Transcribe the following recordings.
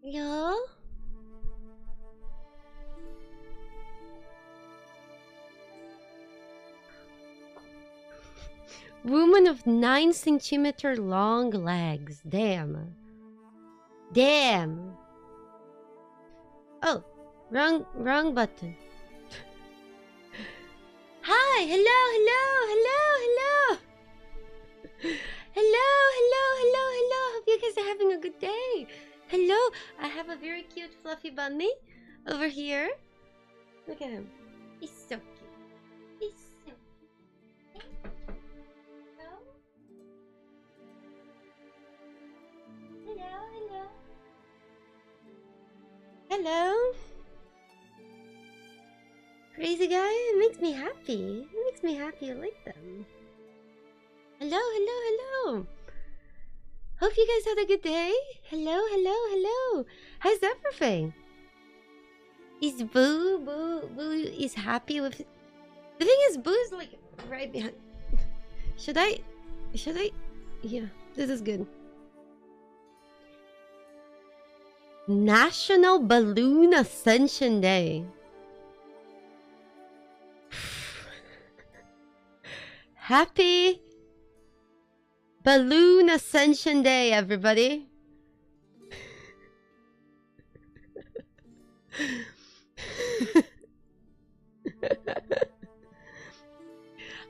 Yeah? Woman of 9 centimeter long legs. Damn. Damn. Oh, wrong button. Hi, hello. Hello. Hope you guys are having a good day. Hello, I have a very cute fluffy bunny over here. Look at him. He's so cute. He's so cute. Hello. Crazy guy, it makes me happy. It makes me happy. I like them. Hello. Hope you guys had a good day. Hello. How's everything? Is Boo is happy with... The thing is, Boo's like right behind. Should I? Yeah, this is good. National Balloon Ascension Day. Happy Balloon Ascension Day, everybody.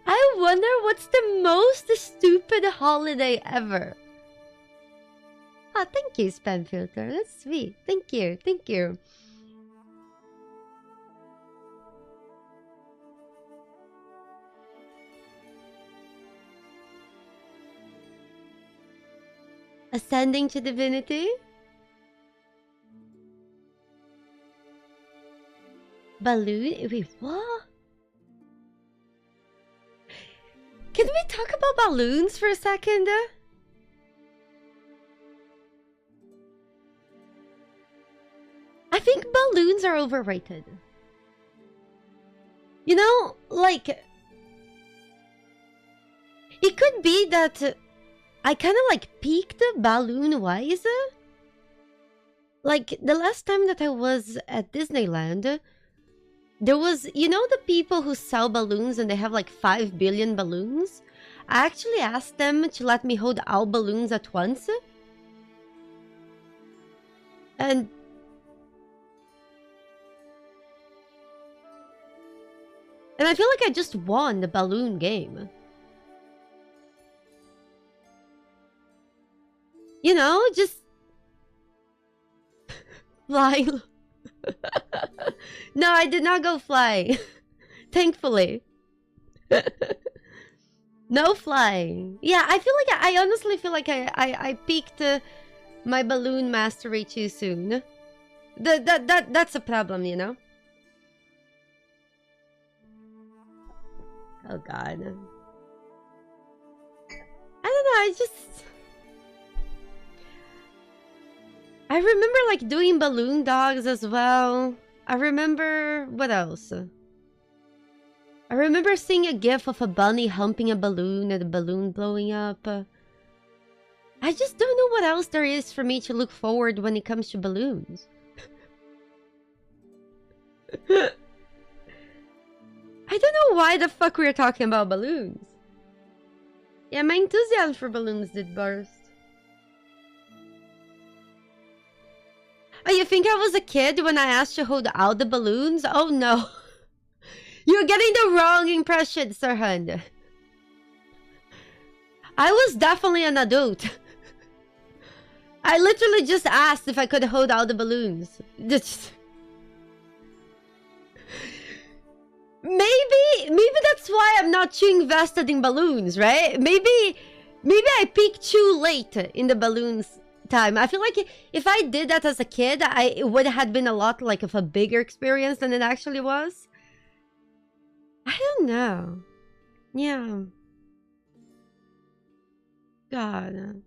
I wonder what's the most stupid holiday ever. Oh, thank you, Spam Filter. That's sweet. Thank you. Ascending to Divinity? Balloon? Wait, what? Can we talk about balloons for a second? I think balloons are overrated. You know, like... It could be that I kind of like peaked balloon-wise. Like, the last time that I was at Disneyland, there was, you know, the people who sell balloons and they have like 5 billion balloons? I actually asked them to let me hold all balloons at once. And I feel like I just won the balloon game. You know, just fly. No, I did not go fly. Thankfully. No flying. Yeah, I feel like I honestly feel like I peaked my balloon mastery too soon. That's a problem, you know? Oh god. I don't know, I remember like doing balloon dogs as well. I remember... What else? I remember seeing a gif of a bunny humping a balloon and the balloon blowing up. I just don't know what else there is for me to look forward when it comes to balloons. I don't know why the fuck we're talking about balloons. Yeah, my enthusiasm for balloons did burst. Oh, you think I was a kid when I asked to hold out the balloons? Oh no. You're getting the wrong impression, Sir Hund. I was definitely an adult. I literally just asked if I could hold out the balloons. Maybe that's why I'm not too invested in balloons, right? Maybe I peaked too late in the balloons time. I feel like if I did that as a kid, it would have been a lot like of a bigger experience than it actually was. I don't know. Yeah. God.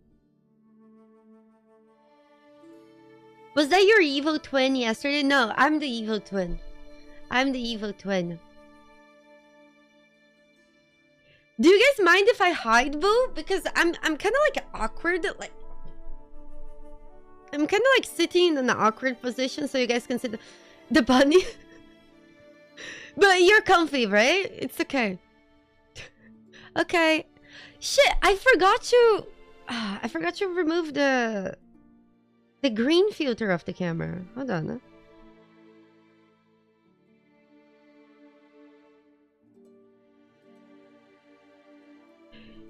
Was that your evil twin yesterday? No, I'm the evil twin. I'm the evil twin. Do you guys mind if I hide, Boo? Because I'm kind of like awkward. Like, I'm kind of like sitting in an awkward position so you guys can see the bunny. But you're comfy, right? It's okay. Okay. Shit, I forgot to remove the green filter of the camera. Hold on.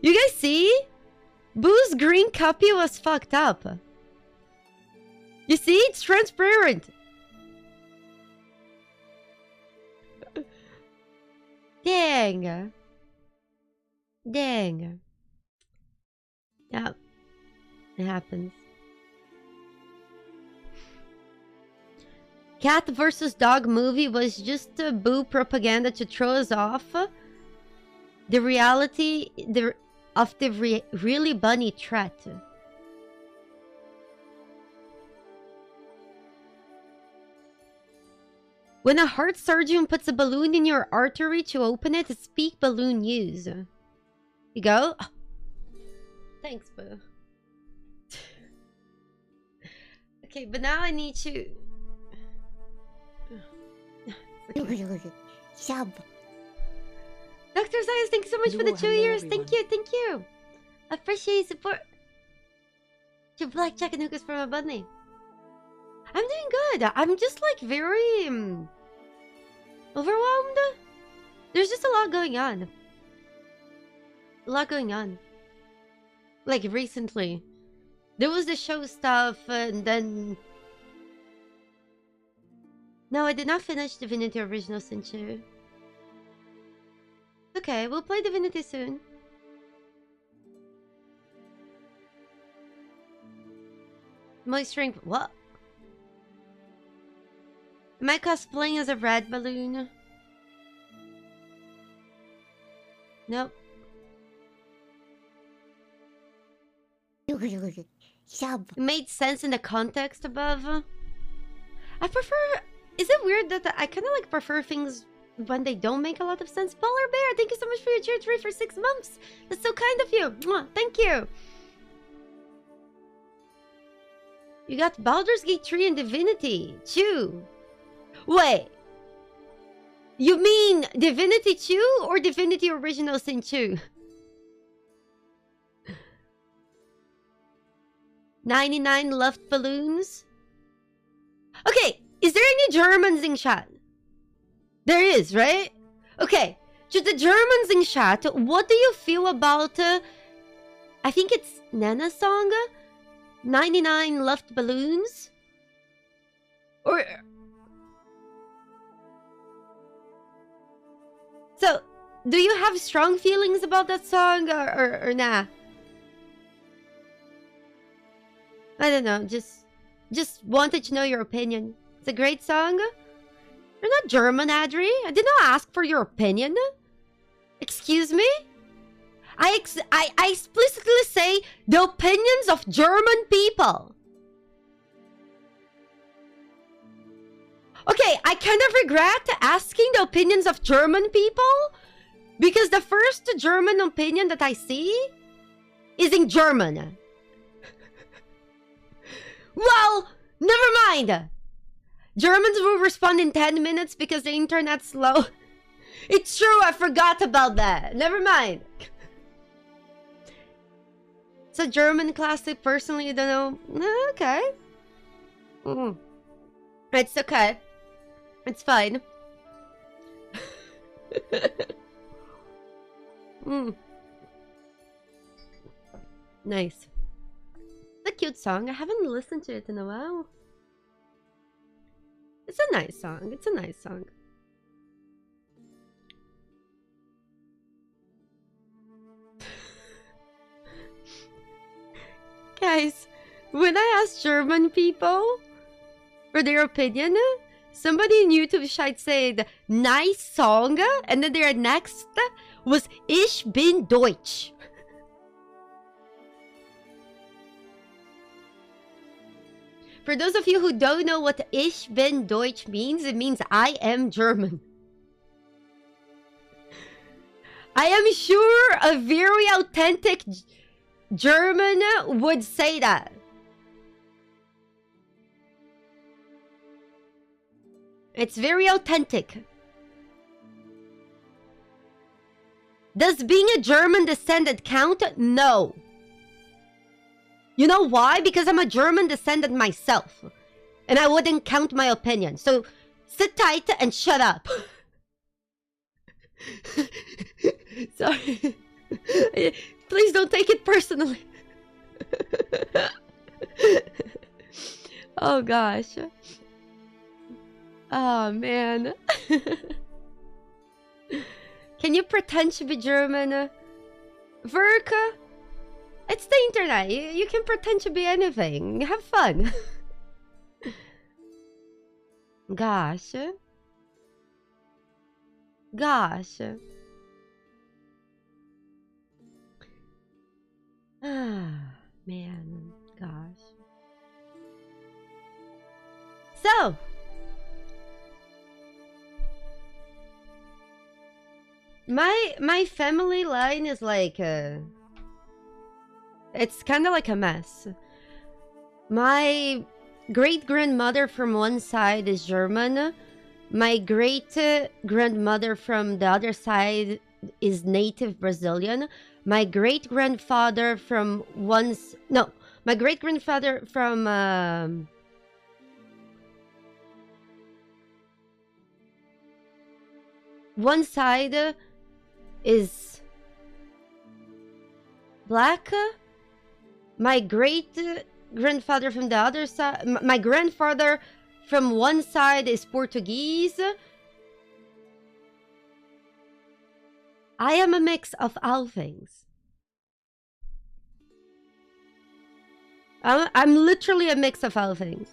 You guys see? Boo's green copy was fucked up. You see? It's transparent. Dang. Dang. Yeah. It happens. Cat versus dog movie was just a Boo propaganda to throw us off the reality of the really bunny threat. When a heart surgeon puts a balloon in your artery to open it, speak balloon use. You go? Oh. Thanks, Boo. Okay, but now I need to... Dr. Zayas, thank you so much for the 2 years. Everyone. Thank you. Appreciate support. To blackjack and hookahs for my bunny. I'm doing good. I'm just like very overwhelmed. There's just a lot going on. Like recently. There was the show stuff and then... No, I did not finish Divinity Original Sin 2. Okay, we'll play Divinity soon. Moisturing... What? Am I cosplaying as a red balloon? Nope. It made sense in the context above. I prefer... Is it weird that I kind of like prefer things when they don't make a lot of sense? Polar Bear, thank you so much for your cheer tree for 6 months. That's so kind of you. Mwah, thank you. You got Baldur's Gate 3 and Divinity 2. Wait. You mean Divinity 2 or Divinity Original Sin 2? 99 left balloons. Okay, is there any Germans in chat? There is, right? Okay, to the Germans in chat, what do you feel about... I think it's Nana's song? 99 left balloons? Or... So, do you have strong feelings about that song or nah? I don't know, just wanted to know your opinion. It's a great song. You're not German, Adri. I did not ask for your opinion. Excuse me? I explicitly say the opinions of German people. Okay, I kind of regret asking the opinions of German people because the first German opinion that I see is in German. Well, never mind. Germans will respond in 10 minutes because the internet's slow. It's true, I forgot about that. Never mind. It's a German classic, personally, you don't know. Okay. It's okay. It's fine. Nice. It's a cute song. I haven't listened to it in a while. It's a nice song. It's a nice song. Guys, when I asked German people for their opinion, somebody in YouTube chat said, nice song, and then their next was Ich bin Deutsch. For those of you who don't know what Ich bin Deutsch means, it means I am German. I am sure a very authentic German would say that. It's very authentic. Does being a German descendant count? No. You know why? Because I'm a German descendant myself. And I wouldn't count my opinion. So sit tight and shut up. Sorry. Please don't take it personally. Oh gosh. Oh man. Can you pretend to be German? Verka? It's the internet. You can pretend to be anything. Have fun. Gosh. Gosh. Ah, man. Gosh. So. My family line is like it's kind of like a mess. My great-grandmother from one side is German. My great-grandmother from the other side is native Brazilian. My great-grandfather from my great-grandfather from one side is black. My great-grandfather from the other side, my grandfather from one side is Portuguese. I am a mix of all things. I'm literally a mix of all things.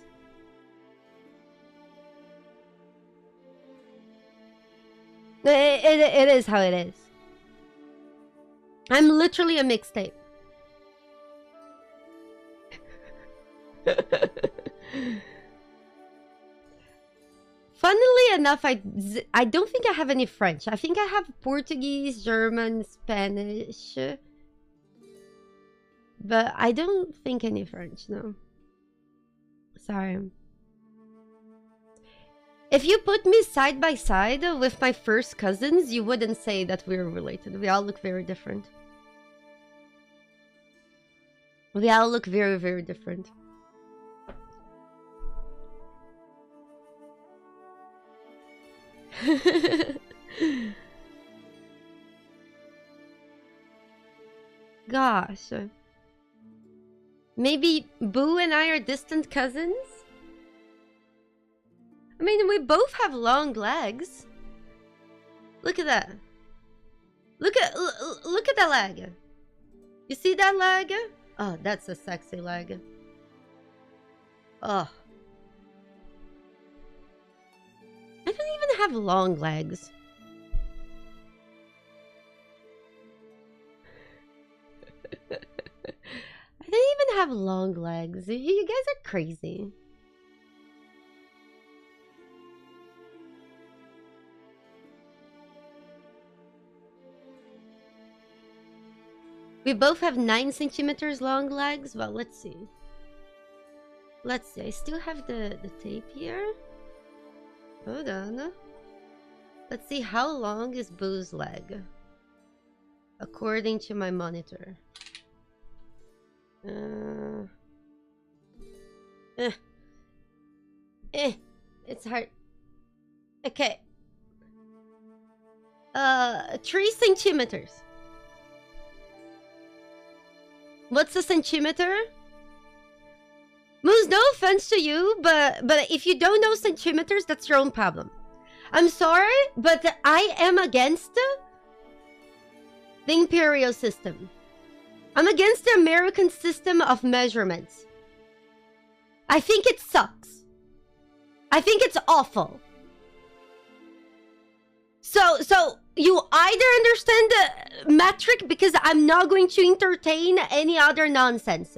It is how it is. I'm literally a mixtape. Funnily enough, I don't think I have any French. I think I have Portuguese, German, Spanish. But I don't think any French, no. Sorry. If you put me side by side with my first cousins, you wouldn't say that we're related. We all look very different. We all look very, very different. Gosh. Maybe Boo and I are distant cousins? I mean, we both have long legs. Look at that. Look at that leg. You see that leg? Oh, that's a sexy leg. Oh. I don't even have long legs. I don't even have long legs. You guys are crazy. We both have 9 centimeters long legs. Well, let's see. Let's see. I still have the tape here. Hold on. Let's see how long is Boo's leg. According to my monitor. It's hard. Okay. 3 centimeters. What's a centimeter? Moose, no offense to you, but if you don't know centimeters, that's your own problem. I'm sorry, but I am against the imperial system. I'm against the American system of measurements. I think it sucks. I think it's awful. So you either understand the metric, because I'm not going to entertain any other nonsense.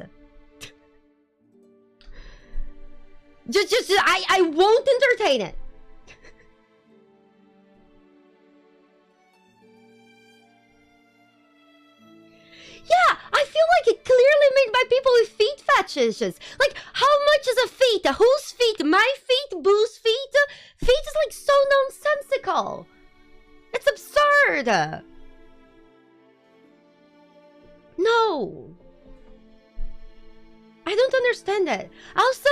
I won't entertain it. Yeah, I feel like it clearly made by people with feet fetishes. Like, how much is a feet? Whose feet? My feet? Boo's feet? Feet is No. I don't understand that. Also,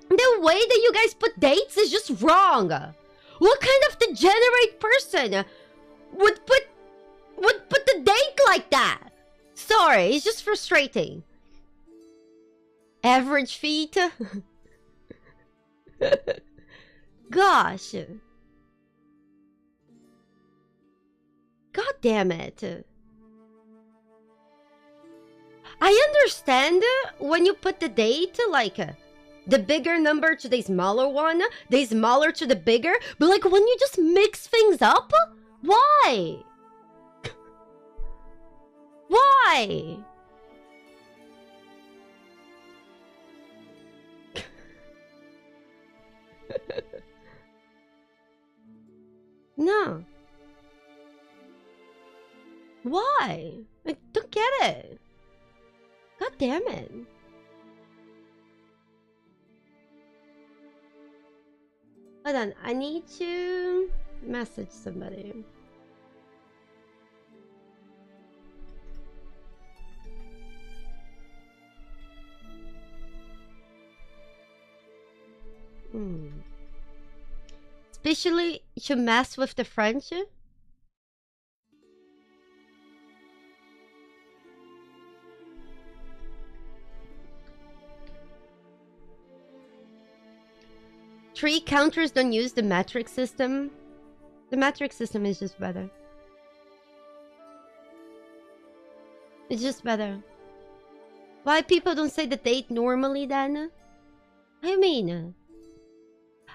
the way that you guys put dates is just wrong. What kind of degenerate person would put the date like that? Sorry, it's just frustrating. Average feet? Gosh. God damn it. I understand when you put the date like the bigger number to the smaller one, the smaller to the bigger, but like when you just mix things up, why? Why? No. Why? I don't get it. God damn it. Hold on, I need to message somebody. Especially to mess with the French. Three counters don't use the metric system. The metric system is just better. It's just better. Why people don't say the date normally then? I mean,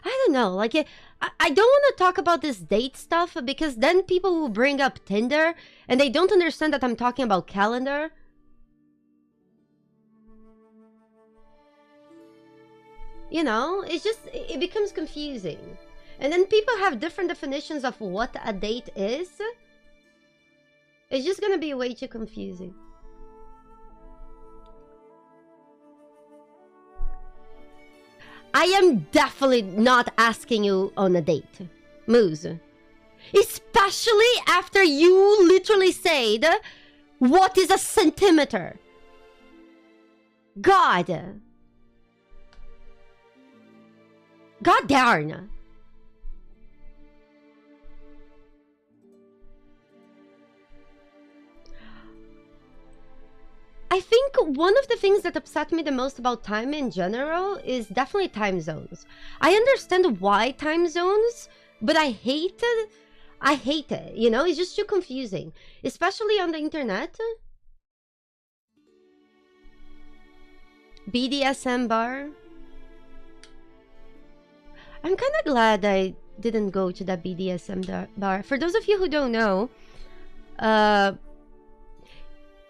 I don't know. Like, I don't want to talk about this date stuff because then people will bring up Tinder and they don't understand that I'm talking about calendar. You know, it's just, it becomes confusing. And then people have different definitions of what a date is. It's just gonna be way too confusing. I am definitely not asking you on a date, Moose. Especially after you literally said, what is a centimeter? God. God darn. I think one of the things that upset me the most about time in general is definitely time zones. I understand why time zones, but I hate it, you know? It's just too confusing, especially on the internet. BDSM bar. I'm kind of glad I didn't go to that BDSM bar. For those of you who don't know,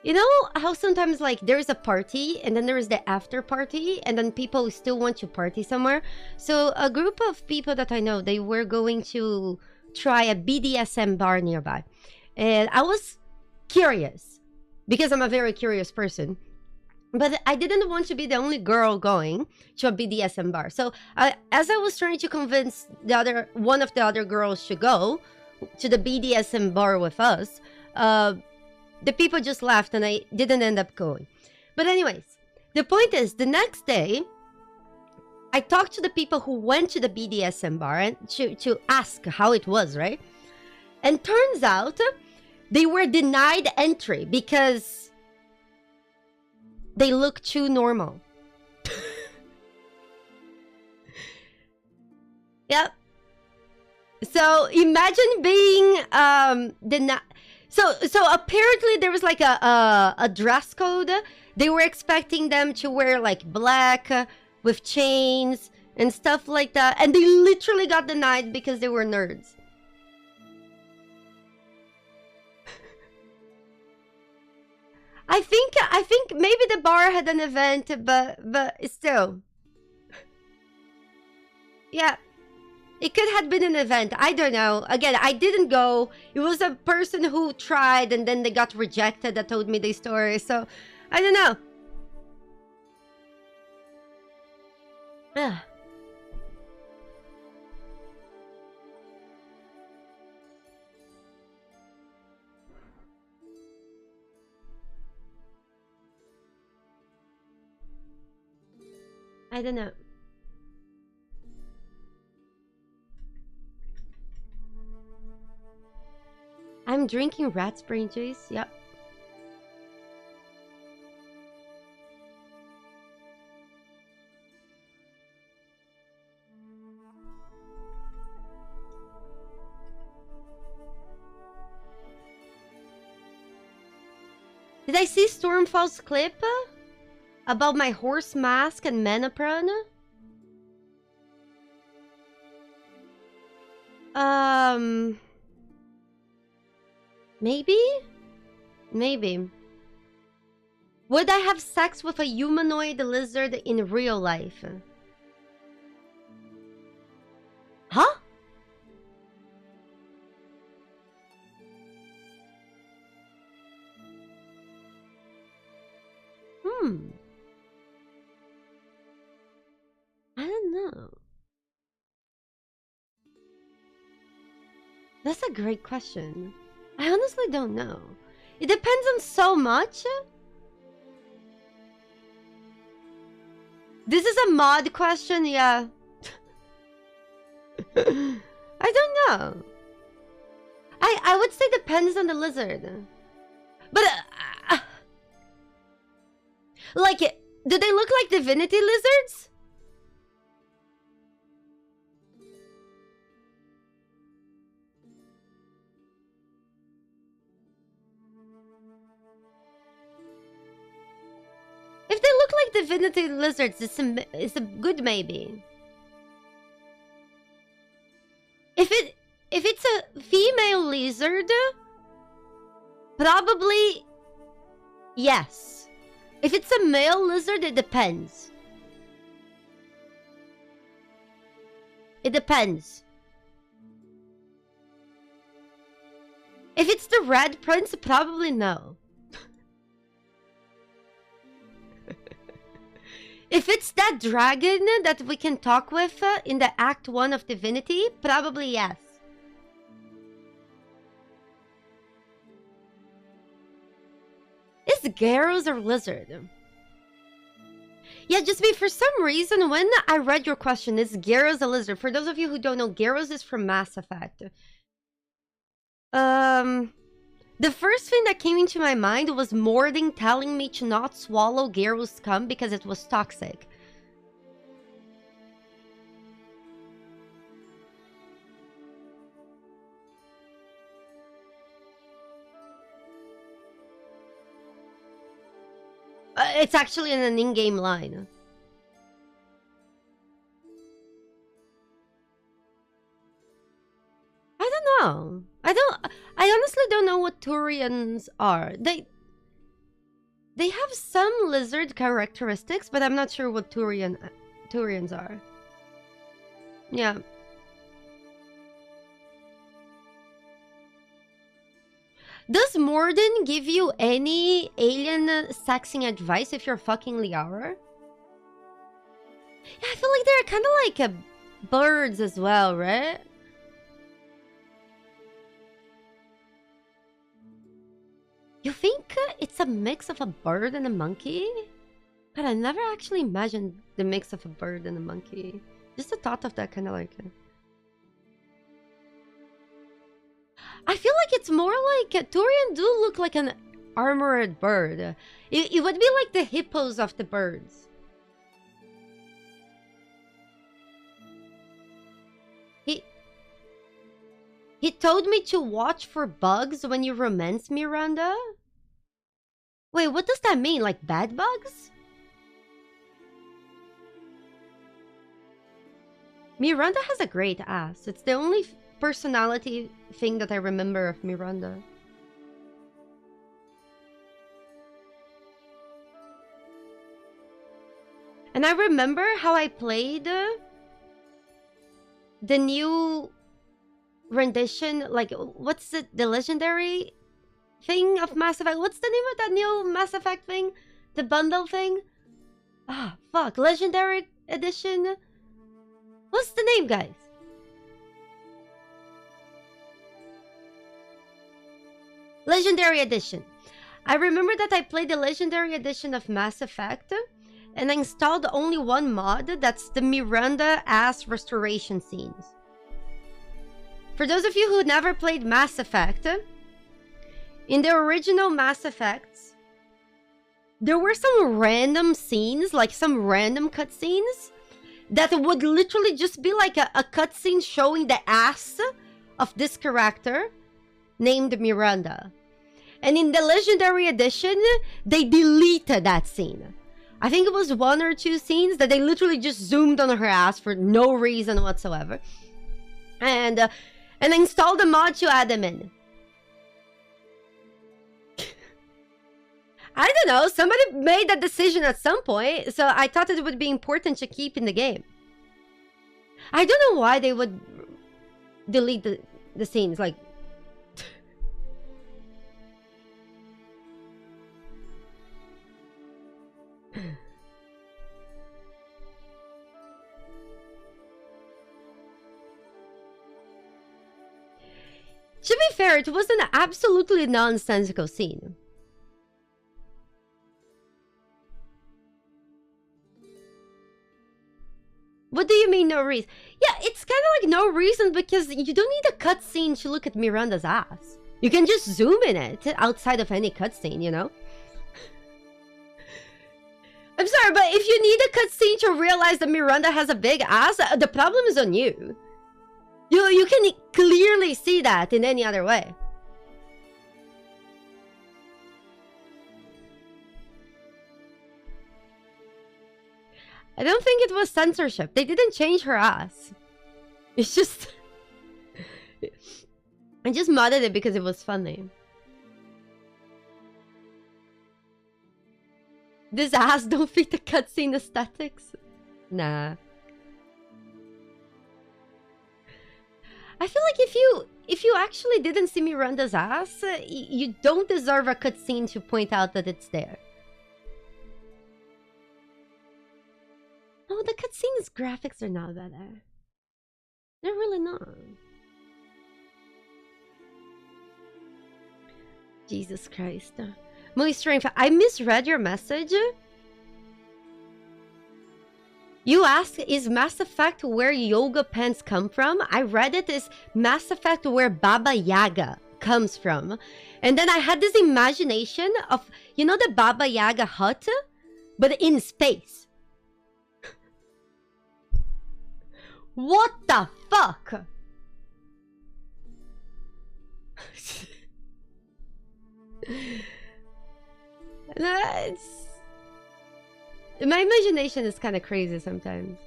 you know how sometimes like there is a party and then there is the after party and then people still want to party somewhere? So a group of people that I know, they were going to try a BDSM bar nearby. And I was curious because I'm a very curious person. But I didn't want to be the only girl going to a BDSM bar. So as I was trying to convince one of the other girls to go to the BDSM bar with us, the people just left and I didn't end up going. But anyways, the point is, the next day, I talked to the people who went to the BDSM bar and to ask how it was, right? And turns out they were denied entry because they look too normal. Yep. So imagine being denied. So apparently there was like a dress code. They were expecting them to wear like black with chains and stuff like that, and they literally got denied because they were nerds. I think maybe the bar had an event, but still. Yeah. It could have been an event. I don't know. Again, I didn't go. It was a person who tried and then they got rejected that told me the story. So, I don't know. Ugh. I don't know. I'm drinking rat's brain juice. Yep. Did I see Stormfall's clip about my horse mask and mana prana? Maybe? Maybe. Would I have sex with a humanoid lizard in real life? Huh? I don't know. That's a great question. I honestly don't know. It depends on so much. This is a mod question, yeah. I don't know. I would say depends on the lizard. But like, do they look like Divinity lizards? If they look like Divinity lizards, it's a good maybe. If it's a female lizard, probably yes. If it's a male lizard, it depends. It depends. If it's the Red Prince, probably no. If it's that dragon that we can talk with in the Act 1 of Divinity, probably yes. Is Gyros a lizard? Yeah, just for some reason, when I read your question, is Gyros a lizard? For those of you who don't know, Gyros is from Mass Effect. The first thing that came into my mind was Mording telling me to not swallow Gyros scum because it was toxic. It's actually in an in-game line. I don't know. I honestly don't know what Turians are. They have some lizard characteristics, but I'm not sure what Turians are. Yeah. Does Morden give you any alien sexing advice if you're fucking Liara? Yeah, I feel like they're kind of like birds as well, right? You think it's a mix of a bird and a monkey? God, I never actually imagined the mix of a bird and a monkey. Just the thought of that kind of like... I feel like it's more like... Turian do look like an armored bird. It would be like the hippos of the birds. He told me to watch for bugs when you romance Miranda? Wait, what does that mean? Like bad bugs? Miranda has a great ass. It's the only personality thing that I remember of Miranda. And I remember how I played the new rendition, like, what's the legendary thing of Mass Effect? What's the name of that new Mass Effect thing? The bundle thing? Ah, fuck. Legendary edition? What's the name, guys? Legendary edition. I remember that I played the legendary edition of Mass Effect, and I installed only one mod. That's the Miranda ass restoration scenes. For those of you who never played Mass Effect, in the original Mass Effects, there were some random scenes, like some random cutscenes, that would literally just be like a cutscene showing the ass of this character named Miranda. And in the Legendary Edition, they deleted that scene. I think it was 1 or 2 scenes that they literally just zoomed on her ass for no reason whatsoever. And I installed a mod to add them in. I don't know, somebody made that decision at some point, so I thought it would be important to keep in the game. I don't know why they would delete the scenes, like... To be fair, it was an absolutely nonsensical scene. What do you mean, no reason? Yeah, it's kind of like no reason because you don't need a cutscene to look at Miranda's ass. You can just zoom in it outside of any cutscene, you know? I'm sorry, but if you need a cutscene to realize that Miranda has a big ass, the problem is on you. You can clearly see that in any other way. I don't think it was censorship. They didn't change her ass. It's just... I just modded it because it was funny. This ass don't fit the cutscene aesthetics. Nah. I feel like if you actually didn't see Miranda's ass, you don't deserve a cutscene to point out that it's there. Oh, the cutscene's graphics are not better. They're really not. Jesus Christ. Muy Strength, I misread your message. You asked, is Mass Effect where yoga pants come from? I read it as Mass Effect where Baba Yaga comes from. And then I had this imagination of, you know, the Baba Yaga hut? But in space. What the fuck? My imagination is kind of crazy sometimes.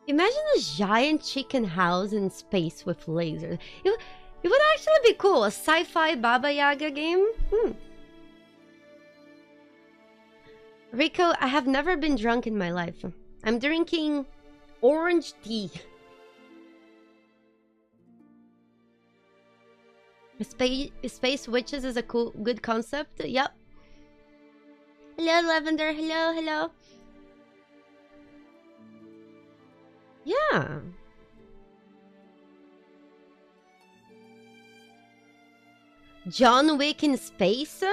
Imagine a giant chicken house in space with lasers. It would actually be cool. A sci-fi Baba Yaga game? Rico, I have never been drunk in my life. I'm drinking orange tea. Space witches is a good concept. Yep. Hello, Lavender. Hello, hello. Yeah. John Wick in space?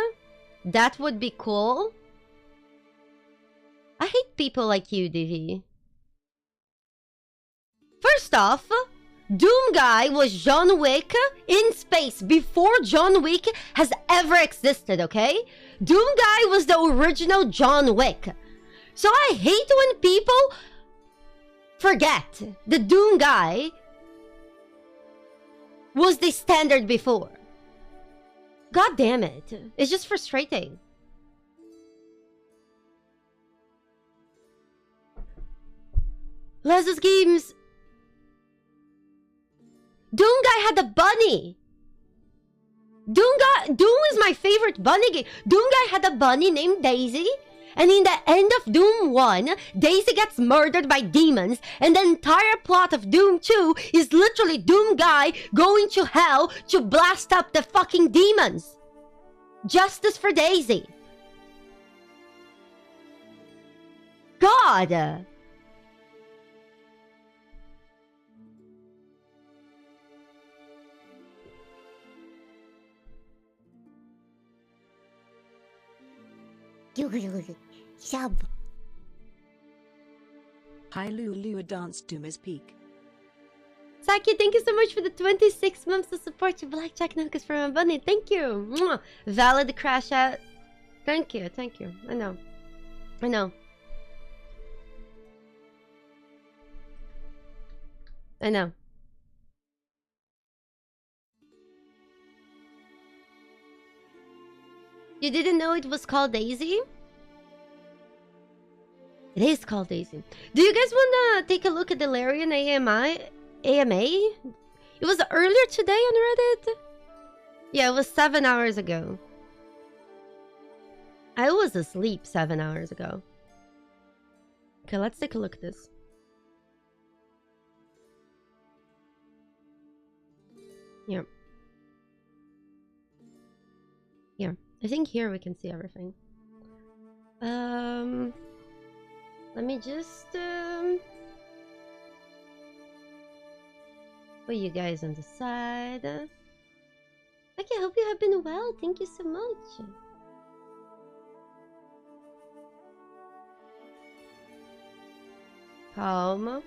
That would be cool. I hate people like you, Divi. First off, Doom Guy was John Wick in space before John Wick has ever existed, okay? Doom Guy was the original John Wick. So I hate when people forget the Doom Guy was the standard before. God damn it. It's just frustrating. Lesus Games. Doom Guy had a bunny. Doom is my favorite bunny game. Doom Guy had a bunny named Daisy. And in the end of Doom 1, Daisy gets murdered by demons. And the entire plot of Doom 2 is literally Doom Guy going to hell to blast up the fucking demons. Justice for Daisy. God. Shab. Hi Lulu, dance to Miss Peak. Saki, thank you so much for the 26 months of support. You Blackjack Nuggets from my bunny. Thank you. Mwah. Valid crash out. Thank you. Thank you. I know. I know. I know. You didn't know it was called Daisy? It is called Daisy. Do you guys want to take a look at the Larian AMA? It was earlier today on Reddit? Yeah, it was 7 hours ago. I was asleep 7 hours ago. Okay, let's take a look at this. Here. Here. I think here we can see everything. Let me just put you guys on the side. Okay, I hope you have been well. Thank you so much. Calm.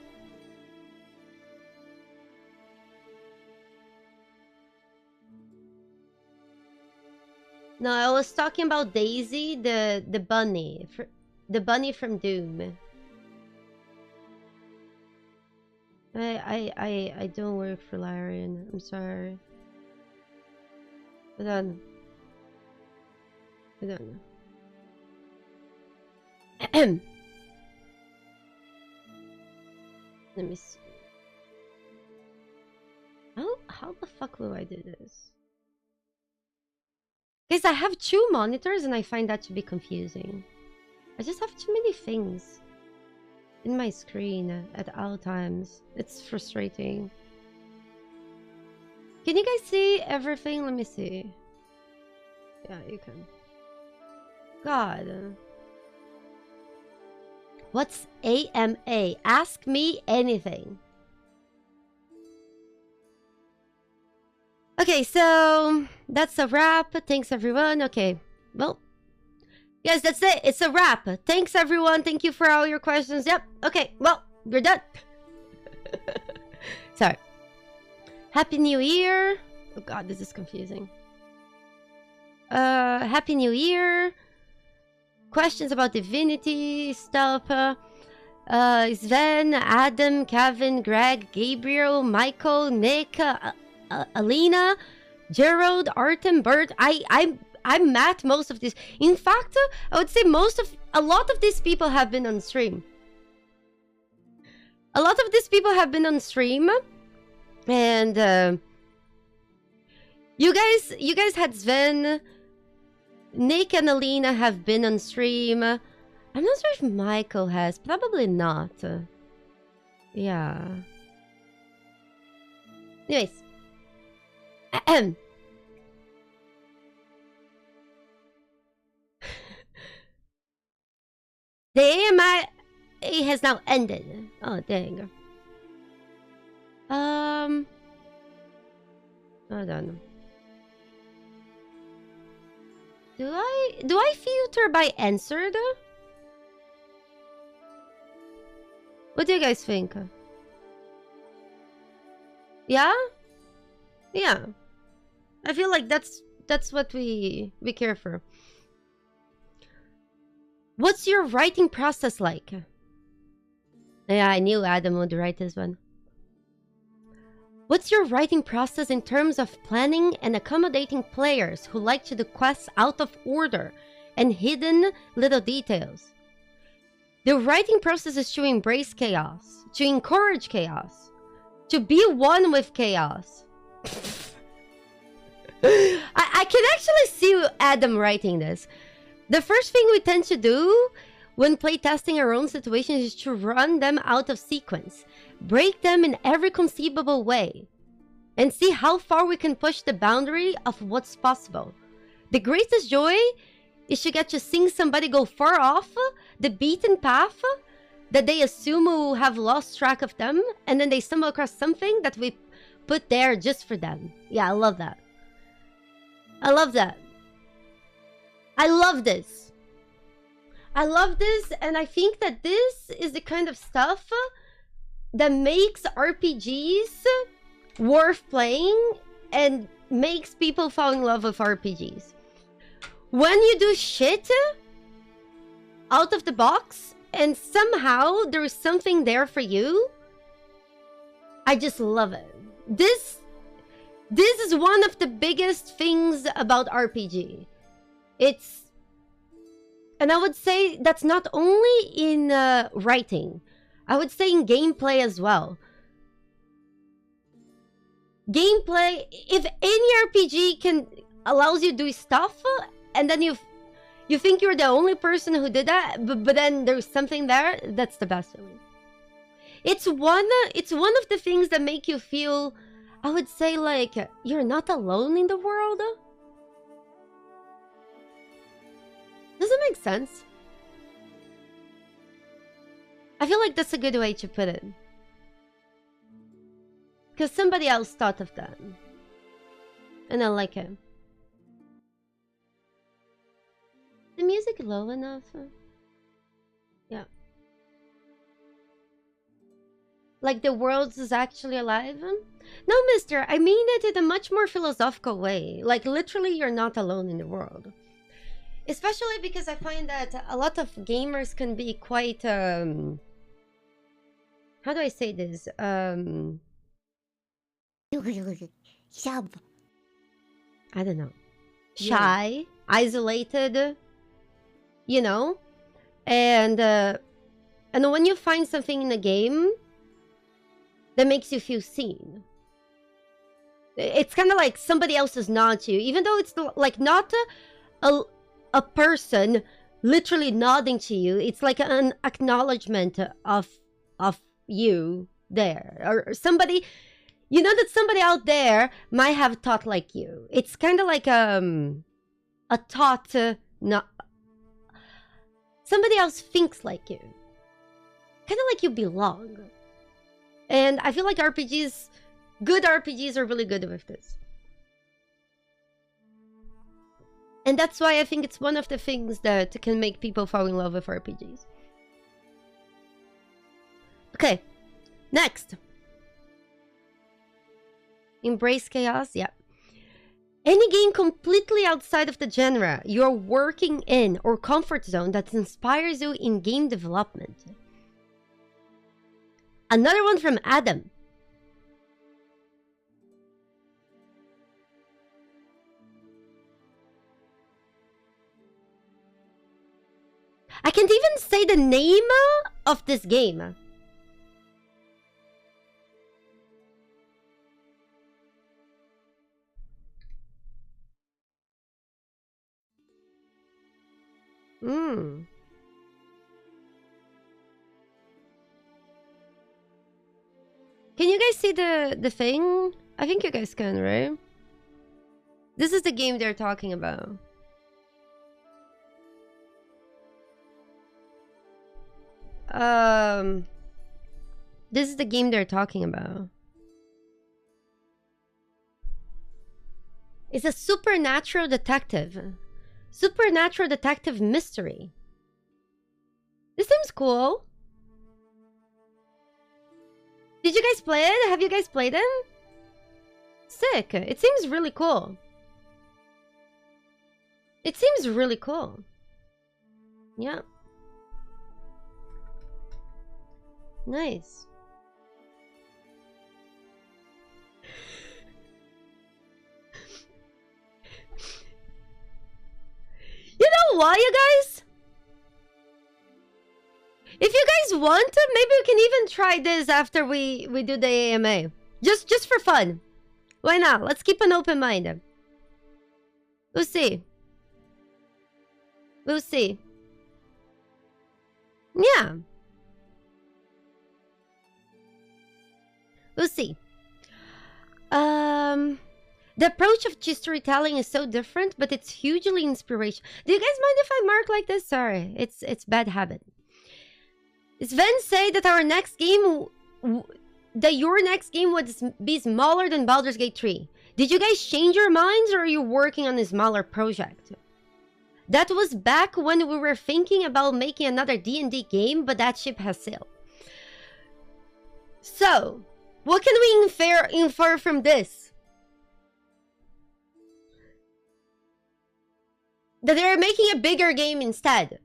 No, I was talking about Daisy, the bunny, the bunny from Doom. I don't work for Larian. I'm sorry. Hold on. Hold on. Let me see. How the fuck will I do this? Guys, I have 2 monitors and I find that to be confusing. I just have too many things in my screen at all times. It's frustrating. Can you guys see everything? Let me see. Yeah, you can. God. What's AMA? Ask me anything. Okay, so that's a wrap. Thanks, everyone. Okay, well, yes, that's it. It's a wrap. Thanks, everyone. Thank you for all your questions. Yep. Okay, well, we're done. Sorry. Happy New Year. Oh, God, this is confusing. Happy New Year. Questions about Divinity stuff. Sven, Adam, Kevin, Greg, Gabriel, Michael, Nick, Alina, Gerald, Artem, Bert. I met most of this. In fact, I would say a lot of these people have been on stream. A lot of these people have been on stream, and you guys had Sven, Nick, and Alina have been on stream. I'm not sure if Michael has. Probably not. Yeah. Anyways. The AMA has now ended. Oh, dang. Hold on. Do I filter by answered? What do you guys think? Yeah? Yeah. I feel like that's what we care for. What's your writing process like? Yeah, I knew Adam would write this one. What's your writing process in terms of planning and accommodating players who like to do quests out of order and hidden little details? The writing process is to embrace chaos, to encourage chaos, to be one with chaos. I can actually see Adam writing this. The first thing we tend to do when playtesting our own situations is to run them out of sequence, break them in every conceivable way, and see how far we can push the boundary of what's possible. The greatest joy is to get to seeing somebody go far off the beaten path that they assume will have lost track of them, and then they stumble across something that we put there just for them. Yeah, I love that. I love that. I love this. I love this, and I think that this is the kind of stuff that makes RPGs worth playing and makes people fall in love with RPGs. When you do shit out of the box and somehow there is something there for you, I just love it. This is one of the biggest things about RPG. And I would say that's not only in writing. I would say in gameplay as well. Gameplay, if any RPG allows you to do stuff, and then you think you're the only person who did that, but then there's something there, that's the best feeling. It's one of the things that make you feel, I would say, like you're not alone in the world. Does it make sense? I feel like that's a good way to put it. Because somebody else thought of that. And I like it. The music low enough? Yeah. Like the world is actually alive? No, mister, I mean it in a much more philosophical way. Like literally you're not alone in the world. Especially because I find that a lot of gamers can be quite, how do I say this? I don't know. Shy, isolated, you know? And when you find something in a game that makes you feel seen, it's kind of like somebody else is not you, even though it's like not a person literally nodding to you. It's like an acknowledgement of you there, or somebody, you know, that somebody out there might have thought like you. It's kind of like a thought, not somebody else thinks like you, kind of like you belong. And I feel like RPGs, good RPGs, are really good with this. And that's why I think it's one of the things that can make people fall in love with RPGs. Okay, next. Embrace chaos, yeah. Any game completely outside of the genre you're working in or comfort zone that inspires you in game development. Another one from Adam. I can't even say the name of this game. Can you guys see the thing? I think you guys can, right? This is the game they're talking about. This is the game they're talking about. It's a supernatural detective. Supernatural detective mystery. This seems cool. Did you guys play it? Have you guys played it? Sick. It seems really cool. It seems really cool. Yeah. Nice. You know what, you guys? If you guys want, maybe we can even try this after we do the AMA. Just for fun. Why not? Let's keep an open mind. We'll see. We'll see. Yeah. We'll see. The approach of storytelling is so different, but it's hugely inspirational. Do you guys mind if I mark like this? Sorry, it's bad habit. Sven say that our next game, your next game would be smaller than Baldur's Gate 3. Did you guys change your minds, or are you working on a smaller project? That was back when we were thinking about making another D&D game, but that ship has sailed. So, what can we infer from this? That they're making a bigger game instead.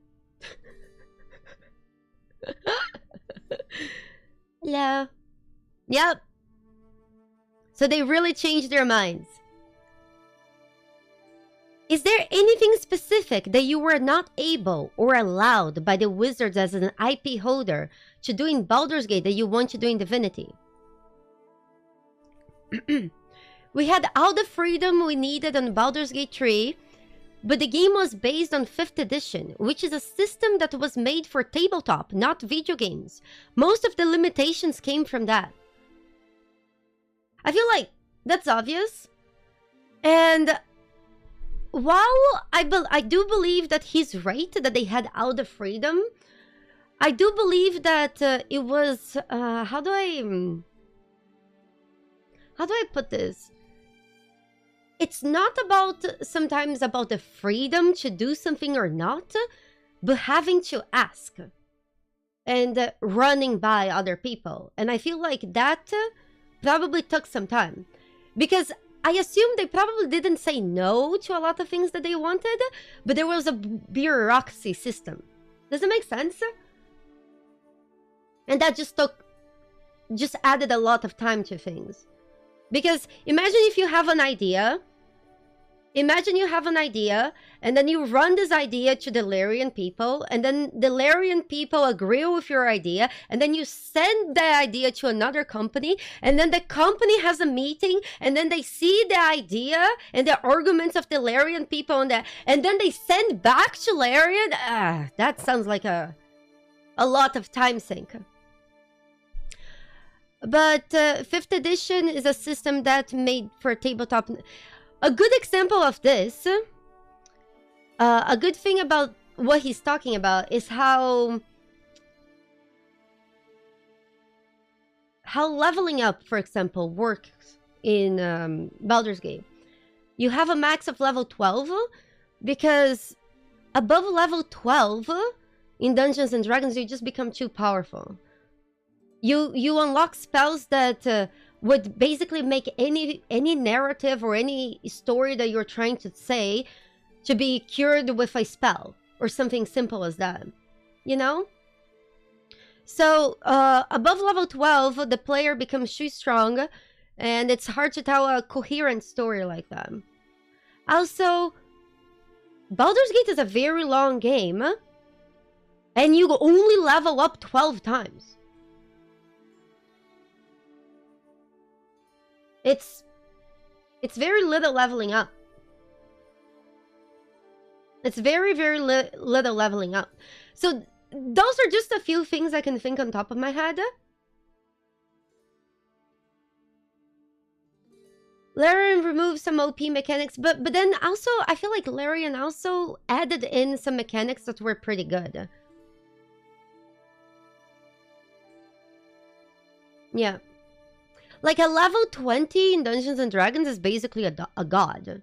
Yeah. Yep. So they really changed their minds. Is there anything specific that you were not able or allowed by the Wizards as an IP holder to do in Baldur's Gate that you want to do in Divinity? We had all the freedom we needed on Baldur's Gate 3, but the game was based on 5th edition, which is a system that was made for tabletop, not video games. Most of the limitations came from that. I feel like that's obvious. And while I do believe that he's right, that they had all the freedom, I do believe that it was... how do I put this? It's not about sometimes about the freedom to do something or not, but having to ask and running by other people. And I feel like that probably took some time, because I assume they probably didn't say no to a lot of things that they wanted, but there was a bureaucracy system. Does it make sense? And that just added a lot of time to things. Because imagine if you have an idea. Imagine you have an idea, and then you run this idea to the Larian people, and then the Larian people agree with your idea, and then you send the idea to another company, and then the company has a meeting, and then they see the idea and the arguments of the Larian people, and then they send back to Larian. That sounds like a lot of time sink. But 5th edition is a system that made for tabletop. A good example of this, a good thing about what he's talking about is how leveling up, for example, works in Baldur's Gate. You have a max of level 12, because above level 12 in Dungeons and Dragons, you just become too powerful. You unlock spells that would basically make any narrative or any story that you're trying to say to be cured with a spell or something simple as that, you know? So above level 12, the player becomes too strong, and it's hard to tell a coherent story like that. Also, Baldur's Gate is a very long game, and you only level up 12 times. It's very little leveling up. It's very little leveling up. So those are just a few things I can think on top of my head. Larian removed some OP mechanics, but then also I feel like Larian also added in some mechanics that were pretty good. Yeah. Like a level 20 in Dungeons and Dragons is basically a god.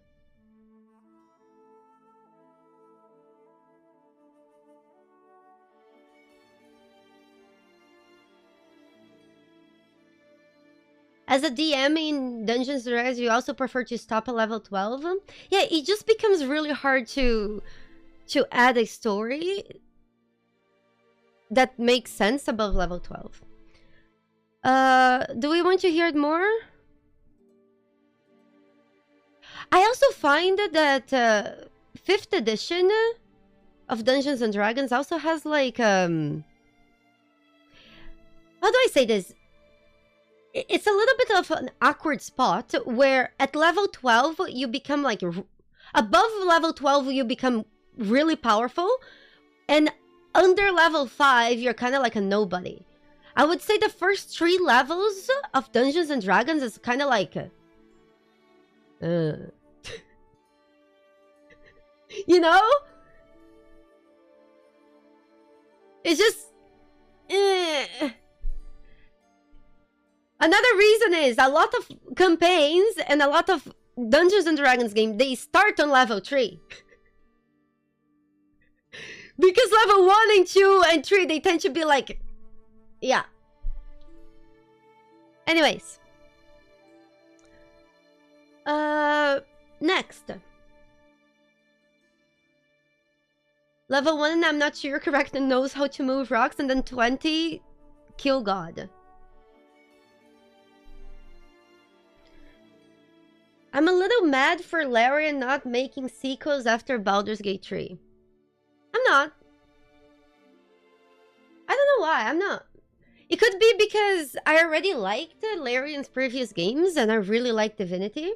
As a DM in Dungeons and Dragons, you also prefer to stop at level 12? Yeah, it just becomes really hard to add a story that makes sense above level 12. Do we want to hear it more? I also find that 5th edition of Dungeons and Dragons also has like how do I say this? It's a little bit of an awkward spot where at level 12 you become like above level 12 you become really powerful, and under level 5 you're kind of like a nobody. I would say the first 3 levels of Dungeons and Dragons is kind of like... you know? It's just... Another reason is a lot of campaigns and a lot of Dungeons and Dragons games, they start on level 3. Because level 1 and 2 and 3, they tend to be like... Yeah. Anyways. Next. Level 1, I'm not sure you're correct, and knows how to move rocks, and then 20, kill God. I'm a little mad for Larian not making sequels after Baldur's Gate 3. I'm not. I don't know why, I'm not. It could be because I already liked Larian's previous games, and I really like Divinity.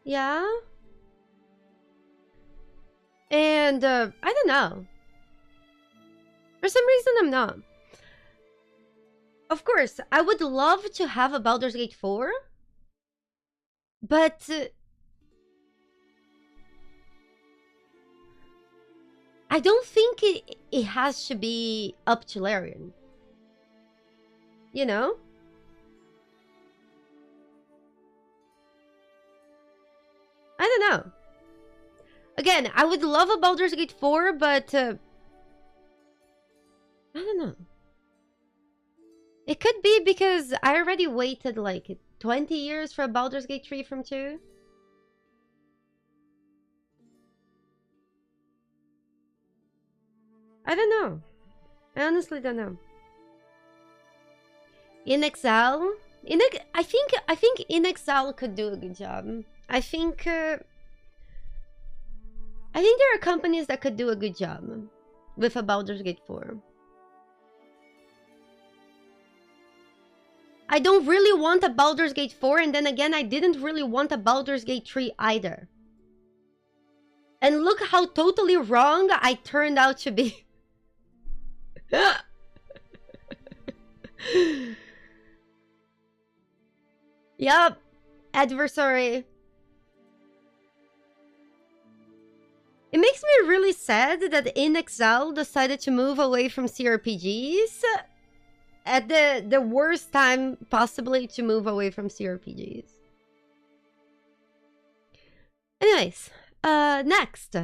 Yeah? And, I don't know. For some reason, I'm not. Of course, I would love to have a Baldur's Gate 4. But... I don't think it has to be up to Larian. You know? I don't know. Again, I would love a Baldur's Gate 4, but... I don't know. It could be because I already waited like 20 years for a Baldur's Gate 3 from 2. I don't know. I honestly don't know. In Exile? I think In Exile could do a good job. I think there are companies that could do a good job with a Baldur's Gate 4. I don't really want a Baldur's Gate 4, and then again, I didn't really want a Baldur's Gate 3 either. And look how totally wrong I turned out to be. Yup, adversary. It makes me really sad that In Exile decided to move away from CRPGs at the worst time possibly to move away from CRPGs. Anyways, next.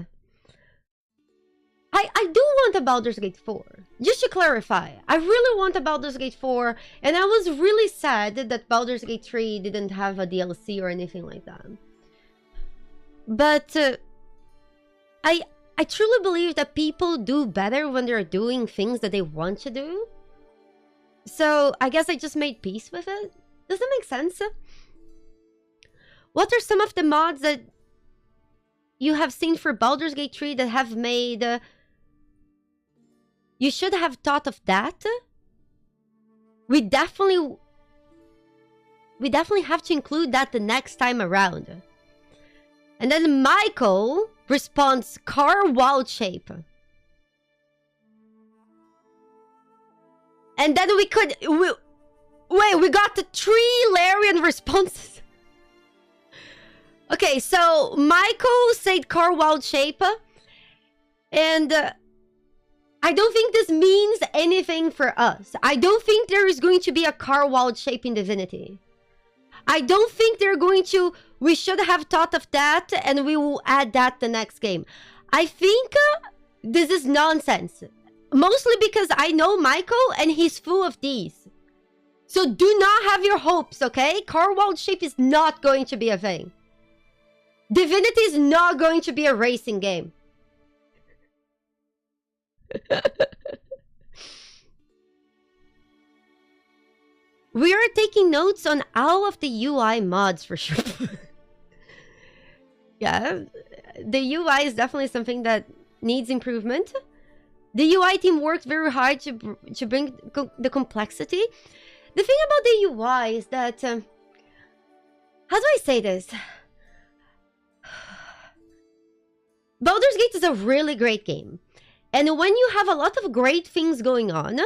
I do want a Baldur's Gate 4. Just to clarify, I really want a Baldur's Gate 4, and I was really sad that Baldur's Gate 3 didn't have a DLC or anything like that. But I truly believe that people do better when they're doing things that they want to do. So I guess I just made peace with it. Does that make sense? What are some of the mods that you have seen for Baldur's Gate 3 that have made... You should have thought of that. We definitely have to include that the next time around. And then Michael responds, car wild shape. And then we got the 3 Larian responses. Okay, so Michael said car wild shape. And I don't think this means anything for us. I don't think there is going to be a car wild shape in Divinity. I don't think they're going to... We should have thought of that and we will add that the next game. I think this is nonsense. Mostly because I know Michael and he's full of these. So do not have your hopes, okay? Car wild shape is not going to be a thing. Divinity is not going to be a racing game. We are taking notes on all of the UI mods for sure. Yeah, the UI is definitely something that needs improvement. The UI team worked very hard to bring the complexity. The thing about the UI is that... how do I say this? Baldur's Gate is a really great game. And when you have a lot of great things going on,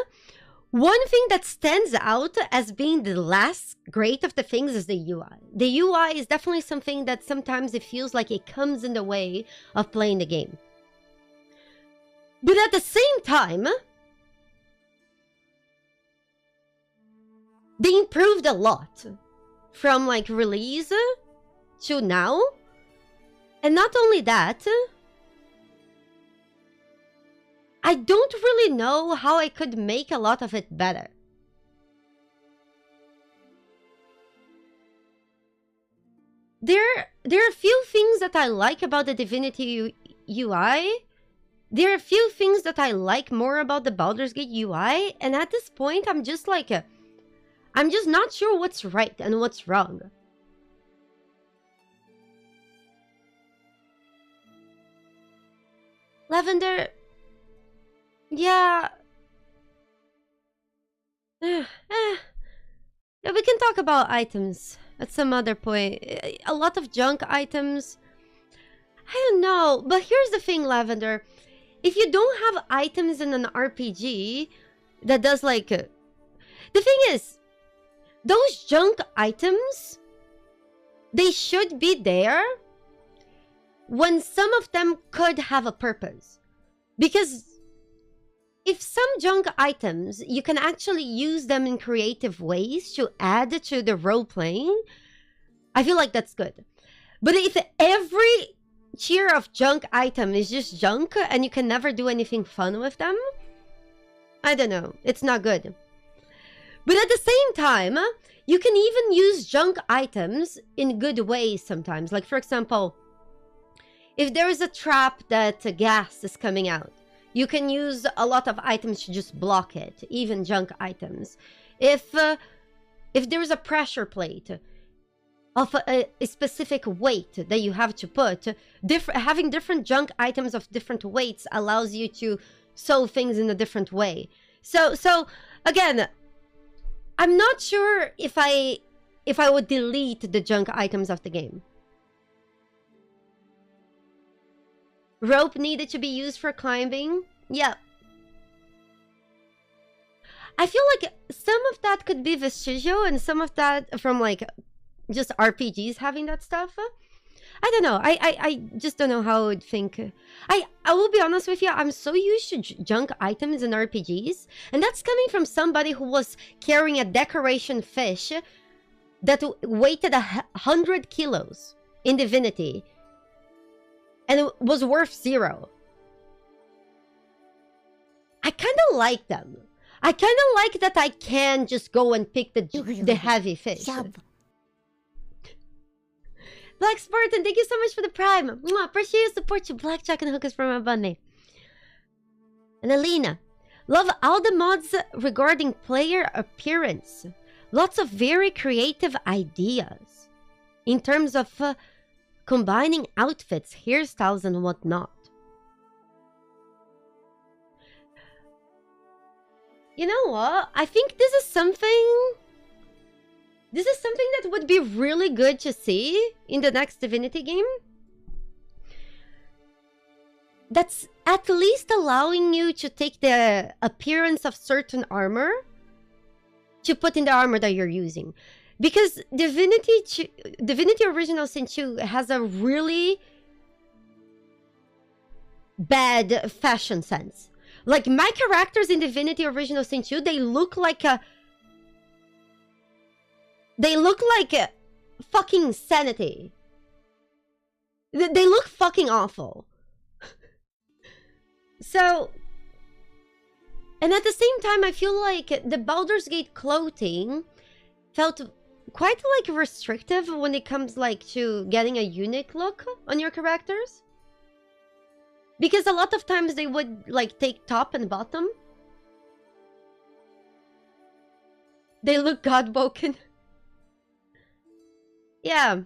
one thing that stands out as being the last great of the things is the UI. The UI is definitely something that sometimes it feels like it comes in the way of playing the game. But at the same time, they improved a lot from like release 2 now. And not only that, I don't really know how I could make a lot of it better. There are a few things that I like about the Divinity UI. There are a few things that I like more about the Baldur's Gate UI, and at this point, I'm just like, I'm just not sure what's right and what's wrong. Lavender, yeah. Yeah, we can talk about items at some other point. A lot of junk items. I don't know, but here's the thing, Lavender. If you don't have items in an RPG that does like... the thing is, those junk items, they should be there when some of them could have a purpose. Because if some junk items, you can actually use them in creative ways to add to the role-playing, I feel like that's good. But if every tier of junk item is just junk and you can never do anything fun with them, I don't know, it's not good. But at the same time, you can even use junk items in good ways sometimes. Like, for example, if there is a trap that gas is coming out, you can use a lot of items to just block it, even junk items. If there is a pressure plate of a specific weight that you have to put, having different junk items of different weights allows you to solve things in a different way. So again, I'm not sure if I would delete the junk items of the game. Rope needed to be used for climbing. Yeah. I feel like some of that could be vestigial and some of that from like just RPGs having that stuff. I don't know. I just don't know how I would think. I will be honest with you. I'm so used to junk items in RPGs. And that's coming from somebody who was carrying a decoration fish that weighed 100 kilos in Divinity. And it was worth 0. I kind of like them. I kind of like that I can just go and pick the heavy fish. Black Spartan, thank you so much for the prime. Mwah, appreciate your support, you blackjack and hookers from my bunny. And Alina, love all the mods regarding player appearance. Lots of very creative ideas in terms of combining outfits, hairstyles, and whatnot. You know what? I think this is something that would be really good to see in the next Divinity game. That's at least allowing you to take the appearance of certain armor to put in the armor that you're using. Because Divinity Original Sin 2 has a really bad fashion sense. Like, my characters in Divinity Original Sin 2, they look like fucking sanity. They look fucking awful. So, and at the same time, I feel like the Baldur's Gate clothing felt quite like restrictive when it comes like to getting a unique look on your characters. Because a lot of times they would like take top and bottom. They look godboken. Yeah.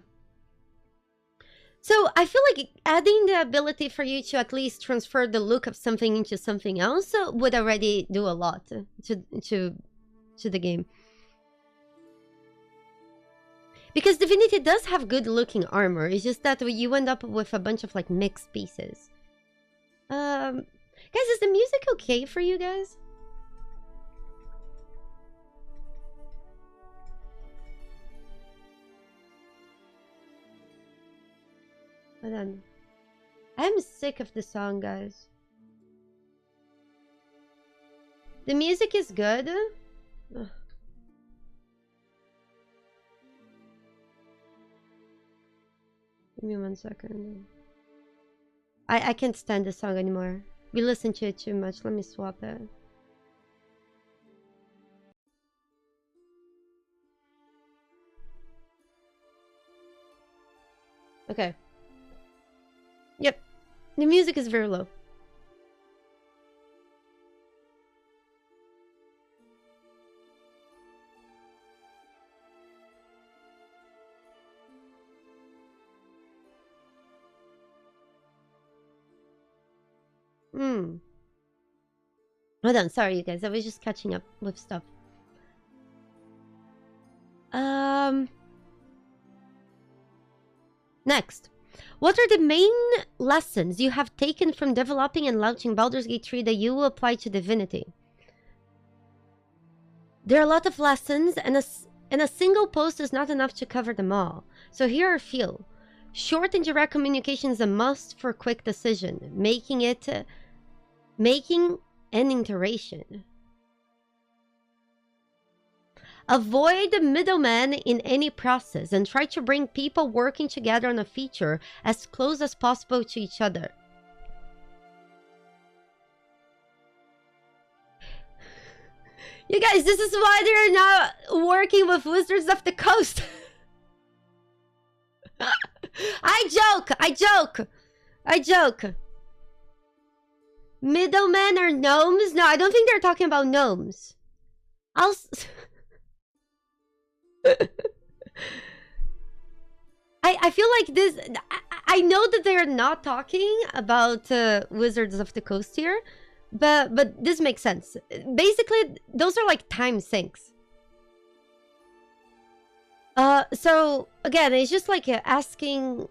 So I feel like adding the ability for you to at least transfer the look of something into something else would already do a lot to the game. Because Divinity does have good looking armor. It's just that you end up with a bunch of like mixed pieces. Guys, is the music okay for you guys? Hold on. I'm sick of the song, guys. The music is good. Ugh. Hold Give me 1 second. I can't stand this song anymore. We listen to it too much. Let me swap it. Okay. Yep. The music is very low. Hold on, sorry you guys. I was just catching up with stuff. Next. What are the main lessons you have taken from developing and launching Baldur's Gate 3 that you will apply to Divinity? There are a lot of lessons, and a single post is not enough to cover them all. So here are a few. Short and direct communication is a must for quick decision, making an iteration. Avoid the middleman in any process and try to bring people working together on a feature as close as possible to each other. You guys, this is why they're not working with Wizards of the Coast. I joke. Middlemen are gnomes? No, I don't think they're talking about gnomes. I feel like this... I know that they're not talking about Wizards of the Coast here, but this makes sense. Basically, those are like time sinks. So, again, it's just like asking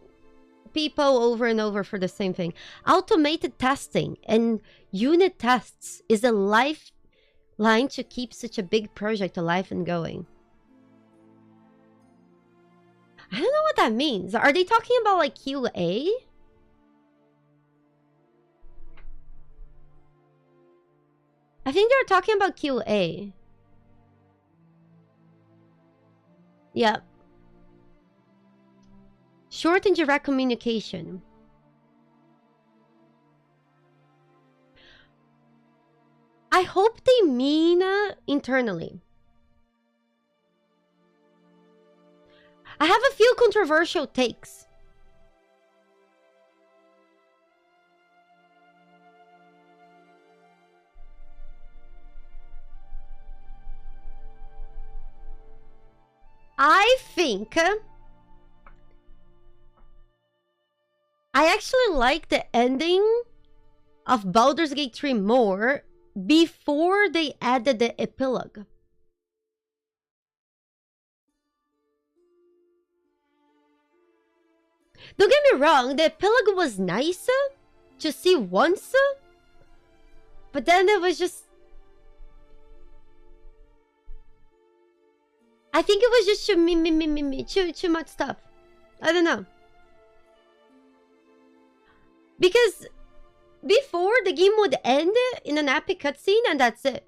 people over and over for the same thing. Automated testing and unit tests is a lifeline to keep such a big project alive and going. I don't know what that means. Are they talking about like QA? I think they're talking about QA. Yeah. Short and direct communication. I hope they mean internally. I have a few controversial takes. I think I actually like the ending of Baldur's Gate 3 more before they added the epilogue. Don't get me wrong, the epilogue was nice to see once, but then it was just... I think it was just too much stuff. I don't know. Because before, the game would end in an epic cutscene and that's it.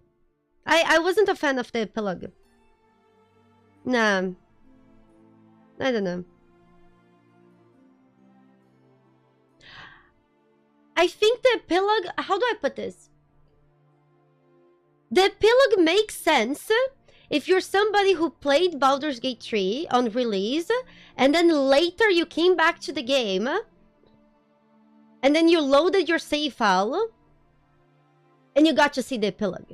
I wasn't a fan of the epilogue. Nah. I don't know. I think the epilogue... How do I put this? The epilogue makes sense if you're somebody who played Baldur's Gate 3 on release, and then later you came back to the game, and then you loaded your save file, and you got to see the epilogue.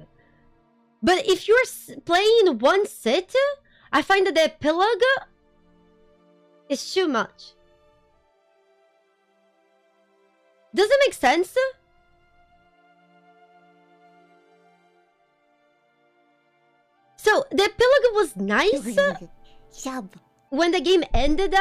But if you're playing in one sit, I find that the epilogue is too much. Does it make sense? So, the epilogue was nice when the game ended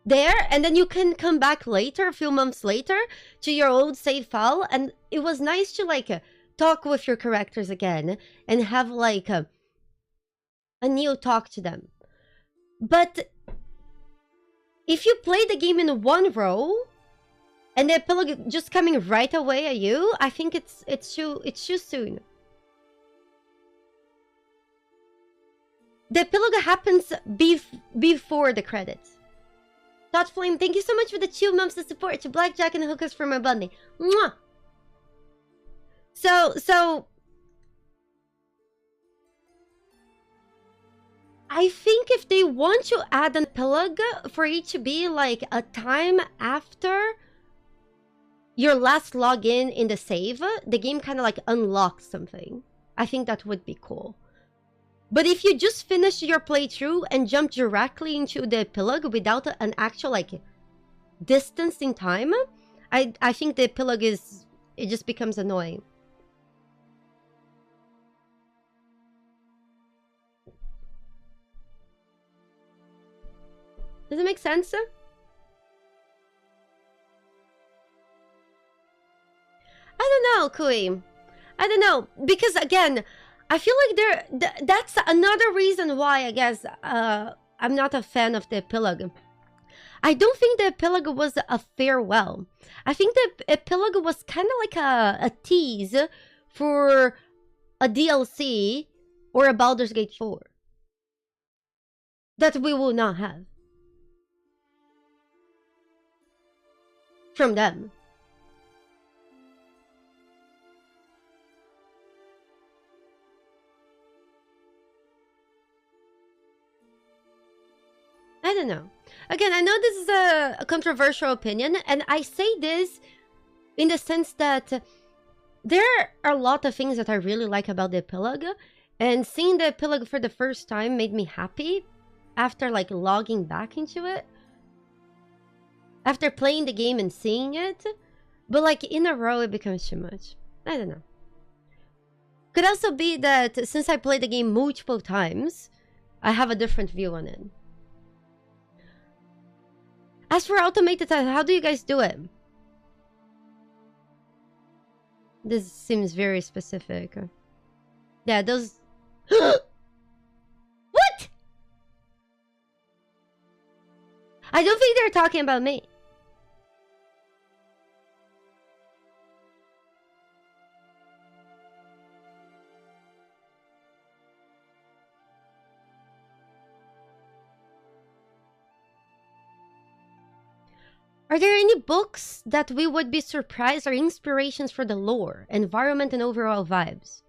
there, and then you can come back later, a few months later, to your old save file, and it was nice to, like, talk with your characters again, and have, like, a new talk to them. But if you play the game in one row, and the epilogue just coming right away at you, I think it's too soon. The epilogue happens before the credits. Thought Flame, thank you so much for the 2 months of support to Blackjack and Hookers for my bunny. Mwah! So... I think if they want to add an epilogue for it to be like a time after your last login in the save, the game kind of like unlocks something. I think that would be cool. But if you just finish your playthrough and jump directly into the epilogue without an actual like distance in time, I think the epilogue it just becomes annoying. Does it make sense? I don't know, Kui. I don't know, because again, I feel like that's another reason why I guess I'm not a fan of the epilogue. I don't think the epilogue was a farewell. I think the epilogue was kind of like a tease for a DLC or a Baldur's Gate 4 that we will not have from them. I don't know. Again, I know this is a controversial opinion, and I say this in the sense that there are a lot of things that I really like about the epilogue, and seeing the epilogue for the first time made me happy after like logging back into it. After playing the game and seeing it, but like in a row it becomes too much. I don't know. Could also be that since I played the game multiple times, I have a different view on it. As for automated tasks, how do you guys do it? This seems very specific. Yeah, those... What? I don't think they're talking about me. Are there any books that we would be surprised are inspirations for the lore, environment, and overall vibes?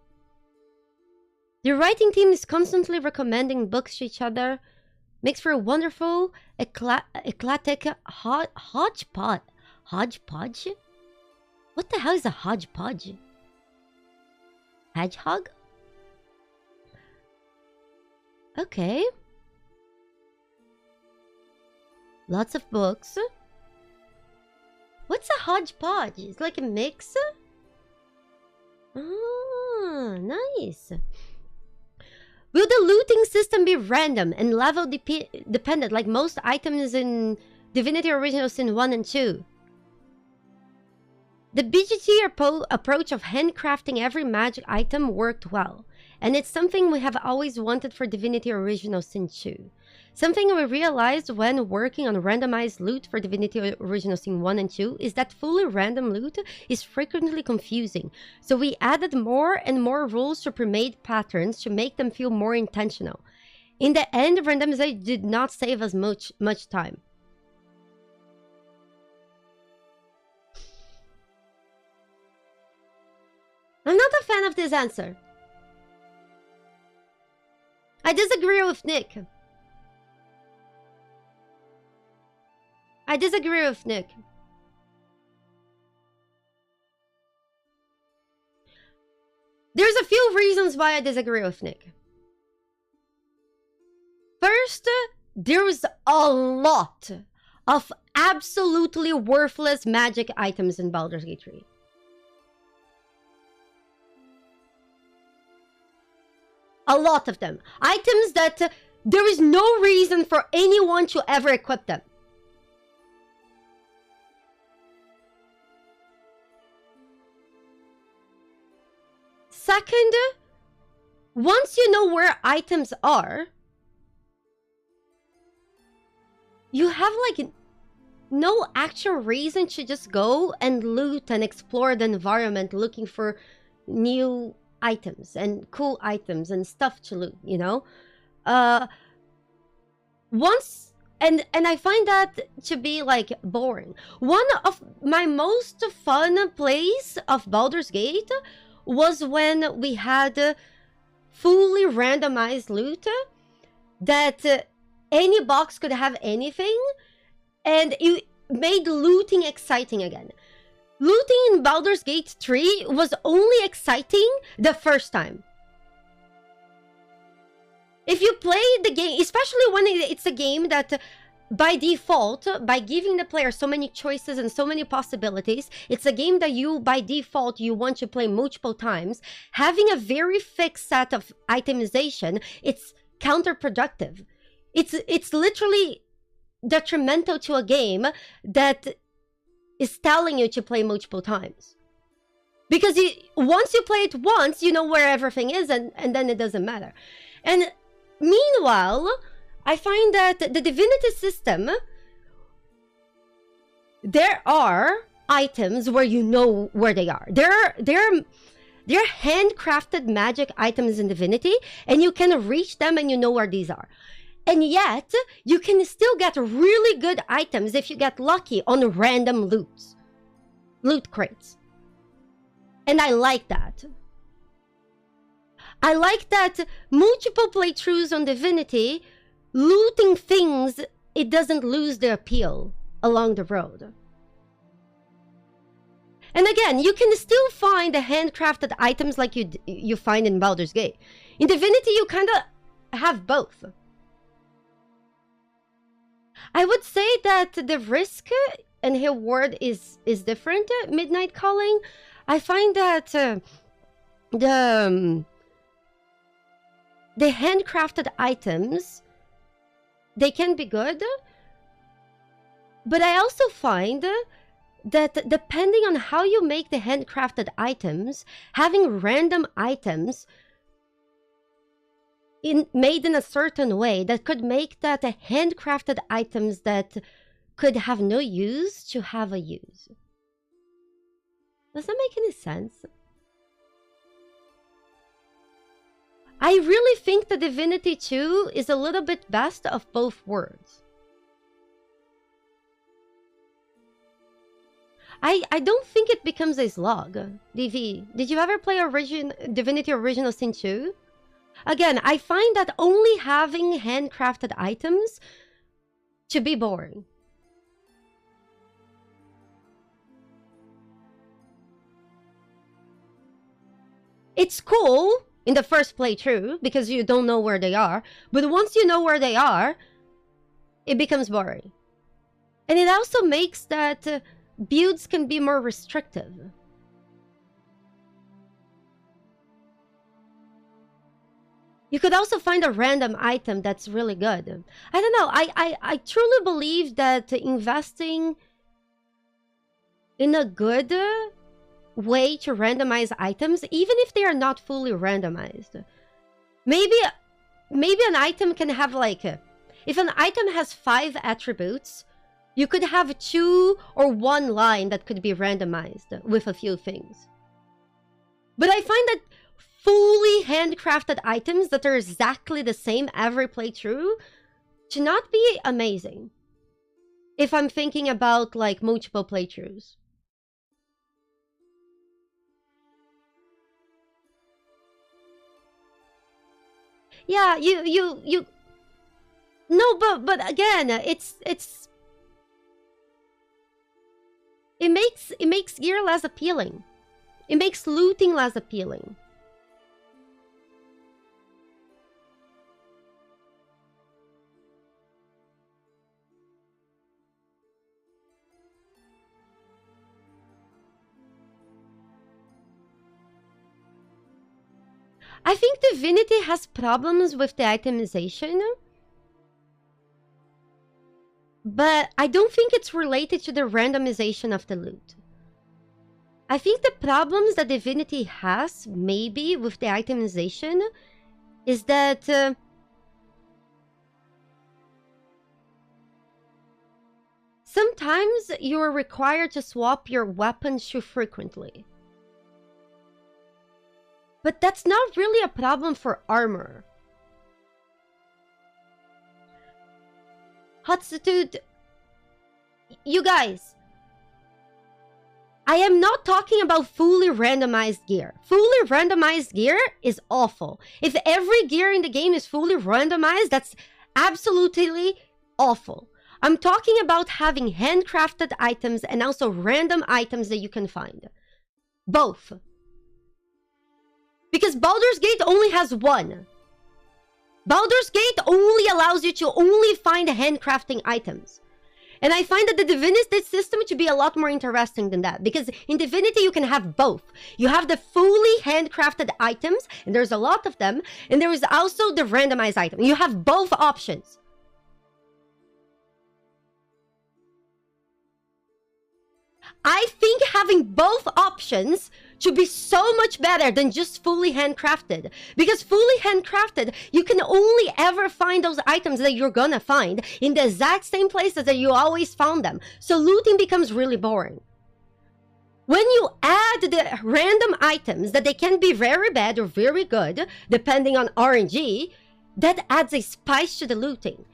The writing team is constantly recommending books to each other. Makes for a wonderful, eclectic hodgepodge. Hodgepodge? What the hell is a hodgepodge? Hedgehog? Okay. Lots of books. What's a hodgepodge? It's like a mix? Ah, nice. Will the looting system be random and level dependent like most items in Divinity Original Sin 1 and 2? The BGT approach of handcrafting every magic item worked well, and it's something we have always wanted for Divinity Original Sin 2. Something we realized when working on randomized loot for Divinity Original Sin 1 and 2 is that fully random loot is frequently confusing, so we added more and more rules to pre-made patterns to make them feel more intentional. In the end, randomization did not save us much time. I'm not a fan of this answer. I disagree with Nick. I disagree with Nick. There's a few reasons why I disagree with Nick. First, there's a lot of absolutely worthless magic items in Baldur's Gate 3. A lot of them. Items that there is no reason for anyone to ever equip them. Second, once you know where items are, you have like no actual reason to just go and loot and explore the environment looking for new items and cool items and stuff to loot, you know? Once And I find that to be like boring. One of my most fun plays of Baldur's Gate was when we had fully randomized loot that any box could have anything, and it made looting exciting again. Looting in Baldur's Gate 3 was only exciting the first time. If you play the game, especially when it's a game that by default, by giving the player so many choices and so many possibilities, it's a game that you, by default, you want to play multiple times. Having a very fixed set of itemization, it's counterproductive. It's literally detrimental to a game that is telling you to play multiple times. Because once you play it once, you know where everything is, and then it doesn't matter. And meanwhile, I find that the Divinity system, there are items where you know where they are. There are handcrafted magic items in Divinity, and you can reach them and you know where these are. And yet, you can still get really good items if you get lucky on random loot crates. And I like that. I like that multiple playthroughs on Divinity, looting things, it doesn't lose the appeal along the road. And again, you can still find the handcrafted items like you find in Baldur's Gate. In Divinity, you kind of have both. I would say that the risk and reward is different. Midnight Calling, I find that the handcrafted items, they can be good, but I also find that depending on how you make the handcrafted items, having random items made in a certain way that could make that handcrafted items that could have no use to have a use. Does that make any sense? I really think the Divinity 2 is a little bit best of both worlds. I don't think it becomes a slog. DV, did you ever play Divinity Original Sin 2? Again, I find that only having handcrafted items to be boring. It's cool in the first playthrough because you don't know where they are, but once you know where they are, it becomes boring. And it also makes that builds can be more restrictive. You could also find a random item that's really good. I don't know, I truly believe that investing in a good way to randomize items, even if they are not fully randomized. Maybe an item can have like, if an item has 5 attributes, you could have 2 or 1 line that could be randomized with a few things. But I find that fully handcrafted items that are exactly the same every playthrough to not be amazing. If I'm thinking about like multiple playthroughs. Yeah, you no, but again, it makes gear less appealing. It makes looting less appealing. I think Divinity has problems with the itemization, but I don't think it's related to the randomization of the loot. I think the problems that Divinity has, maybe, with the itemization is that sometimes you're required to swap your weapons too frequently. But that's not really a problem for armor. Hatsutude, you guys, I am not talking about fully randomized gear. Fully randomized gear is awful. If every gear in the game is fully randomized, that's absolutely awful. I'm talking about having handcrafted items and also random items that you can find. Both. Because Baldur's Gate only has one. Baldur's Gate only allows you to only find handcrafting items. And I find that the Divinity system to be a lot more interesting than that. Because in Divinity, you can have both. You have the fully handcrafted items, and there's a lot of them. And there is also the randomized item. You have both options. I think having both options should be so much better than just fully handcrafted. Because fully handcrafted, you can only ever find those items that you're gonna find in the exact same places that you always found them. So looting becomes really boring. When you add the random items that they can be very bad or very good, depending on RNG, that adds a spice to the looting.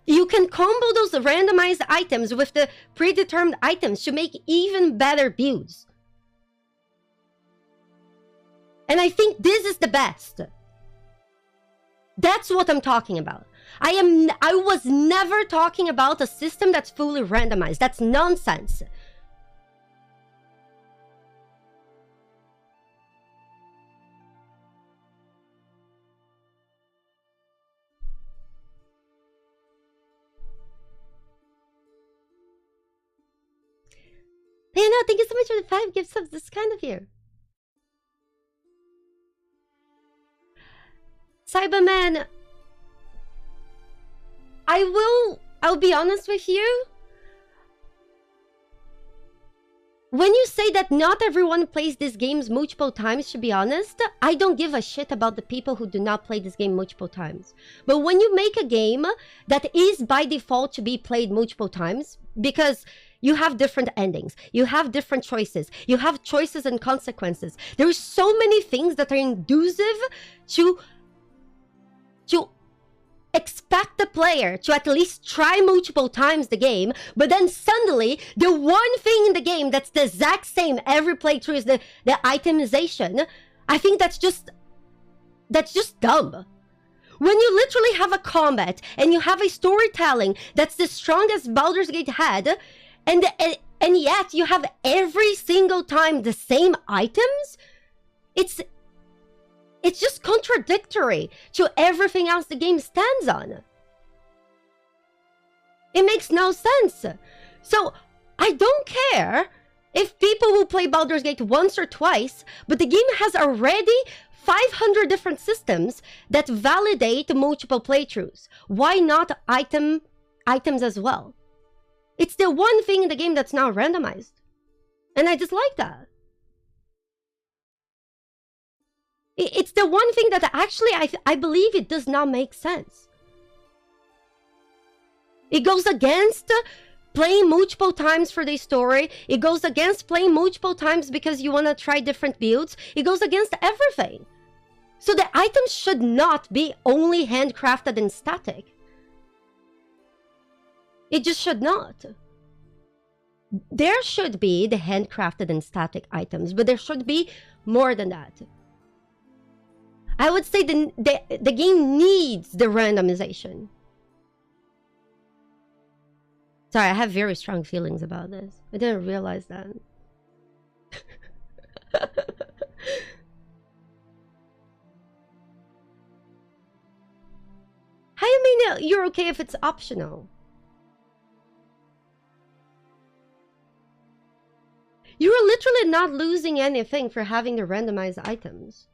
You can combo those randomized items with the predetermined items to make even better builds. And I think this is the best. That's what I'm talking about. I was never talking about a system that's fully randomized. That's nonsense. Manor, thank you so much for the 5 gift subs. This is kind of you. Cyberman, I'll be honest with you. When you say that not everyone plays these games multiple times, to be honest, I don't give a shit about the people who do not play this game multiple times. But when you make a game that is by default to be played multiple times, because you have different endings, you have different choices, you have choices and consequences. There are so many things that are inducive to expect the player to at least try multiple times the game, but then suddenly the one thing in the game that's the exact same every playthrough is the itemization. I think that's just dumb. When you literally have a combat and you have a storytelling that's the strongest Baldur's Gate had, and yet you have every single time the same items, it's just contradictory to everything else the game stands on. It makes no sense. So I don't care if people will play Baldur's Gate once or twice, but the game has already 500 different systems that validate multiple playthroughs. Why not items as well? It's the one thing in the game that's not randomized. And I dislike that. It's the one thing that actually I believe it does not make sense. It goes against playing multiple times for the story. It goes against playing multiple times because you want to try different builds. It goes against everything. So the items should not be only handcrafted and static. It just should not. There should be the handcrafted and static items, but there should be more than that. I would say the game needs the randomization. Sorry, I have very strong feelings about this. I didn't realize that. How you mean you're okay if it's optional? You're literally not losing anything for having the randomized items.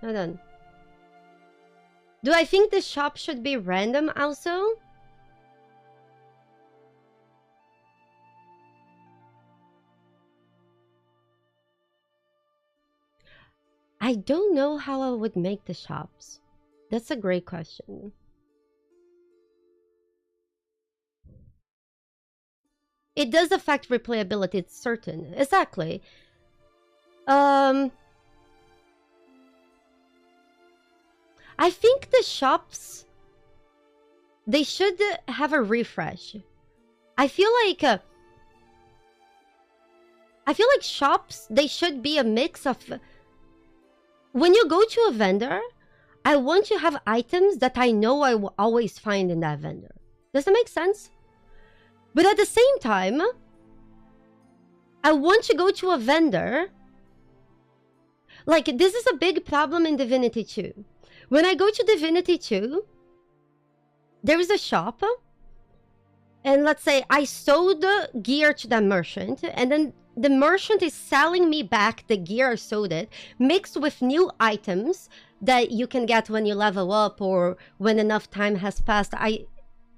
Hold on. Do I think the shop should be random also? I don't know how I would make the shops. That's a great question. It does affect replayability, it's certain. Exactly. I think the shops, they should have a refresh. I feel like shops, they should be a mix of... When you go to a vendor, I want to have items that I know I will always find in that vendor. Does that make sense? But at the same time, I want to go to a vendor... Like, this is a big problem in Divinity 2. When I go to Divinity 2, there is a shop, and let's say I sold the gear to that merchant, and then the merchant is selling me back the gear I sold it, mixed with new items that you can get when you level up or when enough time has passed.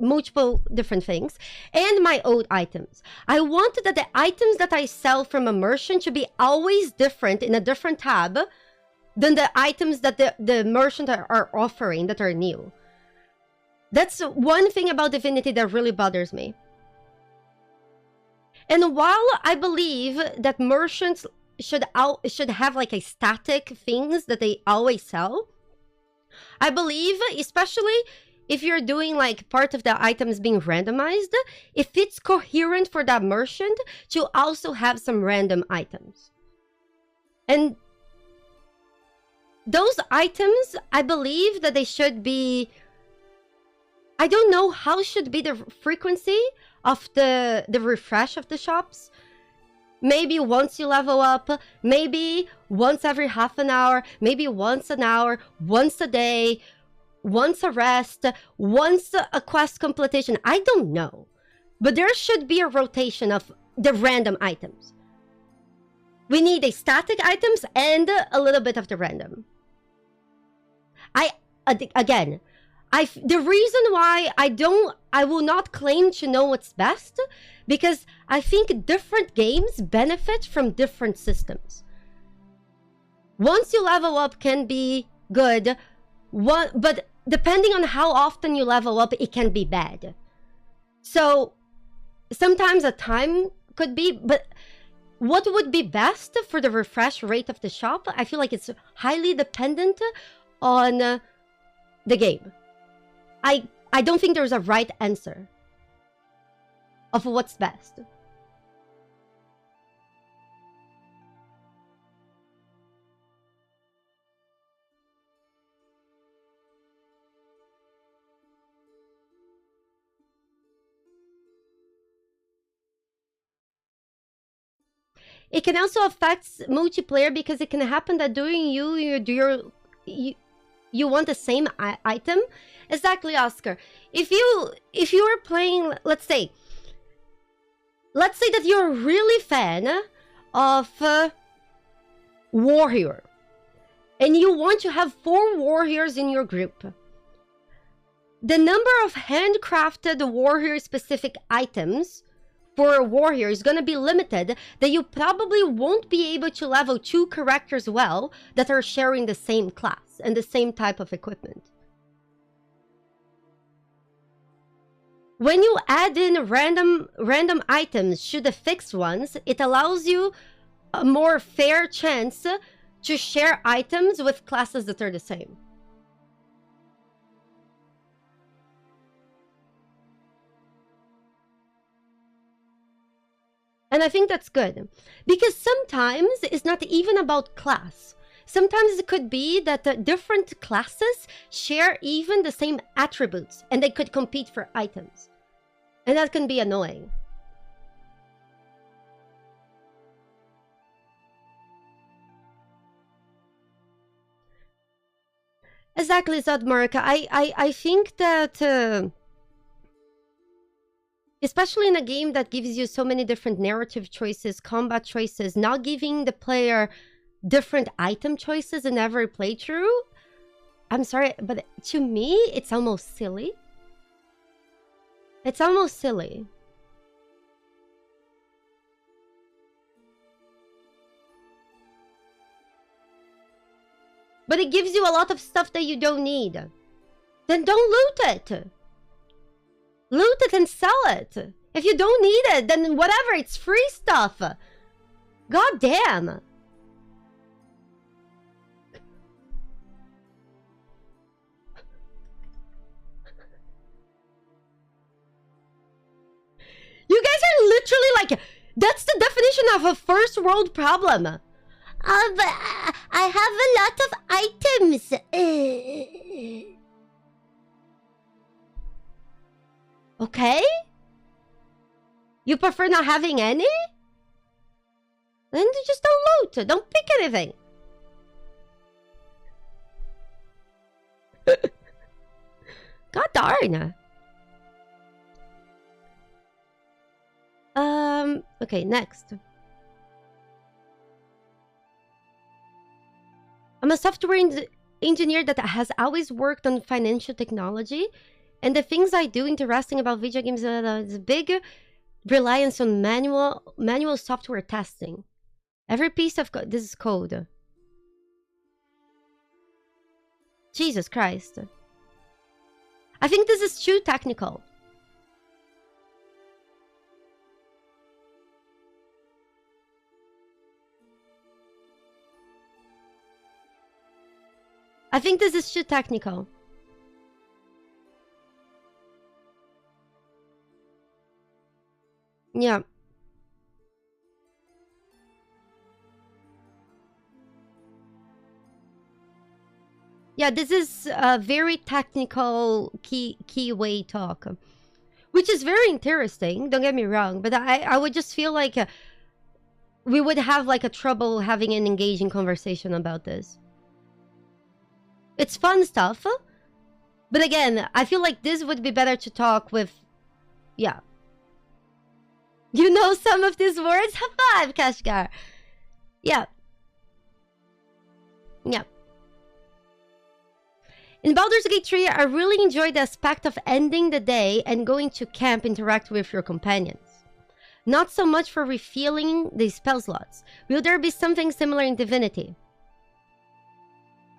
Multiple different things, and my old items. I wanted that the items that I sell from a merchant should be always different in a different tab than the items that the merchant are offering that are new. That's one thing about Divinity that really bothers me. And while I believe that merchants should have like a static things that they always sell, I believe, especially if you're doing like part of the items being randomized, if it's coherent for that merchant to also have some random items. And those items, I believe that they should be... I don't know how should be the frequency of the refresh of the shops. Maybe once you level up, maybe once every half an hour, maybe once an hour, once a day, once a rest, once a quest completion. I don't know. But there should be a rotation of the random items. We need a static items and a little bit of the random. The reason why I will not claim to know what's best, because I think different games benefit from different systems. Once you level up can be good, but depending on how often you level up, it can be bad. So sometimes a time could be, but what would be best for the refresh rate of the shop? I feel like it's highly dependent on the game. I don't think there's a right answer of what's best. It can also affect multiplayer because it can happen that during you want the same item. Exactly, Oscar. If you are playing, let's say that you're a really fan of warrior, and you want to have 4 warriors in your group. The number of handcrafted warrior-specific items for a warrior is going to be limited, that you probably won't be able to level 2 characters well that are sharing the same class and the same type of equipment. When you add in random items to the fixed ones, it allows you a more fair chance to share items with classes that are the same. And I think that's good, because sometimes it's not even about class. Sometimes it could be that different classes share even the same attributes, and they could compete for items. And that can be annoying. Exactly, Zodmarka. I think that... especially in a game that gives you so many different narrative choices, combat choices, not giving the player different item choices in every playthrough. I'm sorry, but to me, it's almost silly. It's almost silly. But it gives you a lot of stuff that you don't need. Then don't loot it. Loot it and sell it. If you don't need it, then whatever, it's free stuff. God damn. have a first world problem. But I have a lot of items. Okay? You prefer not having any? Then just don't loot. Don't pick anything. God darn. Okay, next. I'm a software engineer that has always worked on financial technology, and the things I do interesting about video games is a big reliance on manual software testing. Every piece of code. This is code. Jesus Christ. I think this is too technical. I think this is too technical. Yeah. Yeah, this is a very technical keyway talk, which is very interesting. Don't get me wrong, but I would just feel like we would have like a trouble having an engaging conversation about this. It's fun stuff, but again, I feel like this would be better to talk with. Yeah. You know some of these words? High five, Kashgar. Yeah. Yeah. In Baldur's Gate 3, I really enjoyed the aspect of ending the day and going to camp interact with your companions. Not so much for refilling the spell slots. Will there be something similar in Divinity?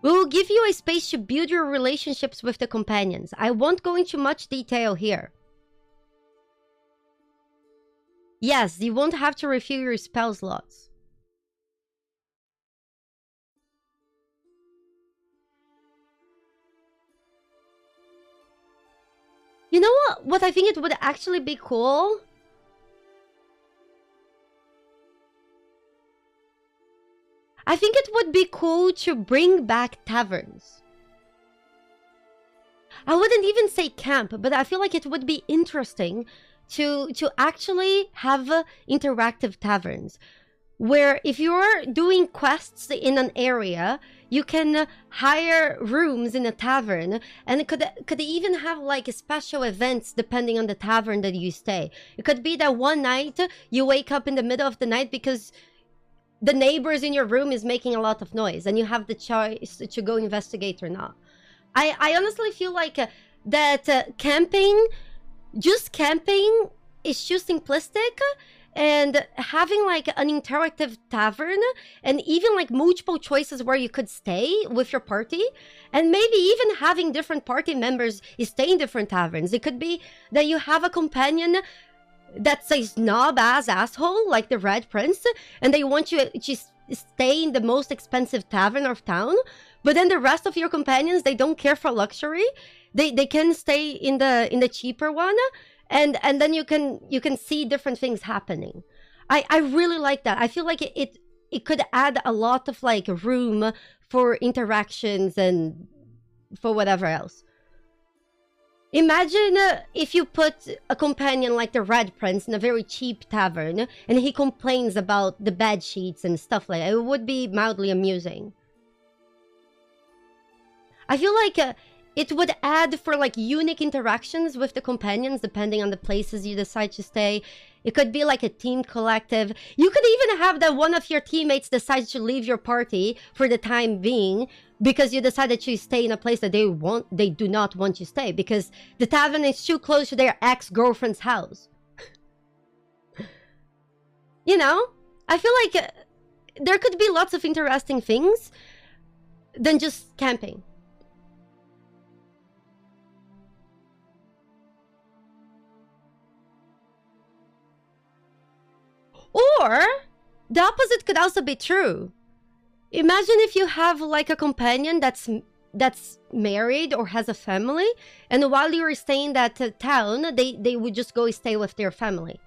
We will give you a space to build your relationships with the companions. I won't go into much detail here. Yes, you won't have to refill your spell slots. You know what I think it would actually be cool? I think it would be cool to bring back taverns. I wouldn't even say camp, but I feel like it would be interesting to actually have interactive taverns. Where if you're doing quests in an area, you can hire rooms in a tavern, and it could even have like special events depending on the tavern that you stay. It could be that one night you wake up in the middle of the night because the neighbors in your room is making a lot of noise, and you have the choice to go investigate or not. I honestly feel like that camping, just camping, is too simplistic. And having like an interactive tavern and even like multiple choices where you could stay with your party, and maybe even having different party members stay in different taverns. It could be that you have a companion that's a snob ass asshole like the Red Prince, and they want you to stay in the most expensive tavern of town, but then the rest of your companions, they don't care for luxury. They can stay in the cheaper one. And then you can see different things happening. I really like that. I feel like it could add a lot of like room for interactions and for whatever else. Imagine if you put a companion like the Red Prince in a very cheap tavern and he complains about the bed sheets and stuff like that. It would be mildly amusing. I feel like it would add for like unique interactions with the companions depending on the places you decide to stay. It could be like a team collective. You could even have that one of your teammates decide to leave your party for the time being because you decided to stay in a place that they do not want to stay because the tavern is too close to their ex-girlfriend's house. You know, I feel like there could be lots of interesting things than just camping. Or the opposite could also be true. Imagine if you have like a companion that's married or has a family, and while you were staying that town, they would just go stay with their family.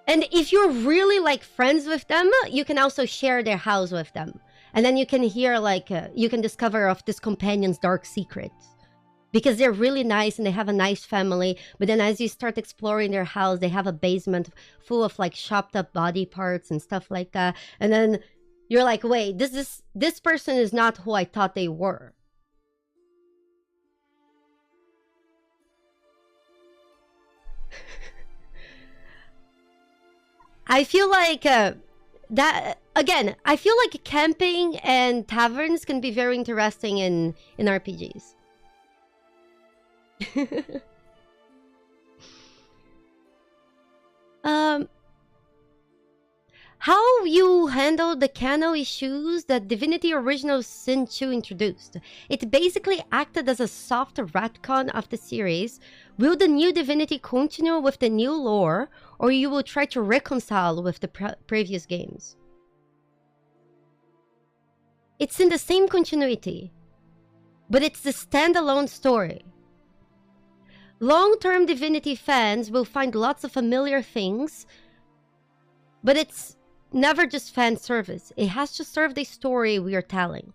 And if you're really like friends with them, you can also share their house with them. And then you can hear like, you can discover of this companion's dark secrets. Because they're really nice and they have a nice family. But then as you start exploring their house, they have a basement full of like chopped up body parts and stuff like that. And then you're like, wait, this person is not who I thought they were. I feel like that again. I feel like camping and taverns can be very interesting in RPGs. How you handle the canon issues that Divinity Original Sin 2 introduced? It basically acted as a soft retcon of the series. Will the new Divinity continue with the new lore, or you will try to reconcile with the previous games? It's in the same continuity, but it's the standalone story. Long-term Divinity fans will find lots of familiar things, but it's never just fan service. It has to serve the story we are telling.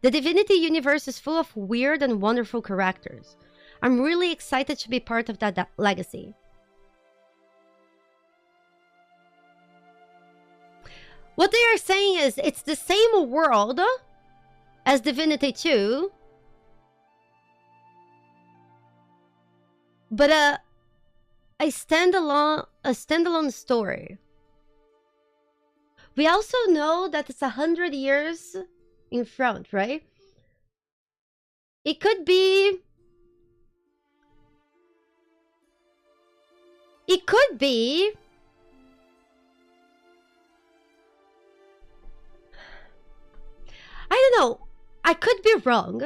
The Divinity universe is full of weird and wonderful characters. I'm really excited to be part of that legacy. What they are saying is it's the same world as Divinity 2, but a standalone story. We also know that it's 100 years in front, right? It could be... It could be... I don't know. I could be wrong.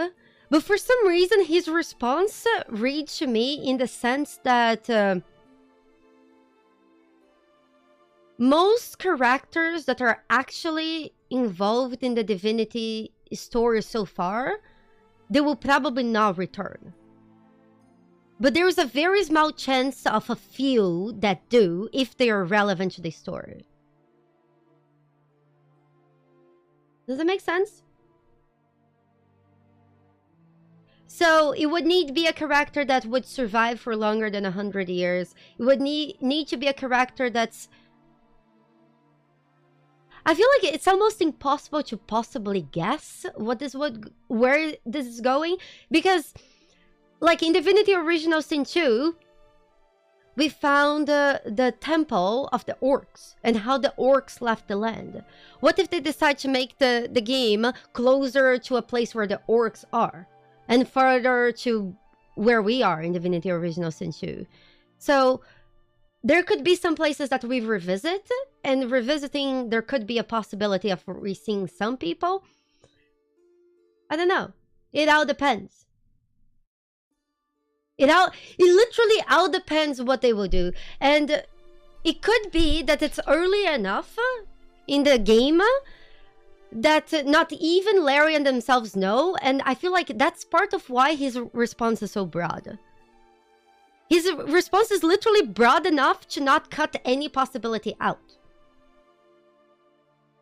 But for some reason, his response reads to me in the sense that... most characters that are actually involved in the Divinity story so far, they will probably not return. But there is a very small chance of a few that do, if they are relevant to the story. Does that make sense? So it would need to be a character that would survive for longer than 100 years. It would need to be a character that's... I feel like it's almost impossible to possibly guess where this is going, because like in Divinity Original Sin 2, we found the temple of the orcs and how the orcs left the land. What if they decide to make the game closer to a place where the orcs are and further to where we are in Divinity Original Sin 2? So there could be some places that we revisit, and revisiting, there could be a possibility of re-seeing some people. I don't know. It all depends. It literally all depends what they will do. And it could be that it's early enough in the game that not even Larian themselves know, and I feel like that's part of why his response is so broad. His response is literally broad enough to not cut any possibility out.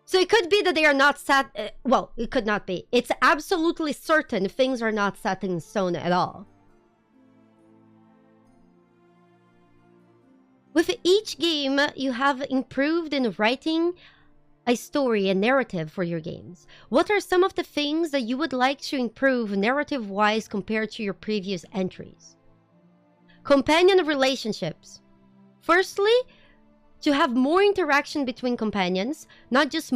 So it could be that they are not set... well, it could not be. It's absolutely certain things are not set in stone at all. With each game, you have improved in writing a story and narrative for your games. What are some of the things that you would like to improve narrative-wise compared to your previous entries? Companion relationships. Firstly, to have more interaction between companions, not just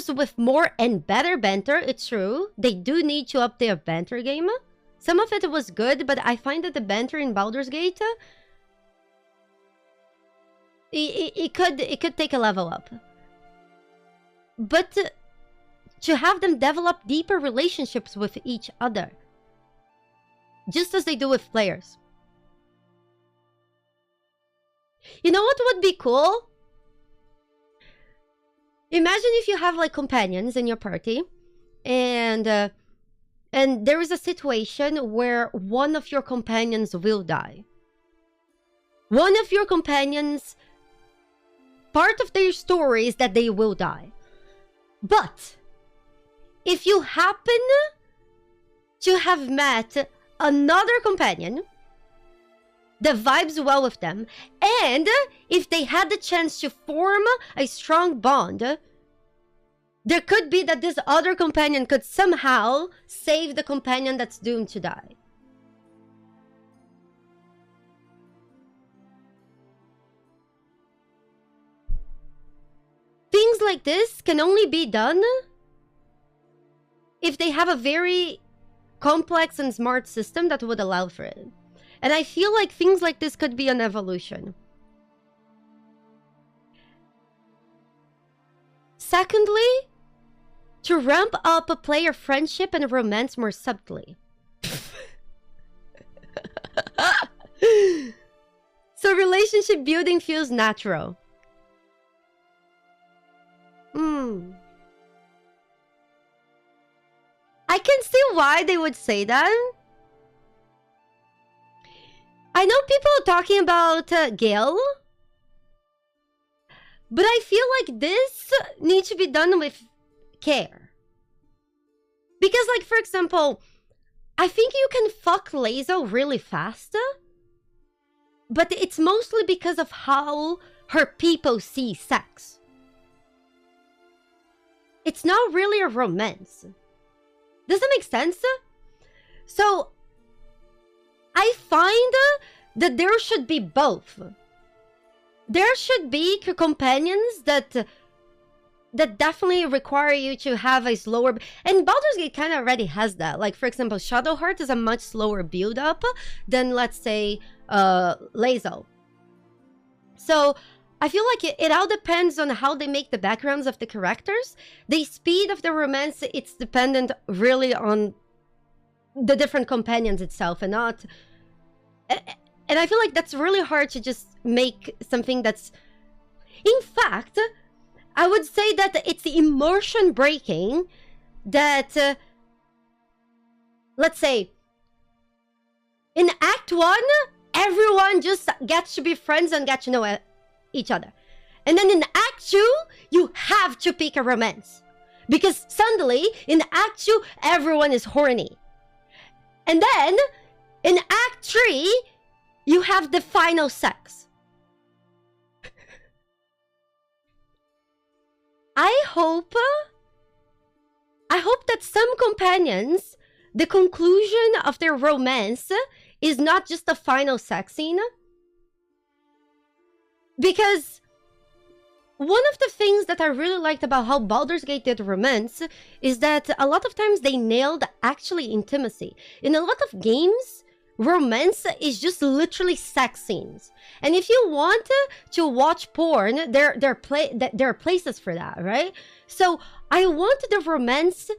with more and better banter. It's true, they do need to up their banter game. Some of it was good, but I find that the banter in Baldur's Gate, it could take a level up. But to have them develop deeper relationships with each other, just as they do with players. You know what would be cool? Imagine if you have like companions in your party, and there is a situation where one of your companions will die. One of your companions, part of their story is that they will die. But if you happen to have met another companion that vibes well with them, and if they had the chance to form a strong bond, there could be that this other companion could somehow save the companion that's doomed to die. Things like this can only be done if they have a very complex and smart system that would allow for it. And I feel like things like this could be an evolution. Secondly, to ramp up a player friendship and romance more subtly. So relationship building feels natural. I can see why they would say that. I know people are talking about Gale, but I feel like this needs to be done with care. Because, like, for example, I think you can fuck Lazo really fast, but it's mostly because of how her people see sex. It's not really a romance. Does that make sense? So, I find that there should be both. There should be companions that definitely require you to have a slower... And Baldur's Gate kind of already has that. Like, for example, Shadowheart is a much slower build-up than, let's say, Lazo. So, I feel like it all depends on how they make the backgrounds of the characters. The speed of the romance, it's dependent really on the different companions itself and not... And I feel like that's really hard to just make something that's... In fact, I would say that it's immersion breaking that... let's say, in Act 1, everyone just gets to be friends and get to know each other. And then in Act 2, you have to pick a romance. Because suddenly, in Act 2, everyone is horny. And then, in Act 3, you have the final sex. I hope that some companions, the conclusion of their romance is not just the final sex scene. Because one of the things that I really liked about how Baldur's Gate did romance is that a lot of times they nailed actually intimacy. In a lot of games, romance is just literally sex scenes. And if you want to watch porn, there are places for that, right? So I want the romance,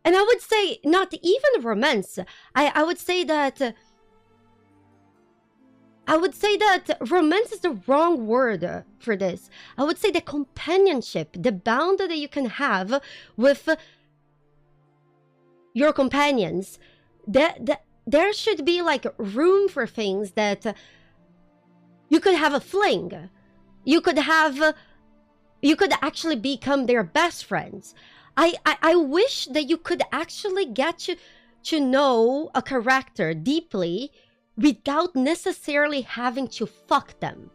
and I would say not even romance. I would say that romance is the wrong word for this. I would say the companionship, the bond that you can have with your companions. There should be like room for things that you could have a fling. You could actually become their best friends. I wish that you could actually get to know a character deeply without necessarily having to fuck them.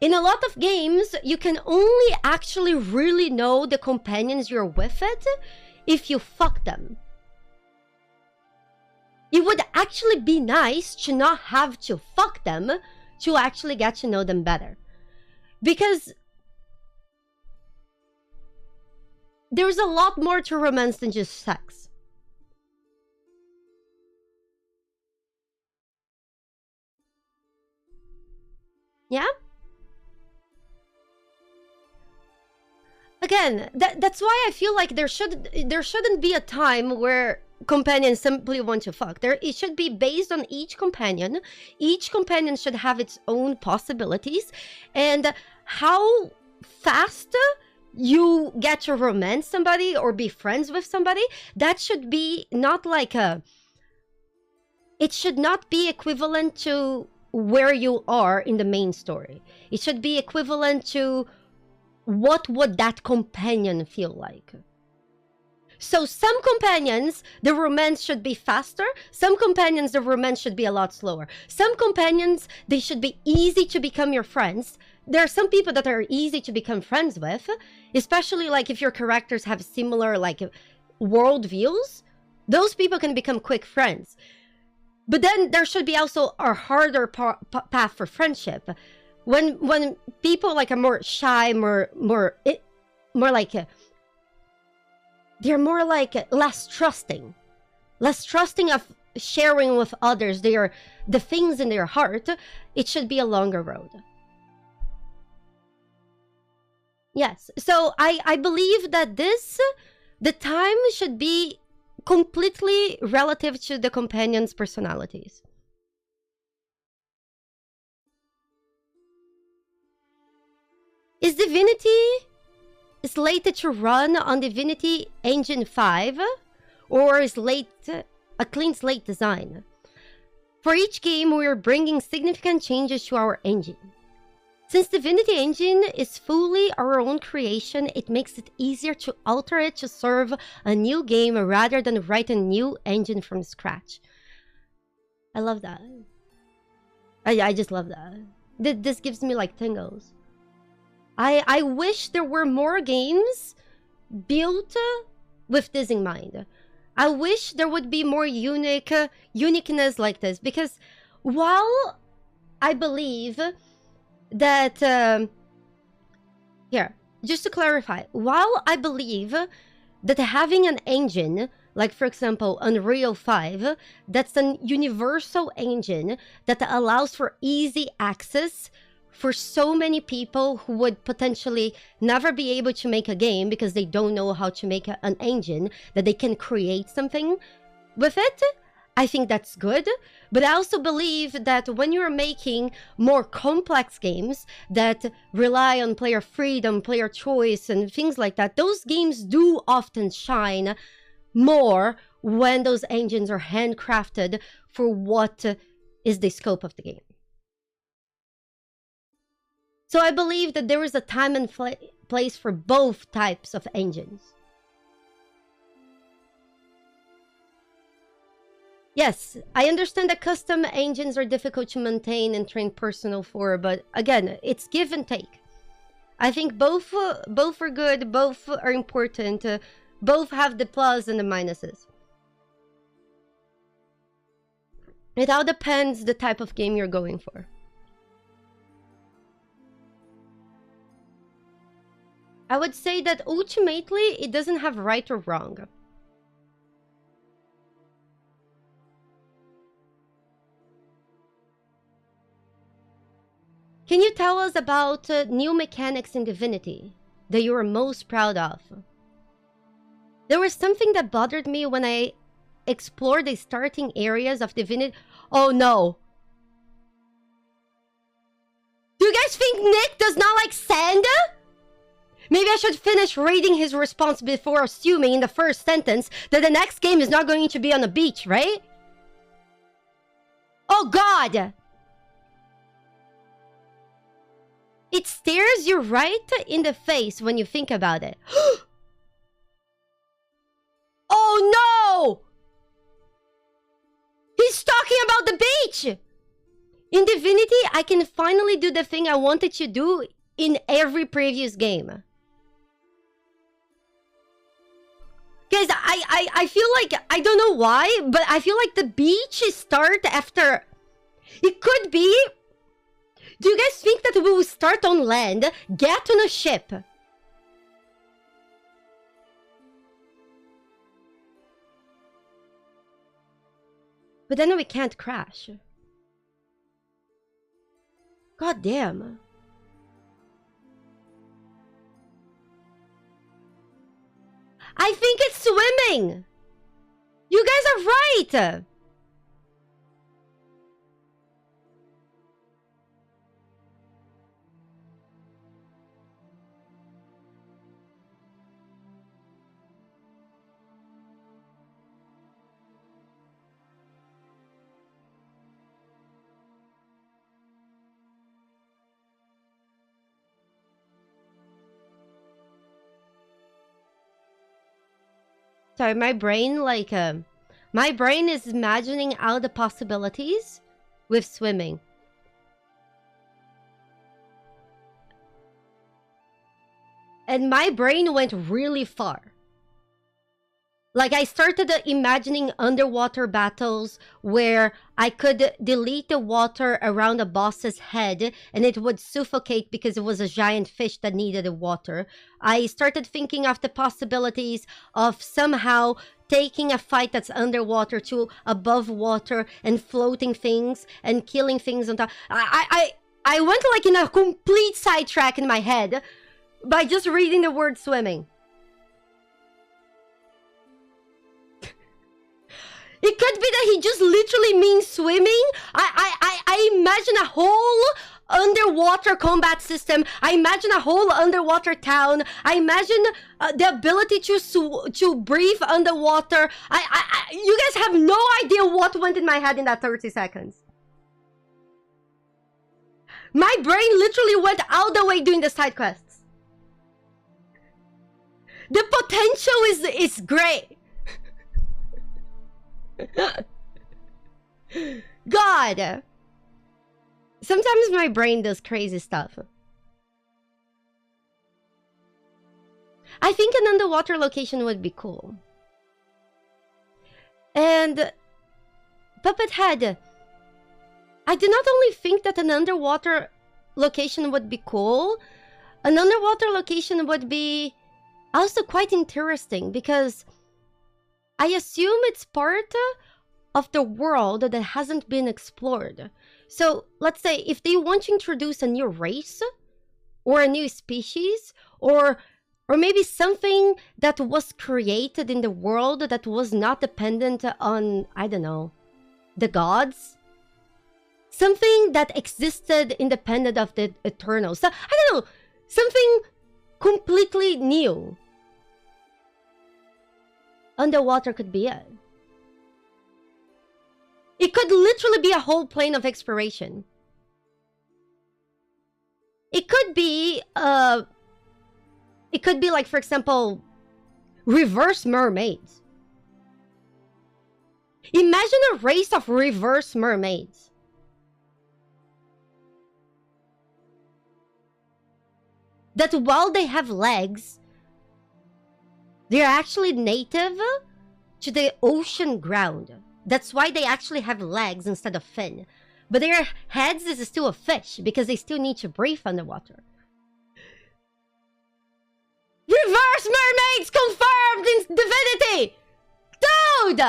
In a lot of games, you can only actually really know the companions you're with if you fuck them. It would actually be nice to not have to fuck them to actually get to know them better. Because there's a lot more to romance than just sex. Yeah? Again, that's why I feel like there shouldn't be a time where companions simply want to fuck. It should be based on each companion. Each companion should have its own possibilities, and how fast you get to romance somebody or be friends with somebody, that should be not like a... It should not be equivalent to where you are in the main story. It should be equivalent to what would that companion feel like. So some companions, the romance should be faster. Some companions, the romance should be a lot slower. Some companions, they should be easy to become your friends. There are some people that are easy to become friends with, especially like if your characters have similar like world views. Those people can become quick friends. But then there should be also a harder path for friendship. When people like are more shy, more like they're more like less trusting of sharing with others the things in their heart, it should be a longer road. Yes, so I believe that the time should be completely relative to the companions' personalities. Is Divinity slated to run on Divinity Engine 5 or is a clean slate design? For each game, we are bringing significant changes to our engine. Since Divinity Engine is fully our own creation, it makes it easier to alter it to serve a new game rather than write a new engine from scratch. I love that. I just love that. This gives me like tingles. I wish there were more games built with this in mind. I wish there would be more uniqueness like this, because while I believe that here, just to clarify, while I believe that having an engine like, for example, Unreal 5, that's a universal engine that allows for easy access for so many people who would potentially never be able to make a game because they don't know how to make an engine, that they can create something with it. I think that's good, but I also believe that when you're making more complex games that rely on player freedom, player choice, and things like that, those games do often shine more when those engines are handcrafted for what is the scope of the game. So I believe that there is a time and place for both types of engines. Yes, I understand that custom engines are difficult to maintain and train personnel for, but again, it's give and take. I think both are good, both are important, both have the plus and the minuses. It all depends the type of game you're going for. I would say that ultimately it doesn't have right or wrong. Can you tell us about new mechanics in Divinity that you are most proud of? There was something that bothered me when I explored the starting areas of Divinity. Oh no. Do you guys think Nick does not like sand? Maybe I should finish reading his response before assuming in the first sentence that the next game is not going to be on the beach, right? Oh god! It stares you right in the face when you think about it. Oh no! He's talking about the beach! In Divinity, I can finally do the thing I wanted to do in every previous game. Guys, I feel like, I don't know why, but I feel like the beach start after... It could be... Do you guys think that we will start on land, get on a ship? But then we can't crash. God damn. I think it's swimming! You guys are right! Sorry, my brain, like, my brain is imagining all the possibilities with swimming. And my brain went really far. Like, I started imagining underwater battles where I could delete the water around a boss's head and it would suffocate because it was a giant fish that needed the water. I started thinking of the possibilities of somehow taking a fight that's underwater to above water and floating things and killing things on top. I went like in a complete sidetrack in my head by just reading the word swimming. It could be that he just literally means swimming. I imagine a whole underwater combat system. I imagine a whole underwater town. I imagine the ability to breathe underwater. You guys have no idea what went in my head in that 30 seconds. My brain literally went all the way doing the side quests. The potential is great. God. Sometimes my brain does crazy stuff. I think an underwater location would be cool. And Puppet Head, I do not only think that an underwater location would be cool, an underwater location would be also quite interesting because I assume it's part of the world that hasn't been explored. So let's say if they want to introduce a new race or a new species or maybe something that was created in the world that was not dependent on, I don't know, the gods. Something that existed independent of the eternal. So, I don't know, something completely new. Underwater could be it. It could literally be a whole plane of exploration. It could be like, for example, reverse mermaids. Imagine a race of reverse mermaids. That while they have legs, they're actually native to the ocean ground. That's why they actually have legs instead of fin. But their heads is still a fish because they still need to breathe underwater. Reverse mermaids confirmed in Divinity! Dude!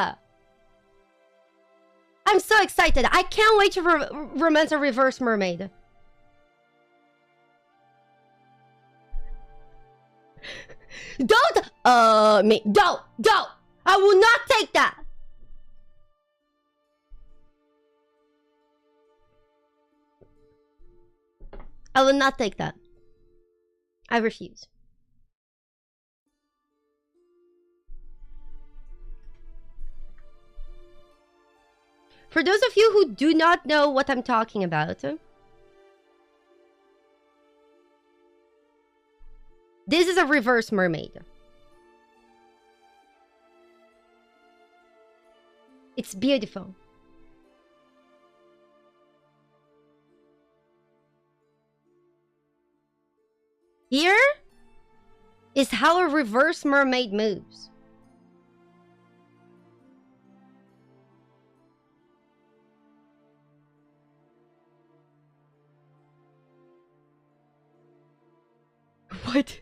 I'm so excited. I can't wait to romance a reverse mermaid. Don't don't. I will not take that. I will not take that. I refuse. For those of you who do not know what I'm talking about, this is a reverse mermaid. It's beautiful. Here is how a reverse mermaid moves. What?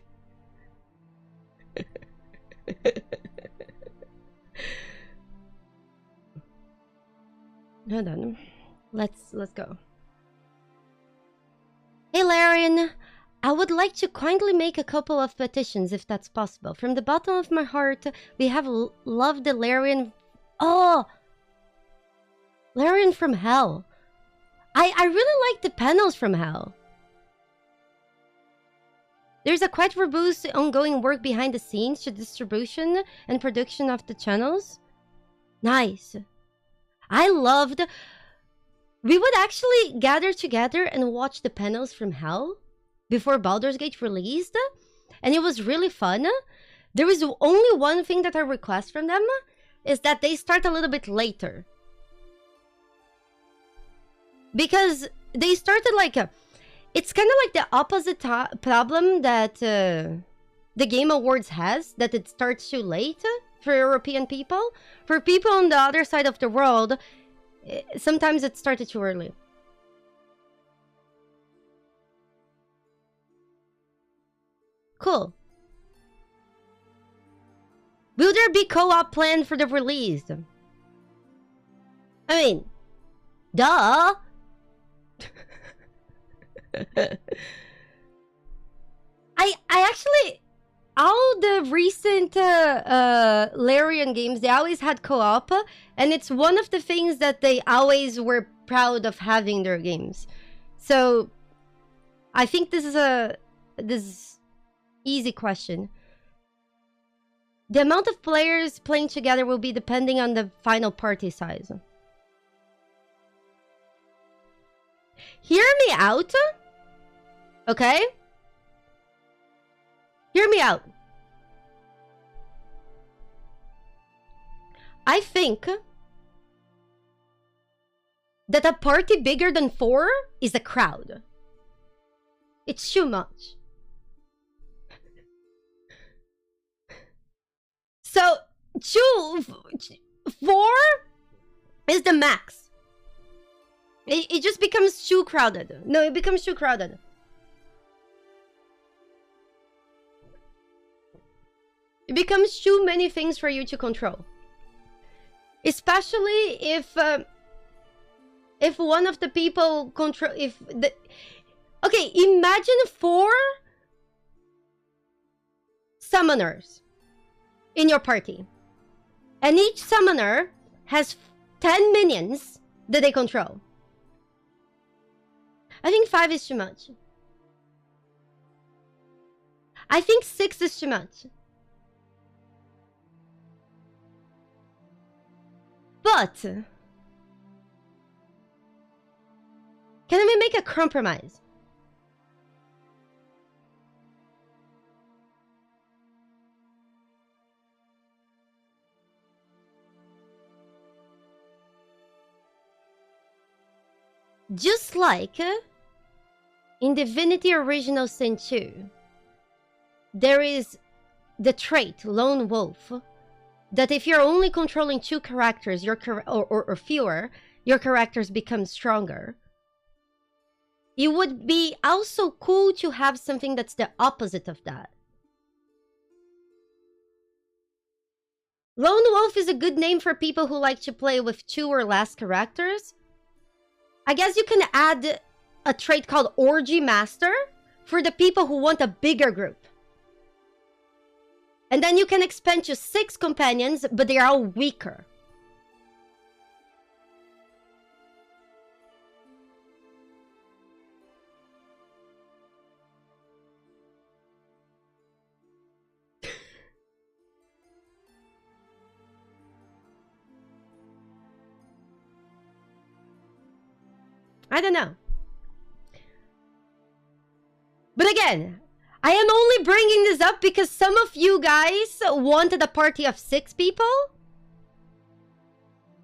Hold on. Let's go. Hey Larian, I would like to kindly make a couple of petitions if that's possible. From the bottom of my heart, we have loved the Larian. Oh! Larian from Hell. I really like the panels from Hell. There's a quite robust ongoing work behind the scenes to distribution and production of the channels. Nice. I loved... We would actually gather together and watch the panels from Hell before Baldur's Gate released. And it was really fun There is only one thing that I request from them, is that they start a little bit later. Because they started like it's kind of like the opposite problem that the Game Awards has, that it starts too late for European people. For people on the other side of the world, sometimes it started too early. Cool. Will there be co-op planned for the release? I mean, duh. I actually, all the recent Larian games, they always had co-op, and it's one of the things that they always were proud of having their games. So I think this is easy question. The amount of players playing together will be depending on the final party size. Hear me out, okay? Hear me out. I think that a party bigger than 4 is a crowd. It's too much. So, 4 is the max. It just becomes too crowded. No, it becomes too crowded. It becomes too many things for you to control. Especially if one of the people control... Okay, imagine 4 summoners in your party. And each summoner has 10 minions that they control. I think 5 is too much. I think 6 is too much. But can we make a compromise? Just like in Divinity Original Sin 2, there is the trait Lone Wolf, that if you're only controlling 2 characters, or fewer, your characters become stronger. It would be also cool to have something that's the opposite of that. Lone Wolf is a good name for people who like to play with 2 or less characters. I guess you can add a trait called Orgy Master for the people who want a bigger group. And then you can expand to 6 companions, but they are all weaker. I don't know. But again, I am only bringing this up because some of you guys wanted a party of 6 people.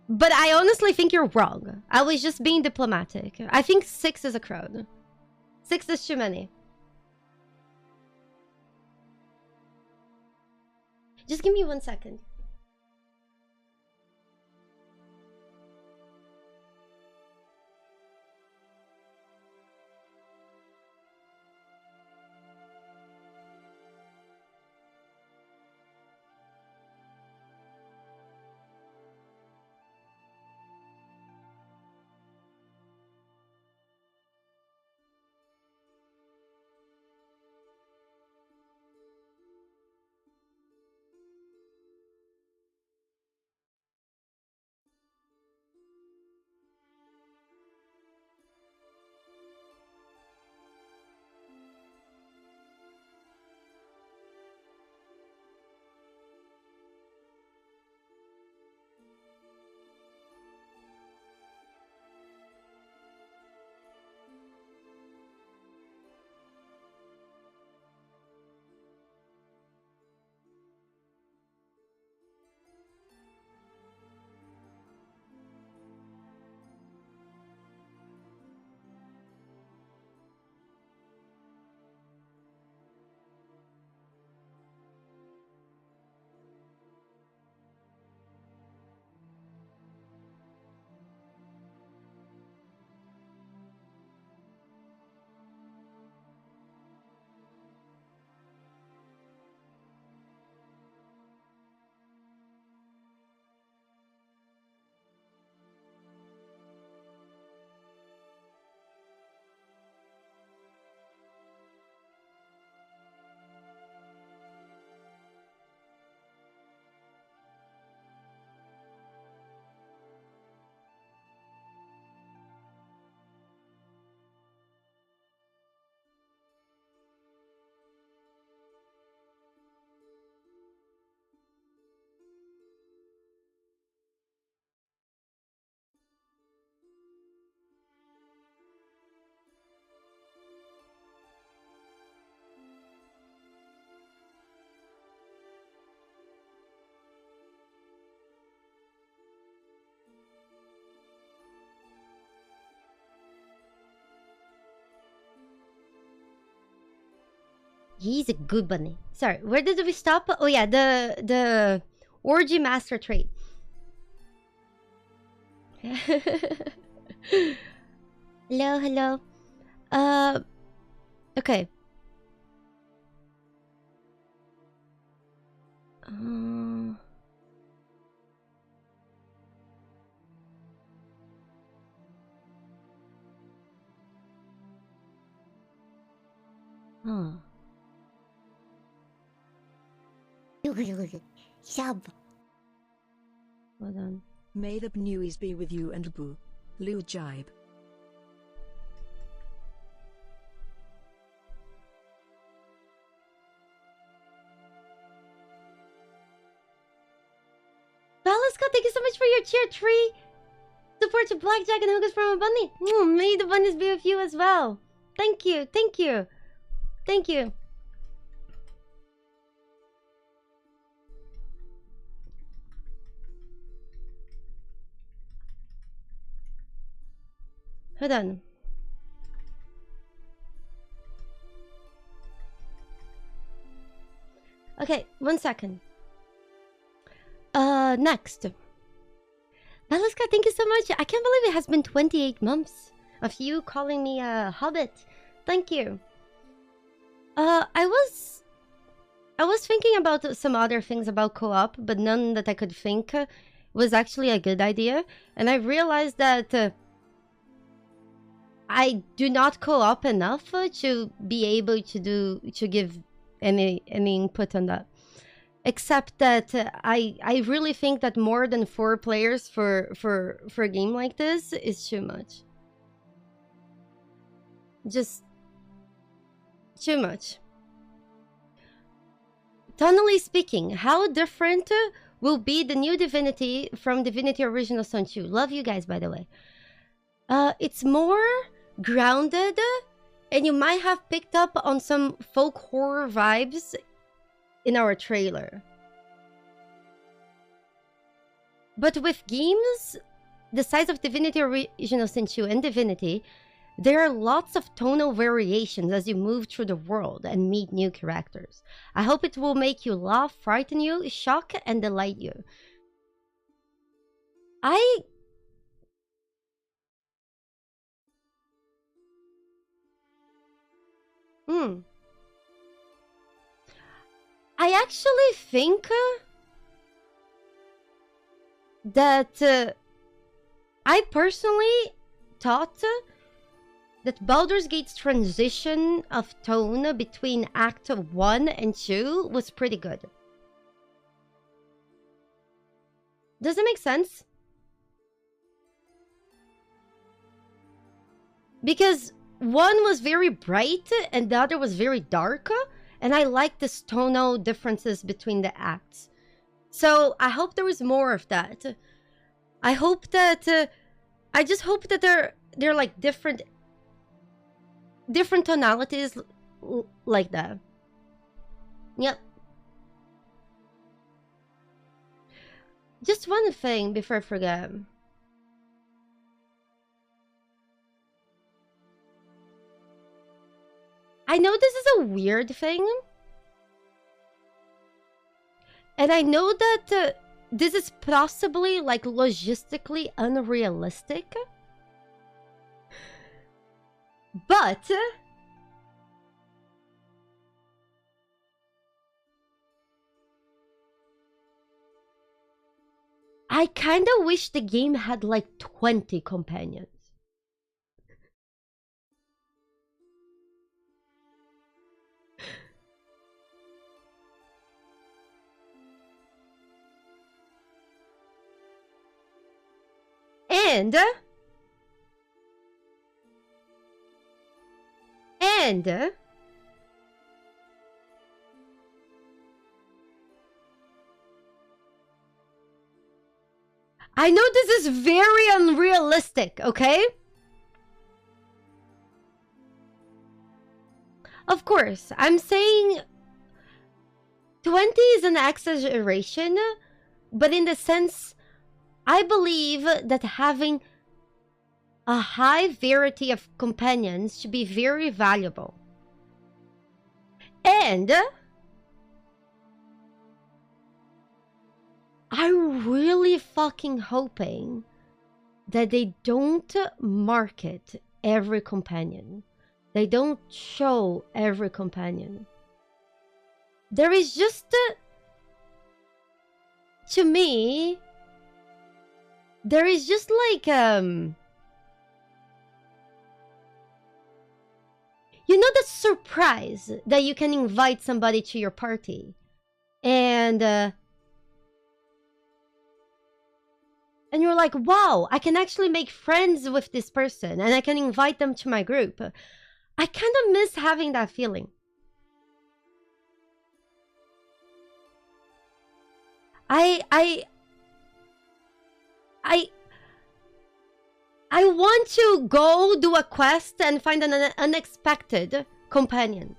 But I honestly think you're wrong. I was just being diplomatic. I think 6 is a crowd. 6 is too many. Just give me 1 second. He's a good bunny. Sorry, where did we stop? Oh yeah, the orgy master trait. Hello, hello. Okay. Huh. Hold on. May the Bnewies be with you and Boo. Lou Jibe. Valeska, thank you so much for your cheer tree. Support to Blackjack and Hookers from a bunny. May the bunnies be with you as well. Thank you, thank you. Thank you. Hold on. Okay, 1 second. Next. Valeska, thank you so much. I can't believe it has been 28 months of you calling me a hobbit. Thank you. I was thinking about some other things about co-op, but none that I could think was actually a good idea. And I realized that I do not co-op enough to be able to give any input on that. Except that I really think that more than 4 players for a game like this is too much. Just too much. Tonally speaking, how different will be the new Divinity from Divinity Original Son 2? Love you guys, by the way. It's more grounded, and you might have picked up on some folk horror vibes in our trailer. But with games the size of Divinity Original Sin 2 and Divinity, there are lots of tonal variations as you move through the world and meet new characters. I hope it will make you laugh, frighten you, shock, and delight you. I actually think that I personally thought that Baldur's Gate's transition of tone between Act 1 and 2 was pretty good. Does it make sense? Because one was very bright and the other was very dark, and I like the tonal differences between the acts. So I hope there is more of that. I hope that I just hope that they're like different tonalities like that. Yep. Just one thing before I forget. I know this is a weird thing. And I know that this is possibly like logistically unrealistic. But I kind of wish the game had like 20 companions. And I know this is very unrealistic, okay? Of course, I'm saying 20 is an exaggeration, but in the sense, I believe that having a high variety of companions should be very valuable. And I'm really fucking hoping that they don't market every companion. They don't show every companion. There is just, to me, there is just like, you know, the surprise that you can invite somebody to your party. And you're like, wow, I can actually make friends with this person and I can invite them to my group. I kind of miss having that feeling. I want to go do a quest and find an unexpected companion.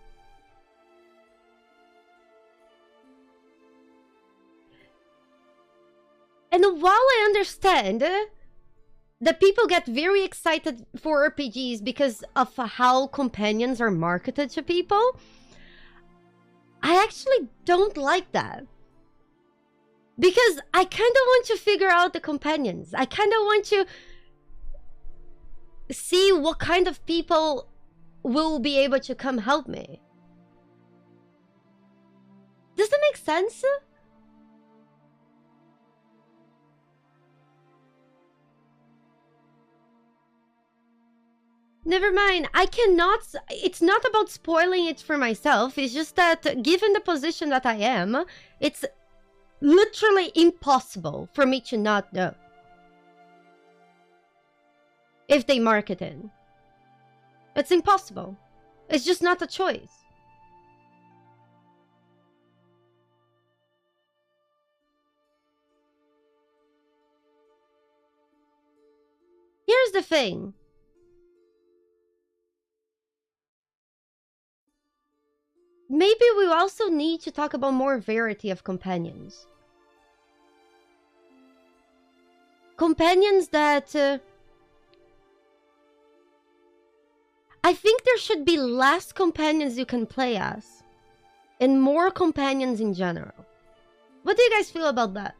And while I understand that people get very excited for RPGs because of how companions are marketed to people, I actually don't like that. Because I kind of want to figure out the companions. I kind of want to see what kind of people will be able to come help me. Does that make sense? Never mind, I cannot... It's not about spoiling it for myself. It's just that, given the position that I am, it's literally impossible for me to not know if they market it. It's impossible. It's just not a choice. Here's the thing. Maybe we also need to talk about more variety of companions. Companions that... I think there should be less companions you can play as, and more companions in general. What do you guys feel about that?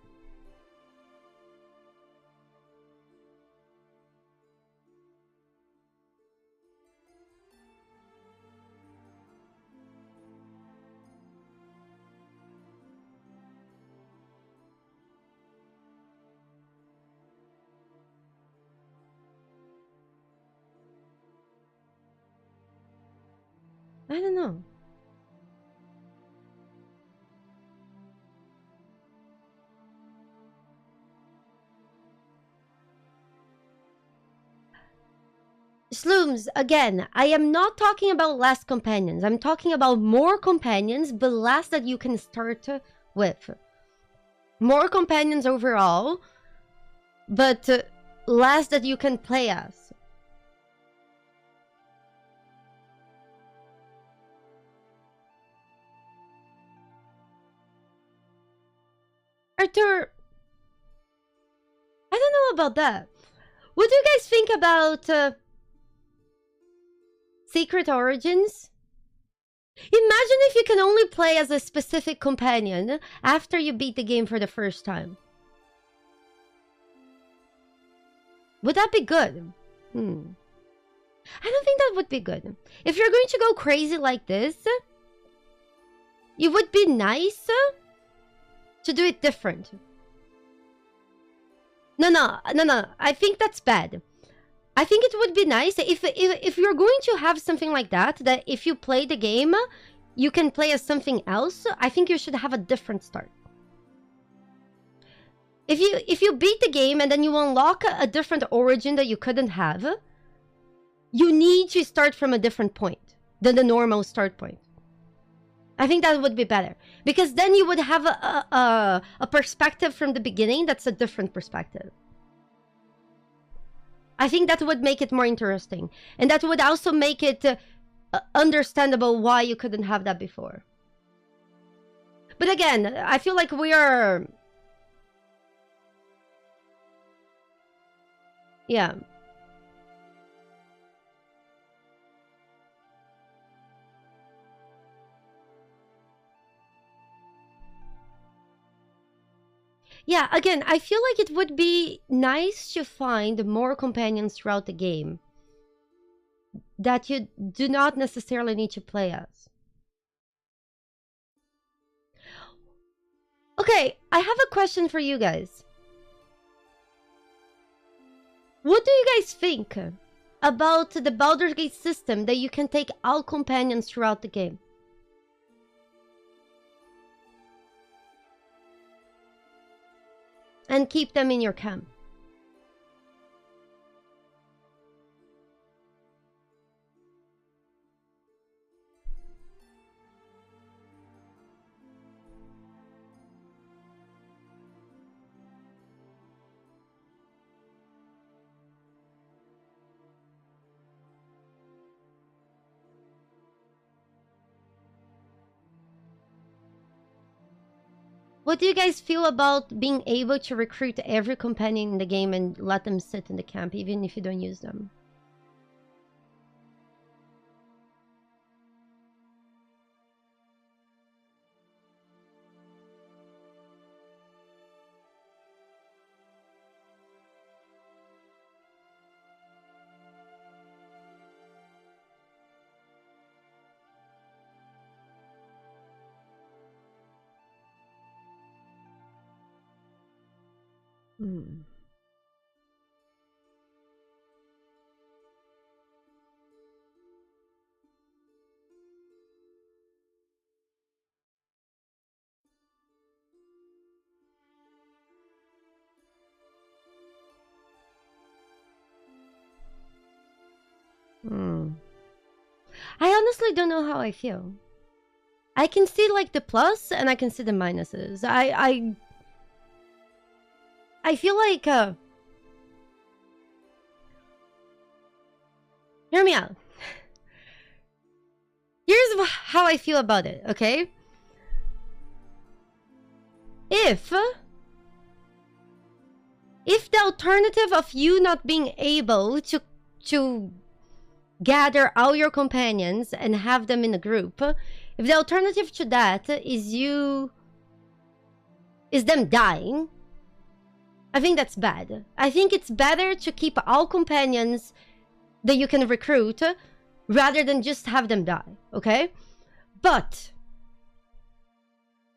I don't know. Slooms, again, I am not talking about less companions. I'm talking about more companions, but less that you can start with. More companions overall, but less that you can play as. Arthur, I don't know about that. What do you guys think about Secret Origins? Imagine if you can only play as a specific companion after you beat the game for the first time. Would that be good? I don't think that would be good. If you're going to go crazy like this, it would be nice to do it different. No. I think that's bad. I think it would be nice if you're going to have something like that, that if you play the game, you can play as something else. I think you should have a different start. If you beat the game and then you unlock a different origin that you couldn't have, you need to start from a different point than the normal start point. I think that would be better, because then you would have a perspective from the beginning that's a different perspective. I think that would make it more interesting, and that would also make it understandable why you couldn't have that before. But again, I feel like we are... Yeah. Yeah, again, I feel like it would be nice to find more companions throughout the game that you do not necessarily need to play as. Okay, I have a question for you guys. What do you guys think about the Baldur's Gate system that you can take all companions throughout the game? And keep them in your camp? What do you guys feel about being able to recruit every companion in the game and let them sit in the camp even if you don't use them? Hmm. I honestly don't know how I feel. I can see like the plus and I can see the minuses. I feel like hear me out. Here's how I feel about it, okay? If the alternative of you not being able to gather all your companions and have them in a group, if the alternative to that is them dying, I think that's bad. I think it's better to keep all companions that you can recruit rather than just have them die, okay? But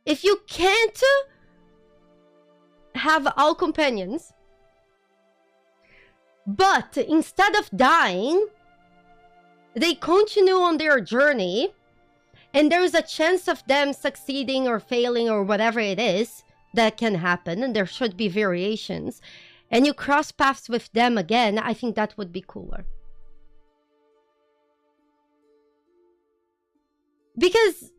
if you can't have all companions, but instead of dying, they continue on their journey, and there is a chance of them succeeding or failing or whatever it is that can happen, and there should be variations, and you cross paths with them again, I think that would be cooler. Because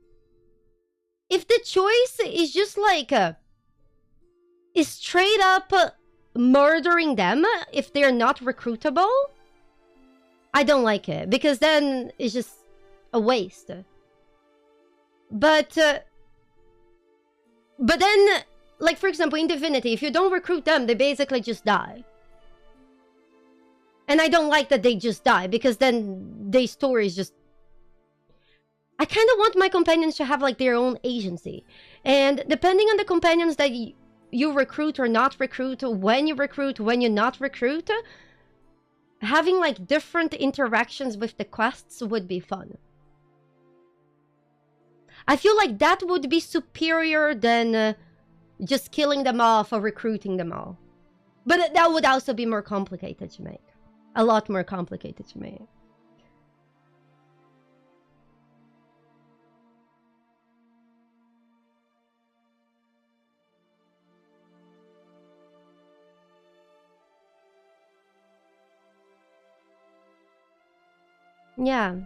if the choice is just like is straight up murdering them if they're not recruitable, I don't like it, because then it's just a waste. But then, like for example in Divinity, if you don't recruit them, they basically just die. And I don't like that they just die, because then their story is just... I kind of want my companions to have like their own agency. And depending on the companions that you recruit or not recruit, when you not recruit, having like different interactions with the quests would be fun. I feel like that would be superior than just killing them off or recruiting them all. But that would also be more complicated to make. A lot more complicated to make. Yeah.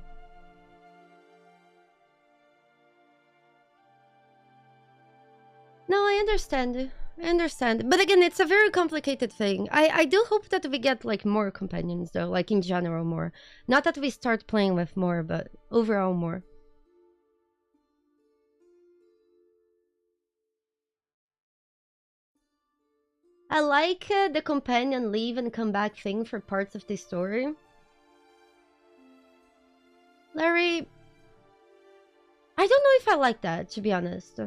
No, I understand. I understand. But again, it's a very complicated thing. I do hope that we get like more companions though, like in general more. Not that we start playing with more, but overall more. I like the companion leave and come back thing for parts of the story. Larry, I don't know if I like that, to be honest.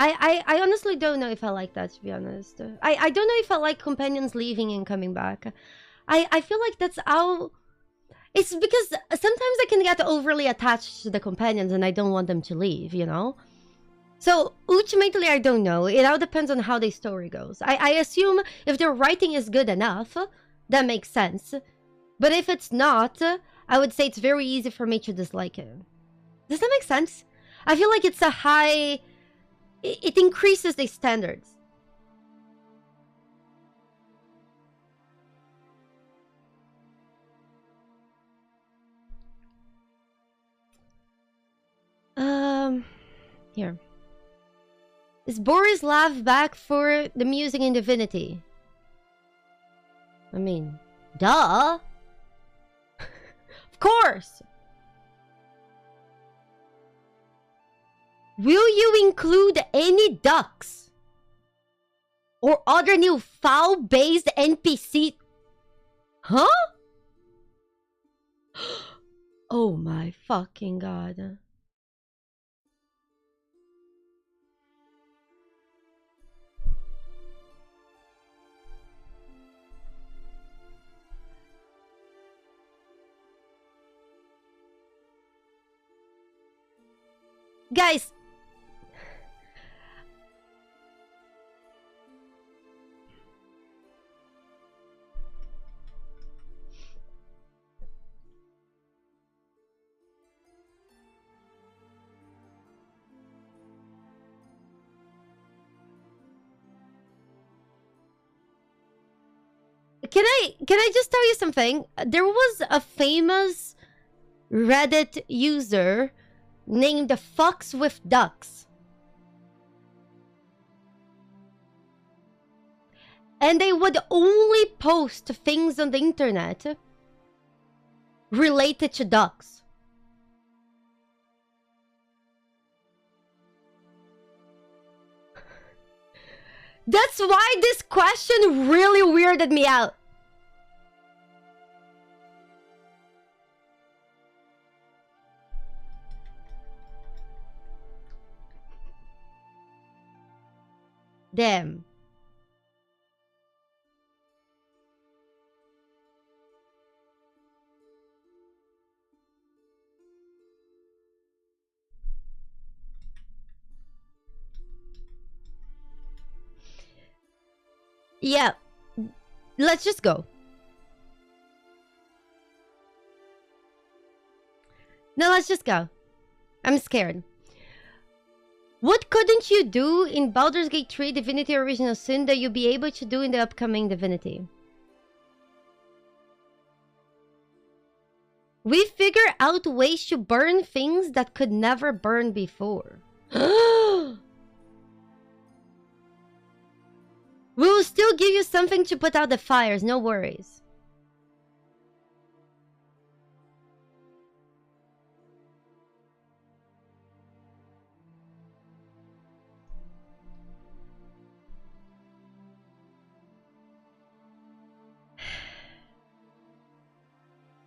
I honestly don't know if I like that, to be honest. I don't know if I like companions leaving and coming back. I feel like that's how... It's because sometimes I can get overly attached to the companions and I don't want them to leave, you know? So, ultimately, I don't know. It all depends on how the story goes. I assume if their writing is good enough, that makes sense. But if it's not, I would say it's very easy for me to dislike it. Does that make sense? I feel like it's a high... It increases the standards. Here. Is Borislav back for the music in Divinity? I mean, duh. Of course. Will you include any ducks? Or other new foul-based NPC? Huh? Oh my fucking god. Guys, can I just tell you something? There was a famous Reddit user named Fucks with Ducks. And they would only post things on the internet related to ducks. That's why this question really weirded me out. Damn. Yeah. Let's just go. No, let's just go. I'm scared. What couldn't you do in Baldur's Gate 3 Divinity Original Sin that you'll be able to do in the upcoming Divinity? We figure out ways to burn things that could never burn before. We'll still give you something to put out the fires, no worries.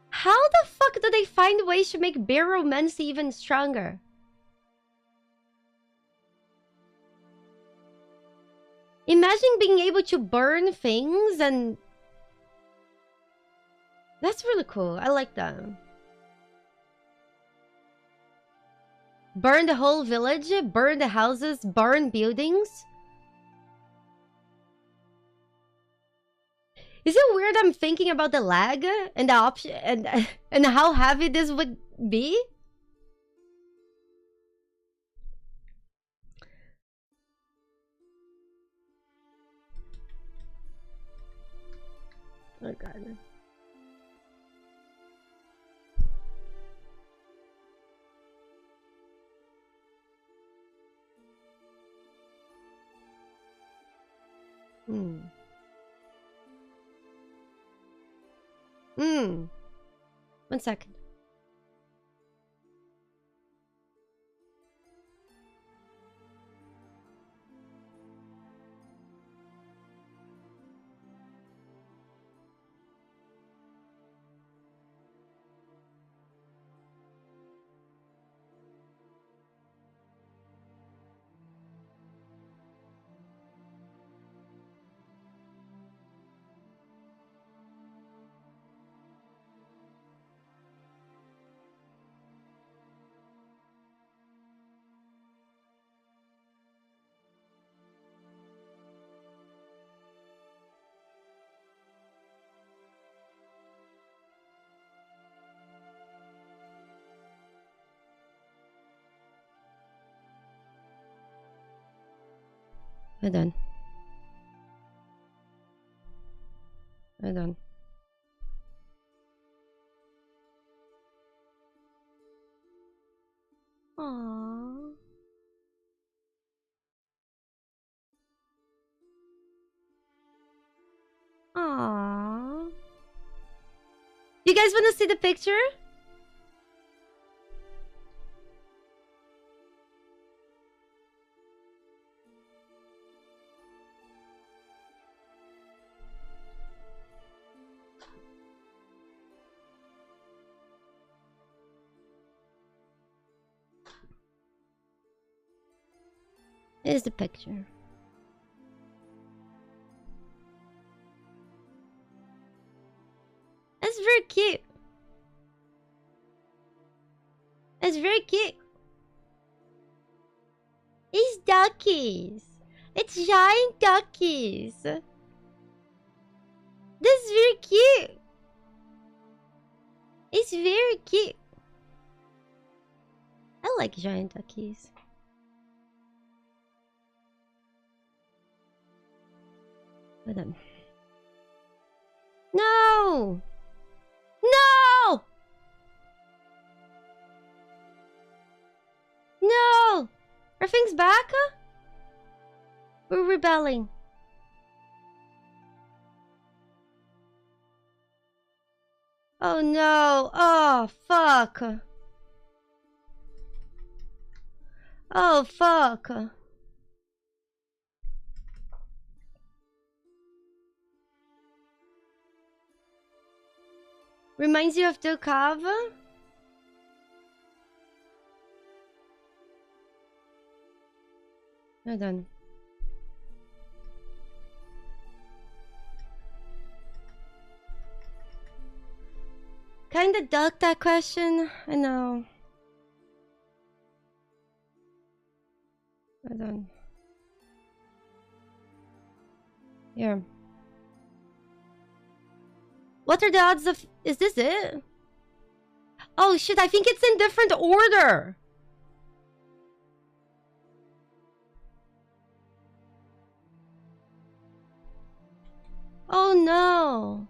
How the fuck do they find ways to make Baromancy even stronger? Imagine being able to burn things and... That's really cool. I like that. Burn the whole village, burn the houses, burn buildings. Is it weird I'm thinking about the lag and the option and how heavy this would be? Oh god. Hmm. Hmm. 1 second. Hold on. Hold on. Aww. Aww. You guys want to see the picture? Here's the picture. That's very cute. That's very cute. It's duckies. It's giant duckies. That's very cute. It's very cute. I like giant duckies. Hold on. No! No! No! Are things back? We're rebelling. Oh no! Oh fuck! Oh fuck! Reminds you of Dokava? Hold on. Kinda ducked that question. I know. Hold on. Here. What are the odds of... Is this it? Oh shit, I think it's in different order. Oh no.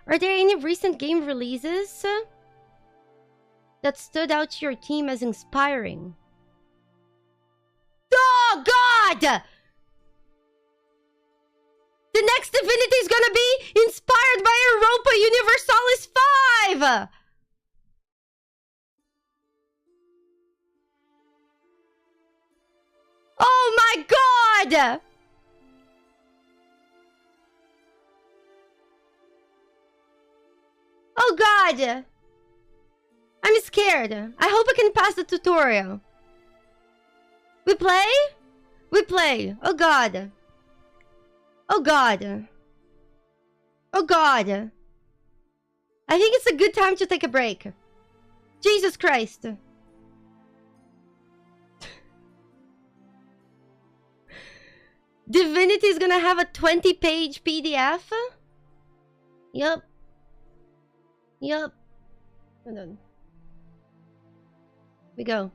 Are there any recent game releases that stood out to your team as inspiring? Oh god! The next Divinity is gonna be inspired by Europa Universalis 5! Oh my god! Oh god! I'm scared. I hope I can pass the tutorial. We play? We play. Oh god. Oh god. Oh god. I think it's a good time to take a break. Jesus Christ. Divinity is gonna have a 20-page PDF? Yup. Yup. Hold on. We go.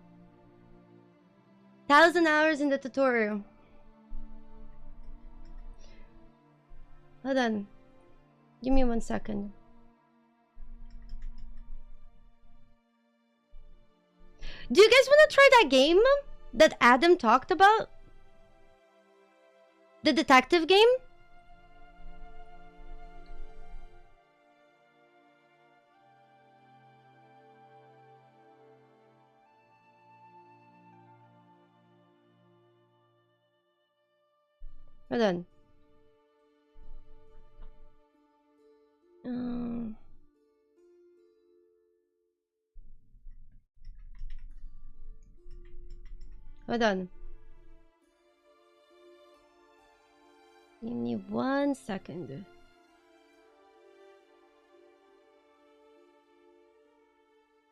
1,000 hours in the tutorial. Hold on. Give me 1 second. Do you guys want to try that game that Adam talked about? The detective game? Hold on. Hold on. Give me 1 second.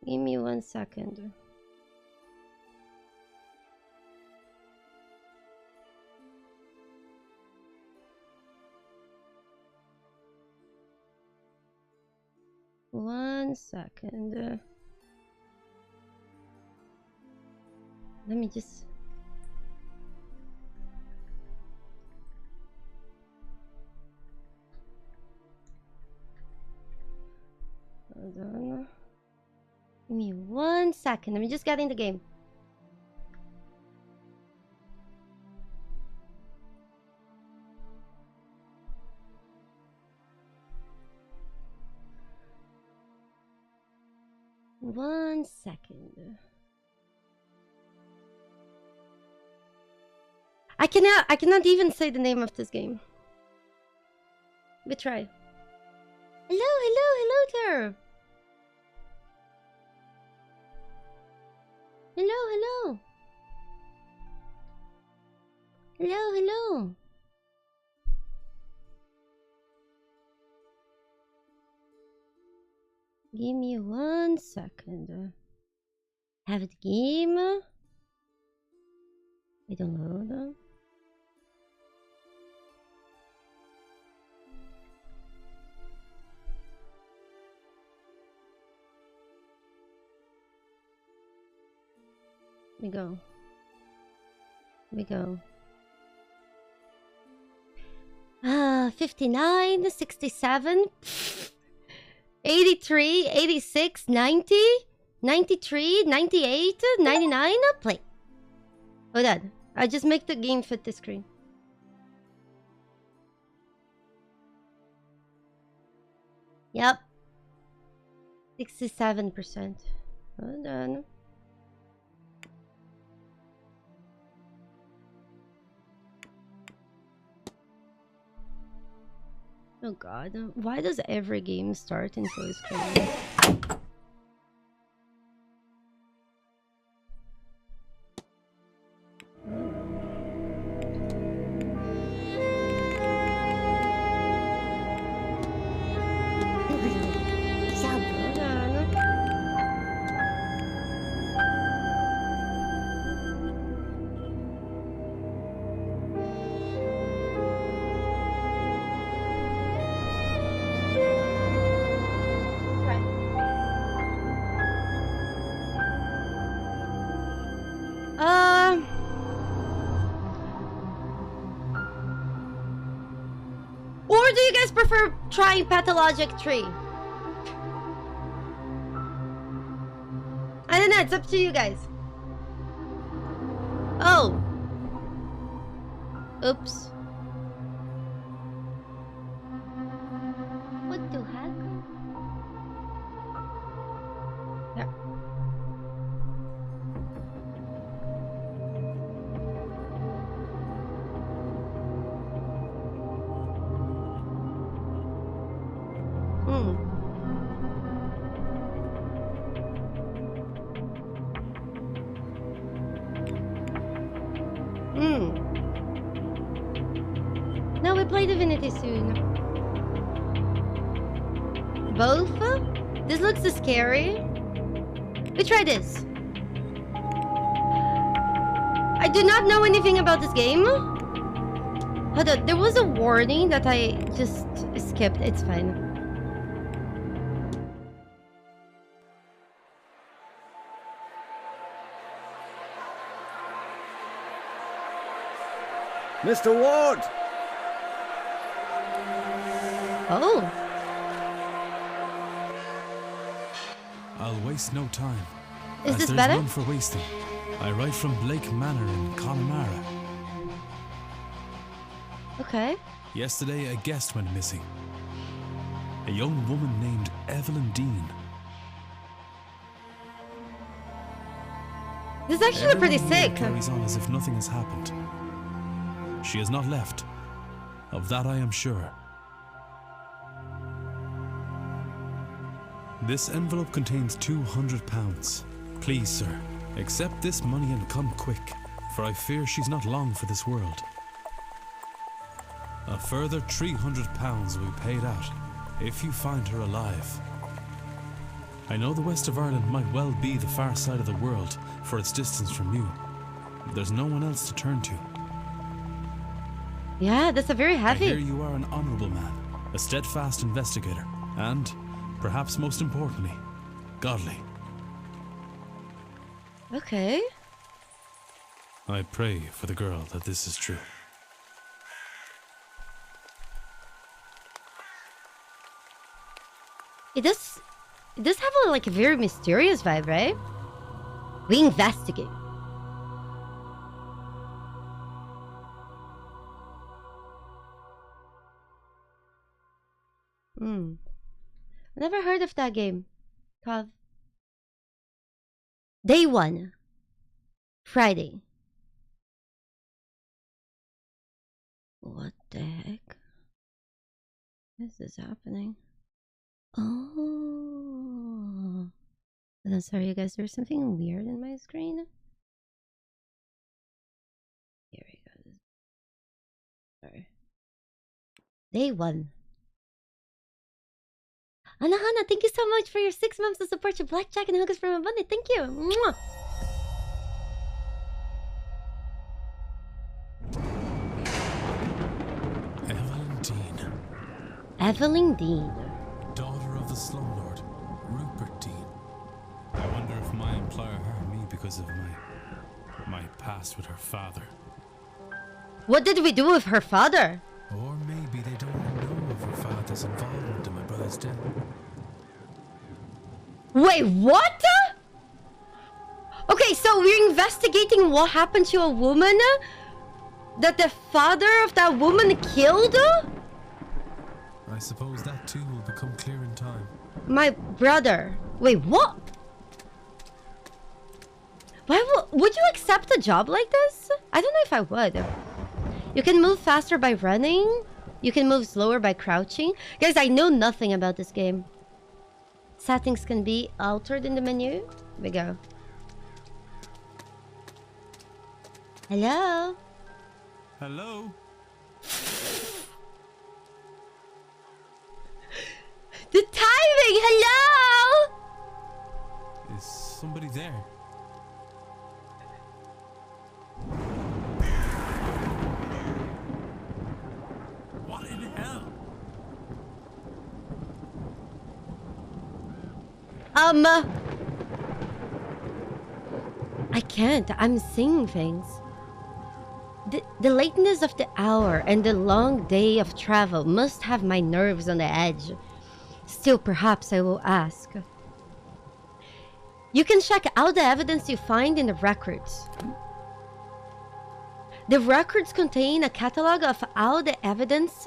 Give me 1 second. One second. Let me just... Hold on. Give me 1 second. Let me just get in the game. One second. I cannot even say the name of this game. We try. Hello there. Hello. Give me 1 second. Have the game. I don't know. We go. 59, 67, 83, 86, 90, 93, 98, 99. Play. Hold on. I just make the game fit the screen. Yep. 67%. Hold on. Oh god, why does every game start in full screen? Or do you guys prefer trying Pathologic 3? I don't know, it's up to you guys. Oh. Oops. What the heck? There. No, we play Divinity soon. Both? This looks scary. We try this. I do not know anything about this game. Hold on, there was a warning that I just skipped. It's fine. Mr. Ward! Oh. I'll waste no time. Is this there's better? none for wasting. I write from Blake Manor in Connemara. Okay. Yesterday, a guest went missing. A young woman named Evelyn Dean. This is actually pretty Everyone here sick. carries on as if nothing has happened. She has not left. Of that I am sure. This envelope contains £200. Please, sir, accept this money and come quick, for I fear she's not long for this world. A further £300 will be paid out if you find her alive. I know the west of Ireland might well be the far side of the world for its distance from you. There's no one else to turn to. Yeah, that's a very heavy. I hear you are an honourable man, a steadfast investigator, and, perhaps most importantly, godly. Okay. I pray for the girl that this is true. It does have a very mysterious vibe, right? We investigate. I never heard of that game. Cov. Day 1. Friday. What the heck? This is happening. Oh. I'm sorry, you guys. There's something weird in my screen. Here we go. Sorry. Day 1. Anahana, thank you so much for your 6 months of support to Blackjack and Hookers from Abundant. Thank you. Mwah. Evelyn Dean. Evelyn Dean. Daughter of the slumlord, Rupert Dean. I wonder if my employer hired me because of my past with her father. What did we do with her father? Or maybe they don't know of her father's involvement in my brother's death. Wait, what? Okay, so we're investigating what happened to a woman that the father of that woman killed? I suppose that too will become clear in time. My brother. Wait, what? Why would you accept a job like this? I don't know if I would. You can move faster by running. You can move slower by crouching. Guys, I know nothing about this game. Settings can be altered in the menu. Here we go. Hello? Hello? The timing! Hello? Is somebody there? What in hell? I can't. I'm seeing things. The lateness of the hour and the long day of travel must have my nerves on the edge. Still, perhaps I will ask. You can check out the evidence you find in the records. The records contain a catalog of all the evidence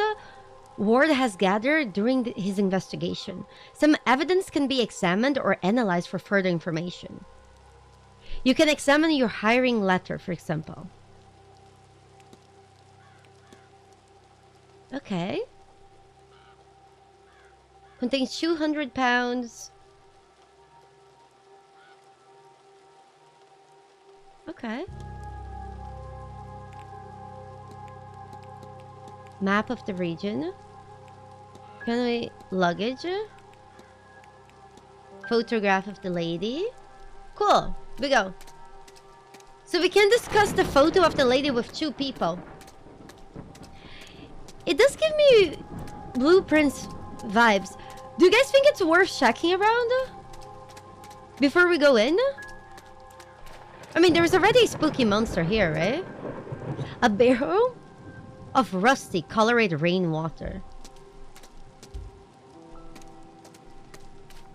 Ward has gathered during his investigation. Some evidence can be examined or analyzed for further information. You can examine your hiring letter, for example. Okay. Contains 200 pounds. Okay. Map of the region. Luggage. Photograph of the lady. Cool. We go. So we can discuss the photo of the lady with 2 people. It does give me Blueprints vibes. Do you guys think it's worth checking around before we go in? I mean, there's already a spooky monster here, right? A barrel of rusty colored rainwater.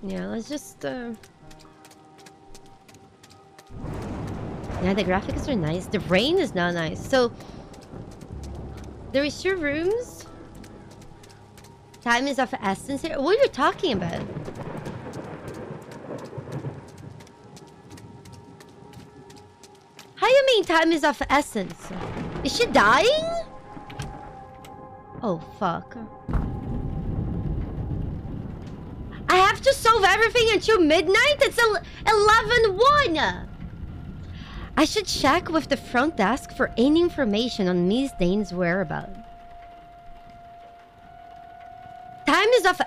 Yeah, let's just yeah, the graphics are nice. The rain is not nice. So there is 2 rooms. Time is of essence here. What are you talking about? How you mean time is of essence? Is she dying? Oh, fuck. I have to solve everything until midnight? It's 11:01! I should check with the front desk for any information on Miss Dane's whereabouts. Time is of...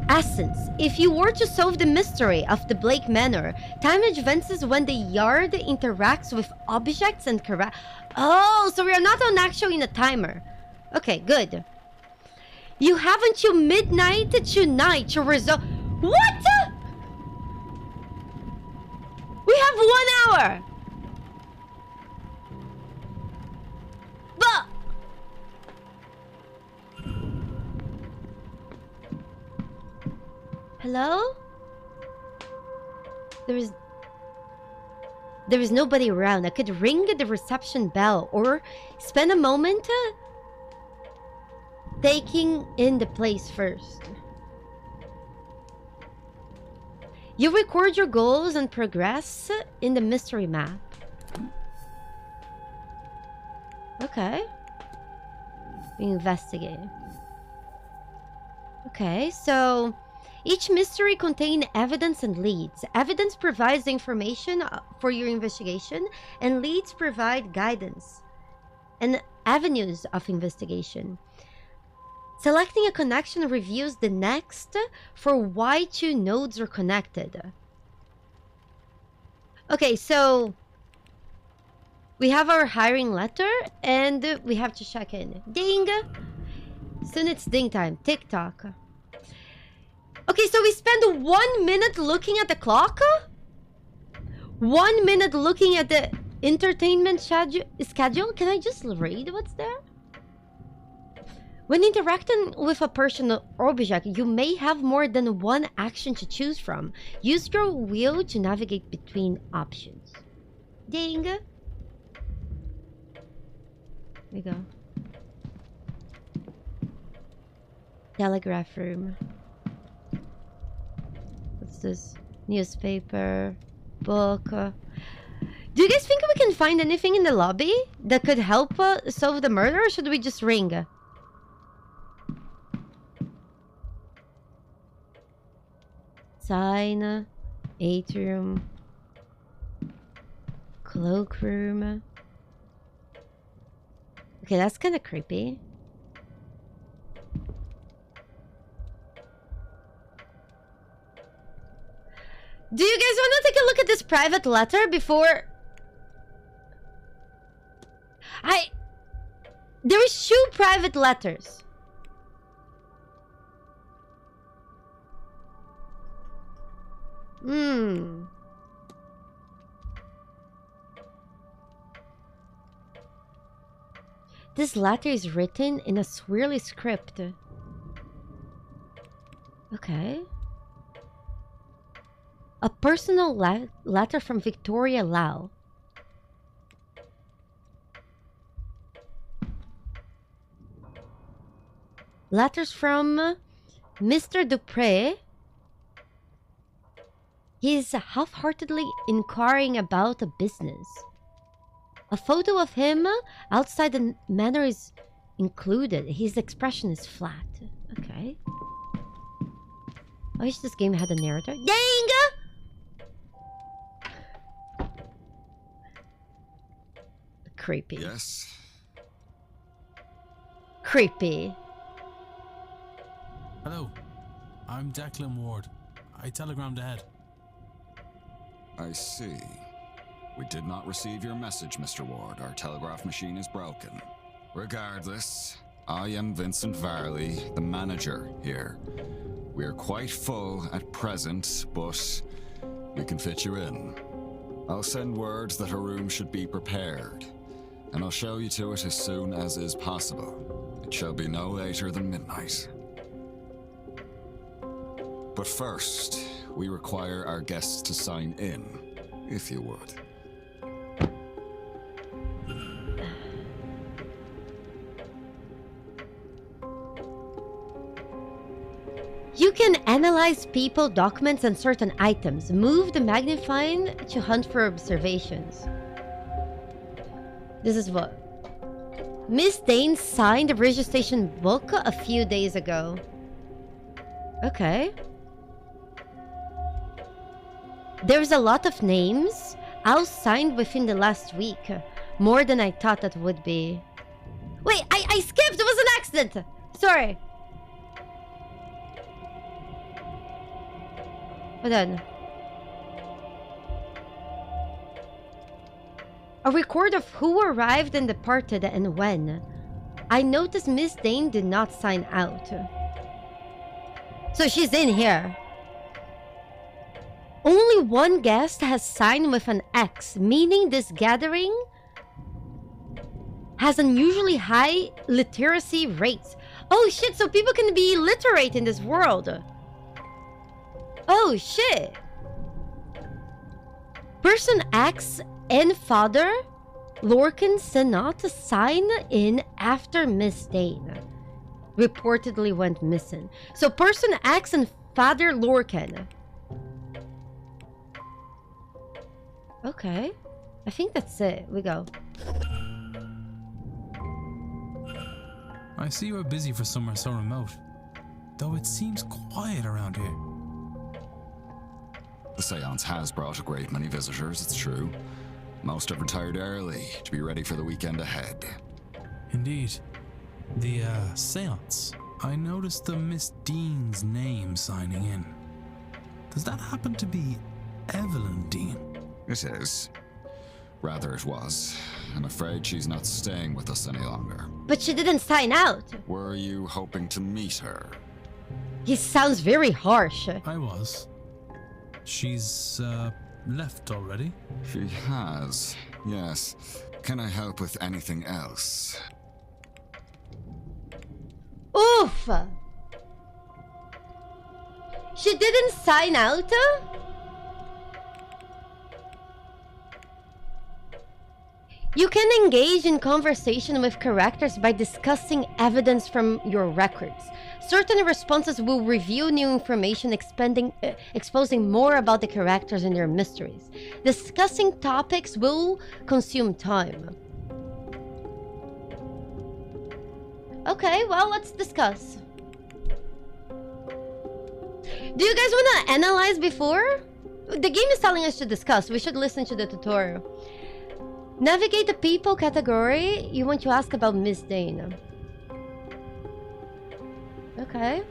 Essence. If you were to solve the mystery of the Blake Manor, time advances when the yard interacts with objects and correct. Oh, so we are not on actually in a timer. Okay, good. You have until midnight tonight to resolve. What? We have 1 hour. But hello? There is nobody around. I could ring the reception bell or spend a moment taking in the place first. You record your goals and progress in the mystery map. Okay. We investigate. Okay, so each mystery contains evidence and leads. Evidence provides the information for your investigation, and leads provide guidance and avenues of investigation. Selecting a connection reveals the next for why 2 nodes are connected. Okay, so we have our hiring letter and we have to check in. Ding! Soon it's ding time. Tick-tock. Okay, so we spend 1 minute looking at the clock? 1 minute looking at the entertainment schedule? Can I just read what's there? When interacting with a person or object, you may have more than 1 action to choose from. Use your wheel to navigate between options. Ding! Here we go. Telegraph room. What's this? Newspaper. Book. Do you guys think we can find anything in the lobby that could help solve the murder, or should we just ring? Sign. Atrium. Cloakroom. Okay, that's kind of creepy. Do you guys want to take a look at this private letter before... There is 2 private letters. This letter is written in a swirly script. Okay. A personal letter from Victoria Lau. Letters from Mr. Dupre. He's half-heartedly inquiring about a business. A photo of him outside the manor is included. His expression is flat. Okay. I wish this game had a narrator. Dang! Creepy. Yes. Creepy. Hello, I'm Declan Ward. I telegrammed ahead. I see. We did not receive your message, Mr. Ward. Our telegraph machine is broken. Regardless, I am Vincent Varley, the manager here. We are quite full at present, but we can fit you in. I'll send word that a room should be prepared, and I'll show you to it as soon as is possible. It shall be no later than midnight. But first, we require our guests to sign in, if you would. You can analyze people, documents, and certain items. Move the magnifying to hunt for observations. This is what? Miss Dane signed the registration book a few days ago. Okay. There's a lot of names. All signed within the last week. More than I thought that would be. Wait, I skipped! It was an accident! Sorry. Hold on. A record of who arrived and departed and when. I noticed Miss Dane did not sign out. So she's in here. Only one guest has signed with an X, meaning this gathering has unusually high literacy rates. Oh shit, so people can be literate in this world. Oh shit. Person X and Father Lorcan Senat sign in after Miss Dane reportedly went missing. So Person X and Father Lorcan. Okay. I think that's it. We go. I see you are busy for somewhere so remote, though it seems quiet around here. The Séance has brought a great many visitors, it's true. Most have retired early to be ready for the weekend ahead. Indeed. The, Séance. I noticed the Miss Dean's name signing in. Does that happen to be Evelyn Dean? It is. Rather it was. I'm afraid she's not staying with us any longer. But she didn't sign out. Were you hoping to meet her? He sounds very harsh. I was. She's, left already? She has, yes. Can I help with anything else? Oof! She didn't sign out? You can engage in conversation with characters by discussing evidence from your records. Certain responses will reveal new information, exposing more about the characters and their mysteries. Discussing topics will consume time. Okay, well, let's discuss. Do you guys want to analyze before? The game is telling us to discuss. We should listen to the tutorial. Navigate the people category. You want to ask about Miss Dane. Okay.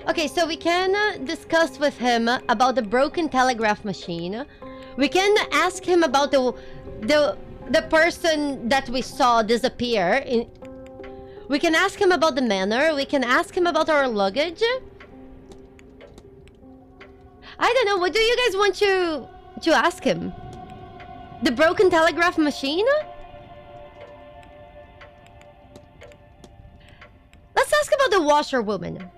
Okay, so we can discuss with him about the broken telegraph machine. We can ask him about the person that we saw disappear. We can ask him about the manor. We can ask him about our luggage. I don't know. What do you guys want to ask him? The broken telegraph machine? Let's ask about the washerwoman.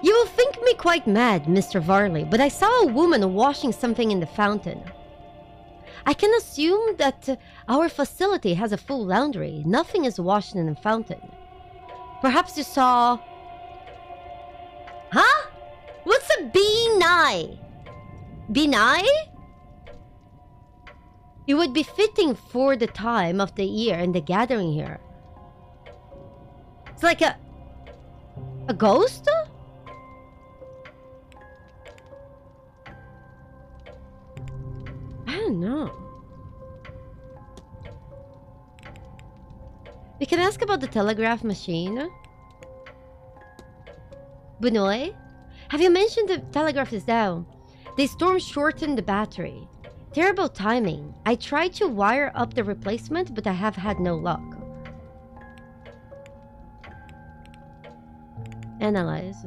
You will think me quite mad, Mr. Varley, but I saw a woman washing something in the fountain. I can assume that our facility has a full laundry. Nothing is washed in the fountain. Perhaps you saw... Huh? What's a Binai? Binai? It would be fitting for the time of the year and the gathering here. It's like a ghost? I don't know. We can ask about the telegraph machine. Bunoy? Have you mentioned the telegraph is down? The storm shortened the battery. Terrible timing. I tried to wire up the replacement, but I have had no luck. Analyze.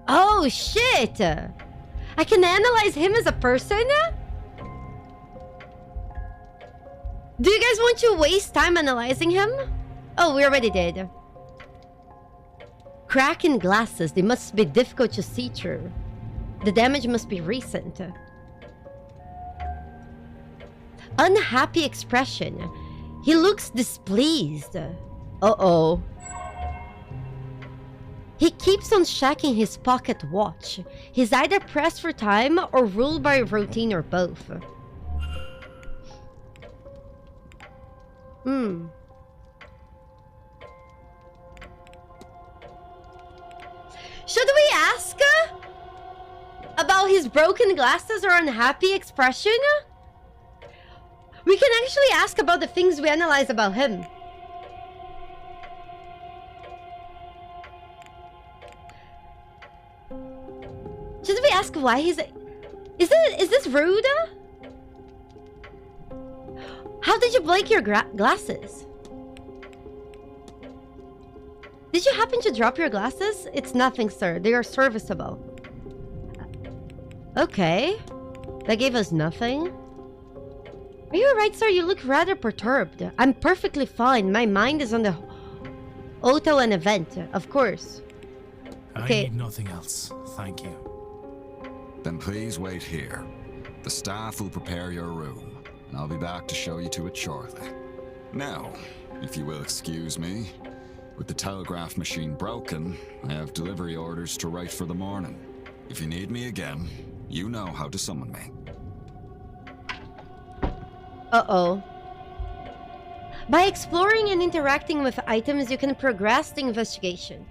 Oh shit! I can analyze him as a person? Do you guys want to waste time analyzing him? Oh, we already did. Crack in glasses. They must be difficult to see through. The damage must be recent. Unhappy expression. He looks displeased. Uh-oh. He keeps on checking his pocket watch. He's either pressed for time or ruled by routine or both. Should we ask about his broken glasses or unhappy expression? We can actually ask about the things we analyze about him. we ask why he's... Is this rude? How did you break your glasses? Did you happen to drop your glasses? It's nothing, sir. They are serviceable. Okay. That gave us nothing. Are you alright, sir? You look rather perturbed. I'm perfectly fine. My mind is on the auto and event, of course. Okay. I need nothing else. Thank you. Then please wait here. The staff will prepare your room, and I'll be back to show you to it shortly. Now, if you will excuse me, with the telegraph machine broken, I have delivery orders to write for the morning. If you need me again, you know how to summon me. Uh-oh. By exploring and interacting with items, you can progress the investigation.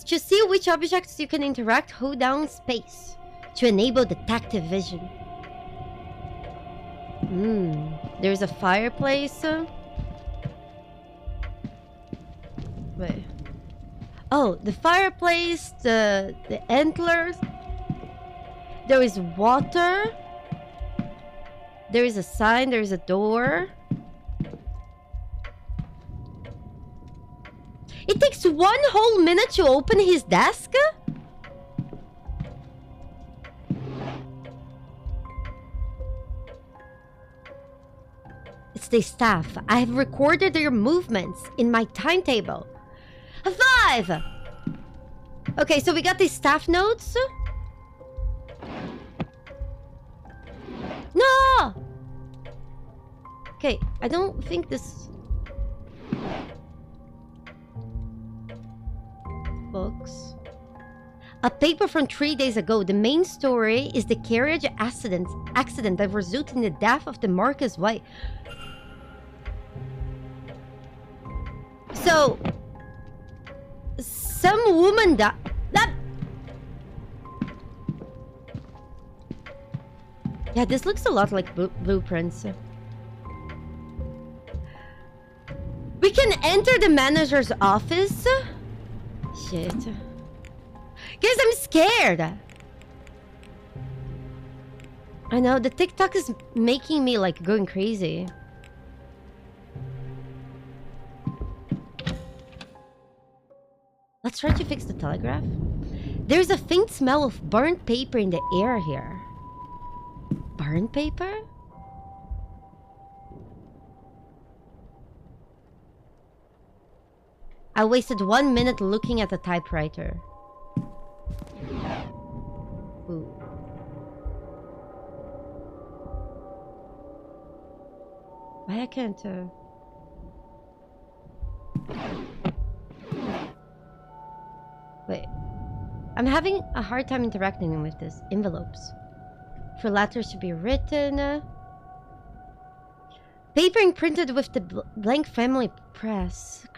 To see which objects you can interact, hold down space to enable detective vision. There's a fireplace. Wait. Oh, the fireplace, the antlers. There is water. There is a sign, there is a door. It takes 1 whole minute to open his desk? It's the staff. I have recorded their movements in my timetable. High five! Okay, so we got the staff notes. No! Okay, I don't think this... Books. A paper from 3 days ago. The main story is the carriage accident that resulted in the death of the Marcus wife. So, some woman died. Yeah, this looks a lot like blueprints. We can enter the manager's office. Shit. Guys, I'm scared. I know, the TikTok is making me like going crazy. Let's try to fix the telegraph. There's a faint smell of burnt paper in the air here. Burnt paper? I wasted 1 minute looking at the typewriter. Ooh. Why I can't... Wait. I'm having a hard time interacting with this. Envelopes. For letters to be written. Paper imprinted with the blank family crest.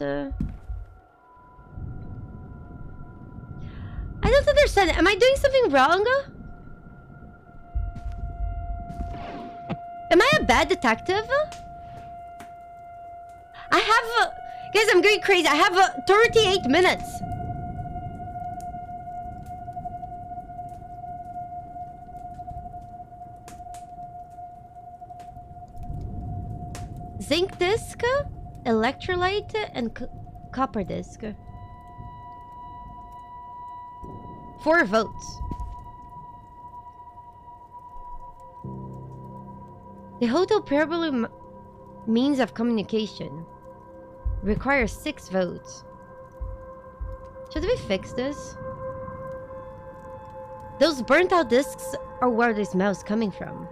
I don't understand. Am I doing something wrong? Am I a bad detective? I have... guys, I'm going crazy. I have 38 minutes. Zinc disc, electrolyte, and copper disc. 4 votes. The hotel probably means of communication requires 6 votes. Should we fix this? Those burnt out discs are where the smell is coming from.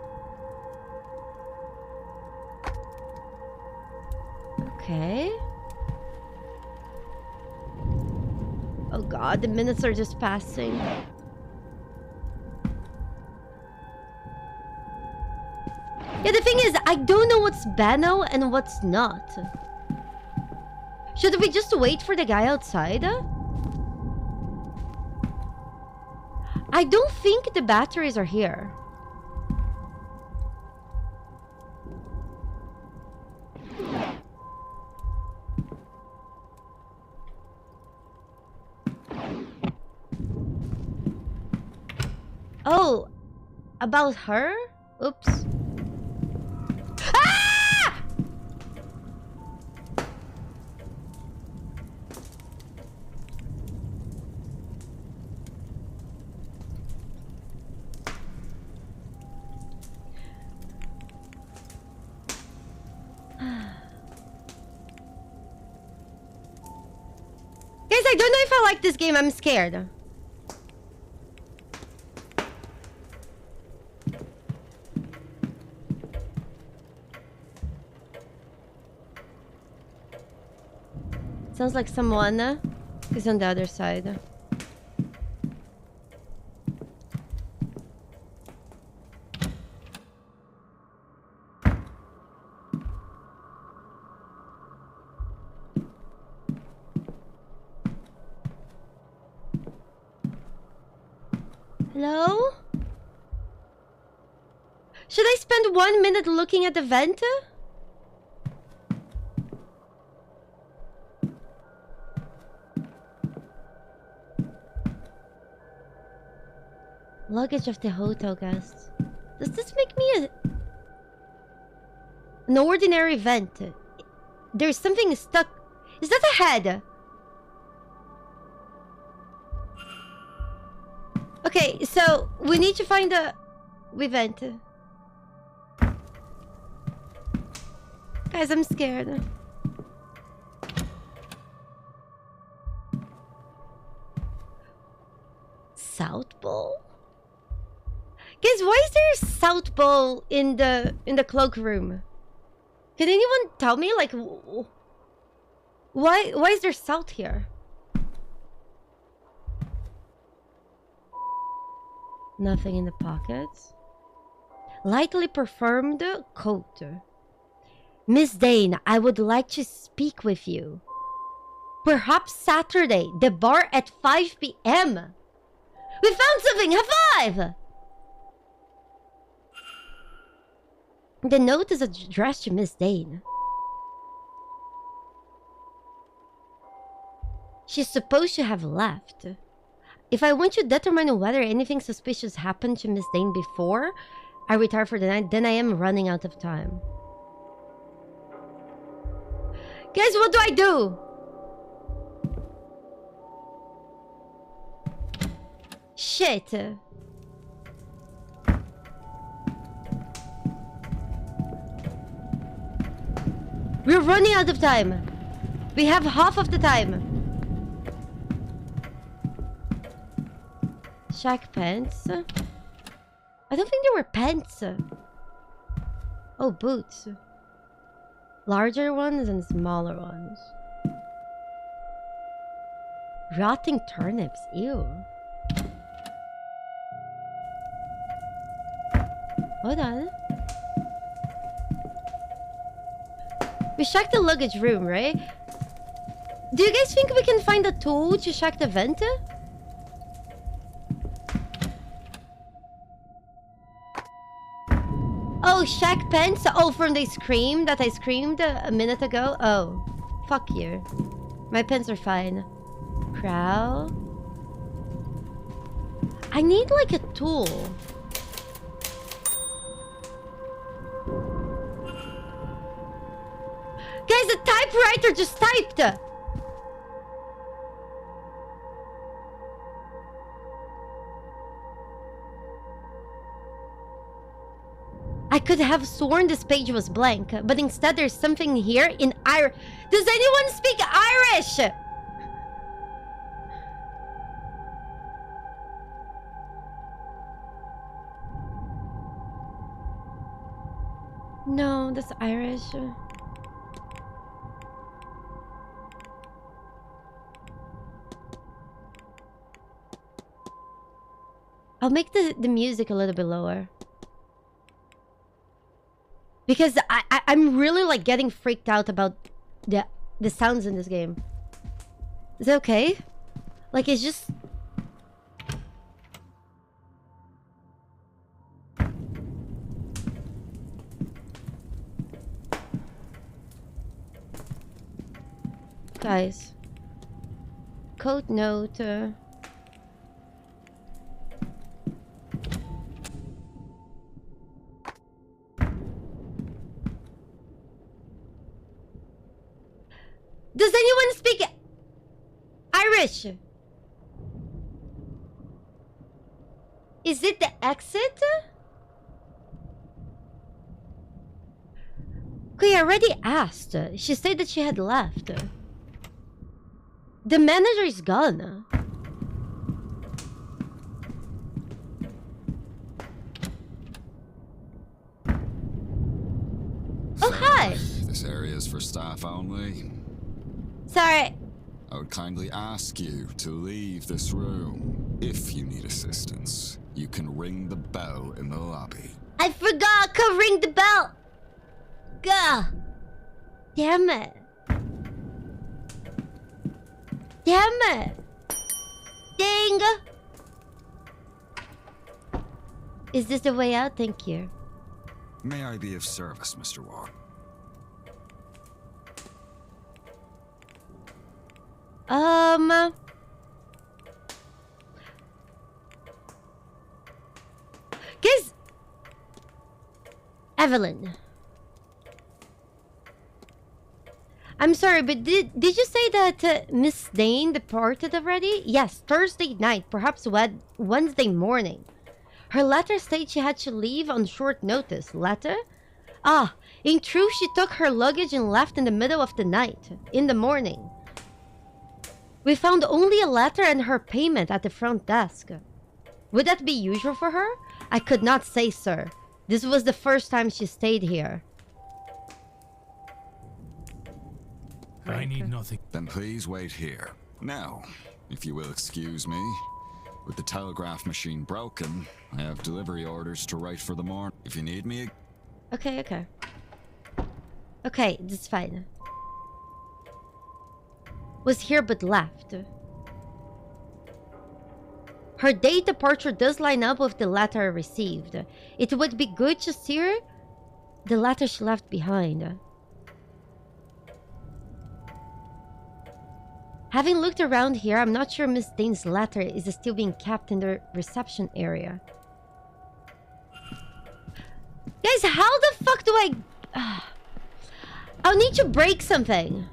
Okay. Oh god, the minutes are just passing. Yeah, the thing is, I don't know what's Bano and what's not. Should we just wait for the guy outside? I don't think the batteries are here. Oh, about her? Oops. Ah! Guys, I don't know if I like this game. I'm scared. Sounds like someone is on the other side. Hello? Should I spend 1 minute looking at the vent? Luggage of the hotel guests. Does this make me an ordinary vent? There's something stuck. Is that a head? Okay, so we need to find a vent. Guys, I'm scared. South Pole? Guys, why is there a South Pole in the cloakroom? Can anyone tell me, like, why is there salt here? Nothing in the pockets. Lightly perfumed coat. Miss Dane, I would like to speak with you. Perhaps Saturday, the bar at 5 p.m. We found something! High five! The note is addressed to Miss Dane. She's supposed to have left. If I want to determine whether anything suspicious happened to Miss Dane before I retire for the night, then I am running out of time. Guys, what do I do? Shit. We're running out of time. We have half of the time. Shack pants. I don't think there were pants. Oh, boots. Larger ones and smaller ones. Rotting turnips. Ew. Hold on. We checked the luggage room, right? Do you guys think we can find a tool to check the vent? Oh, Shack pants? Oh, from the scream that I screamed a minute ago? Oh, fuck you. My pants are fine. Crow. I need like a tool. Guys, the typewriter just typed! I could have sworn this page was blank, but instead there's something here in Irish. Does anyone speak Irish? No, that's Irish. I'll make the music a little bit lower. Because I'm really like getting freaked out about the sounds in this game. Is it okay? Like it's just... Guys. Code note. Does anyone speak Irish? Is it the exit? Okay, I already asked. She said that she had left. The manager is gone. Oh, hi. This area is for staff only. Sorry. I would kindly ask you to leave this room. If you need assistance, you can ring the bell in the lobby. I forgot to ring the bell. Gah. Damn it. Damn it. Dang. Is this the way out? Thank you. May I be of service, Mr. Ward? Guys, Evelyn. I'm sorry, but did you say that Miss Dane departed already? Yes, Thursday night, perhaps Wednesday morning. Her letter states she had to leave on short notice. Letter? Ah, in truth, she took her luggage and left in the middle of the night, in the morning. We found only a letter and her payment at the front desk. Would that be usual for her? I could not say, sir. This was the first time she stayed here. I need nothing. Then please wait here. Now, if you will excuse me, with the telegraph machine broken, I have delivery orders to write for the morning. If you need me... Okay. Okay, that's fine. Was here but left. Her date departure does line up with the letter I received. It would be good to see her the letter she left behind. Having looked around here, I'm not sure Miss Dane's letter is still being kept in the reception area. Guys, how the fuck do I... I'll need to break something.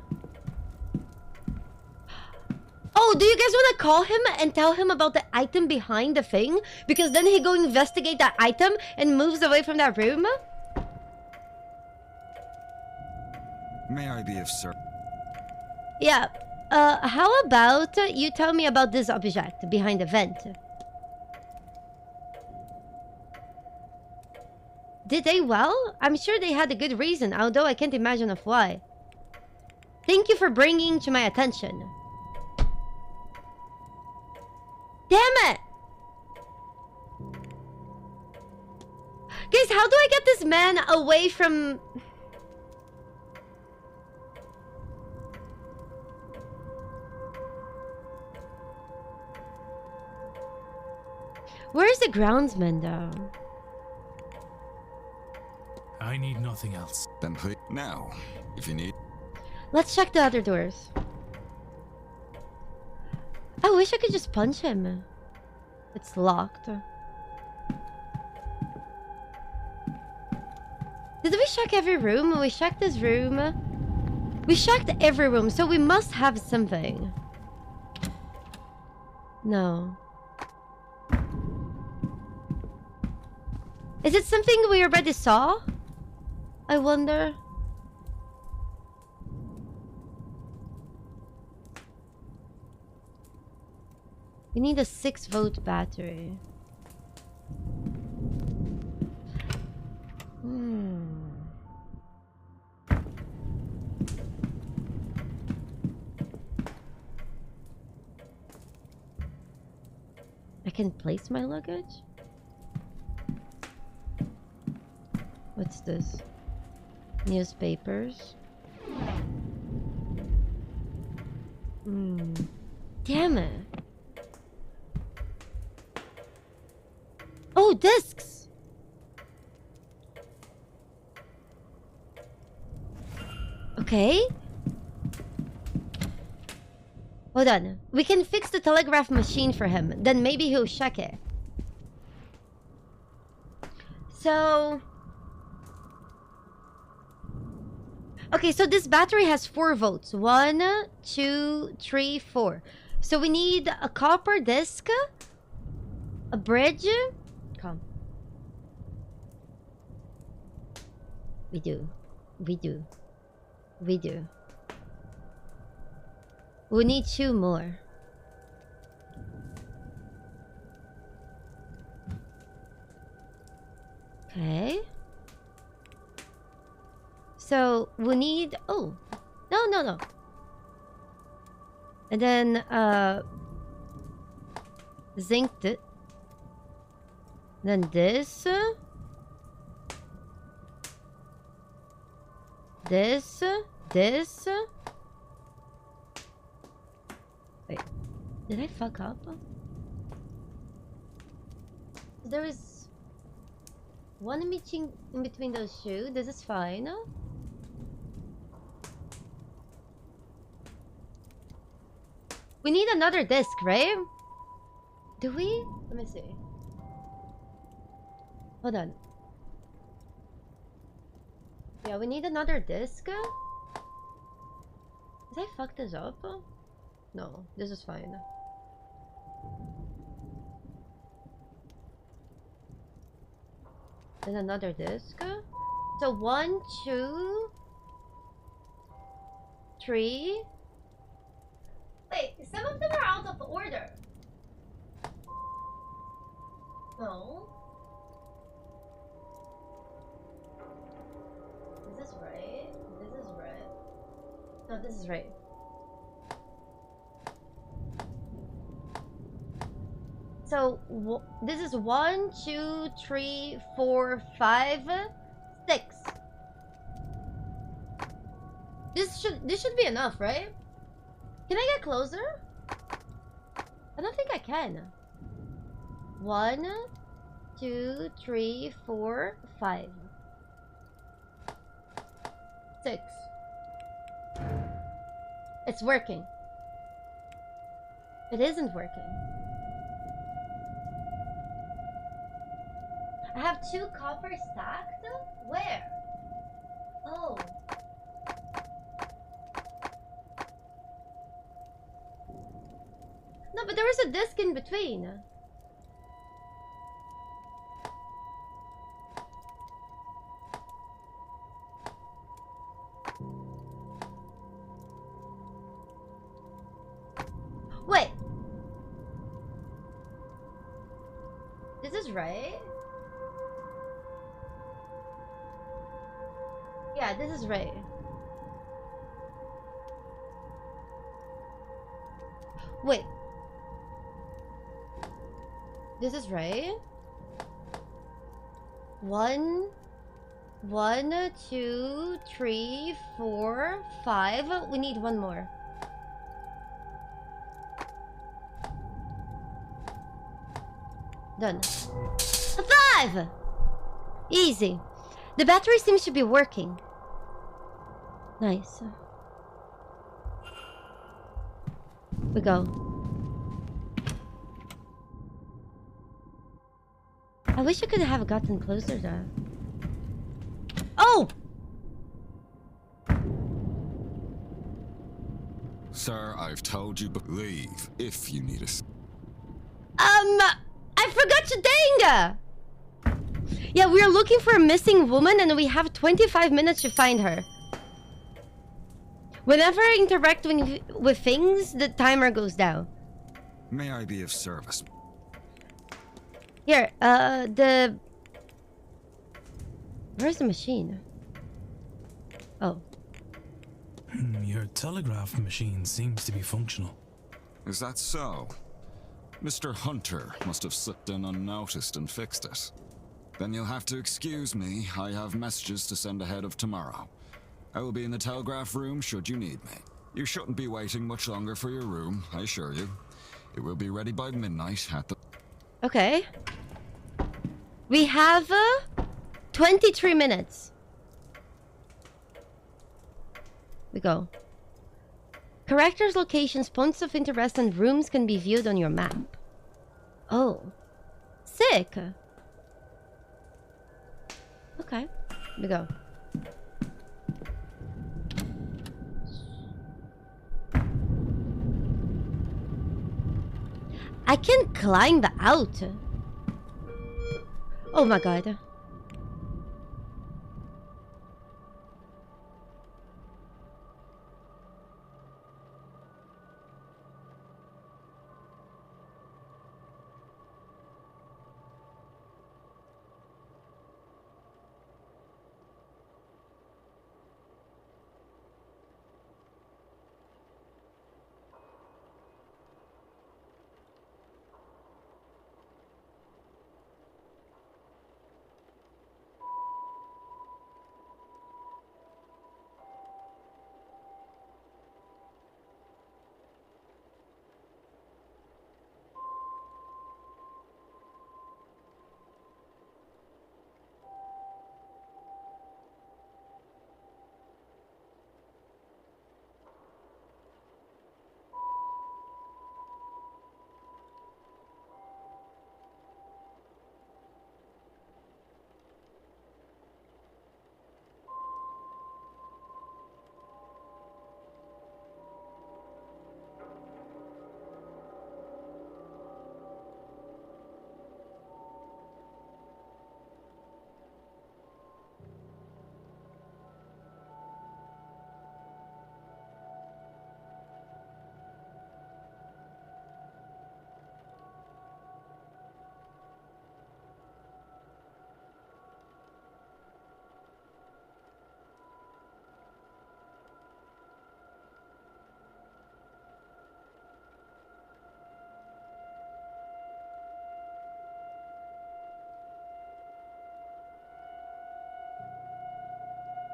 Oh, do you guys want to call him and tell him about the item behind the thing? Because then he go investigate that item and moves away from that room? May I be of service? Yeah. How about you tell me about this object behind the vent? Did they well? I'm sure they had a good reason, although I can't imagine of why. Thank you for bringing to my attention. Damn it! Guys, how do I get this man away from... Where's the groundsman, though? I need nothing else. Then please... Now, if you need... Let's check the other doors. I wish I could just punch him. It's locked. Did we check every room? We checked this room. We checked every room, so we must have something. No. Is it something we already saw? I wonder. We need a 6-volt battery. I can place my luggage? What's this? Newspapers. Damn it. Oh, discs! Okay. Hold on. We can fix the telegraph machine for him. Then maybe he'll check it. So... Okay, so this battery has 4 volts. 1, 2, 3, 4. So we need a copper disc, a bridge. Come. We do. We do. We do. We need 2 more. Okay. So we need... Oh. No, no, no. And then, zinced it. Then this. This. This. Wait. Did I fuck up? There is one meeting in between those two. This is fine. We need another disc, right? Do we? Let me see. Hold on. Yeah, we need another disc. Did I fuck this up? No, this is fine. Then another disc. So 1, 2, 3. Wait, some of them are out of order. No. Is this right? This is right. No, this is right. So this is 1, 2, 3, 4, 5, 6. This should be enough, right? Can I get closer? I don't think I can. 1, 2, 3, 4, 5, 6. It's working. It isn't working. I have 2 copper stacked? Where? Oh. No, but there was a disc in between. Wait. This is right? Yeah, this is right. Wait. This is right? 1, 2, 3, 4, 5. We need 1 more. Done. 5! Easy. The battery seems to be working. Nice. We go. I wish I could have gotten closer to... Oh! Sir, I've told you, but leave if you need us. I forgot to dang! Yeah, we are looking for a missing woman and we have 25 minutes to find her. Whenever I interact with things, the timer goes down. May I be of service? Here, where's the machine? Oh. Your telegraph machine seems to be functional. Is that so? Mr. Hunter must have slipped in unnoticed and fixed it. Then you'll have to excuse me. I have messages to send ahead of tomorrow. I will be in the telegraph room should you need me. You shouldn't be waiting much longer for your room, I assure you. It will be ready by midnight at the... Okay. We have 23 minutes. We go. Characters, locations, points of interest, and rooms can be viewed on your map. Oh. Sick. Okay. We go. I can climb out. Oh my god.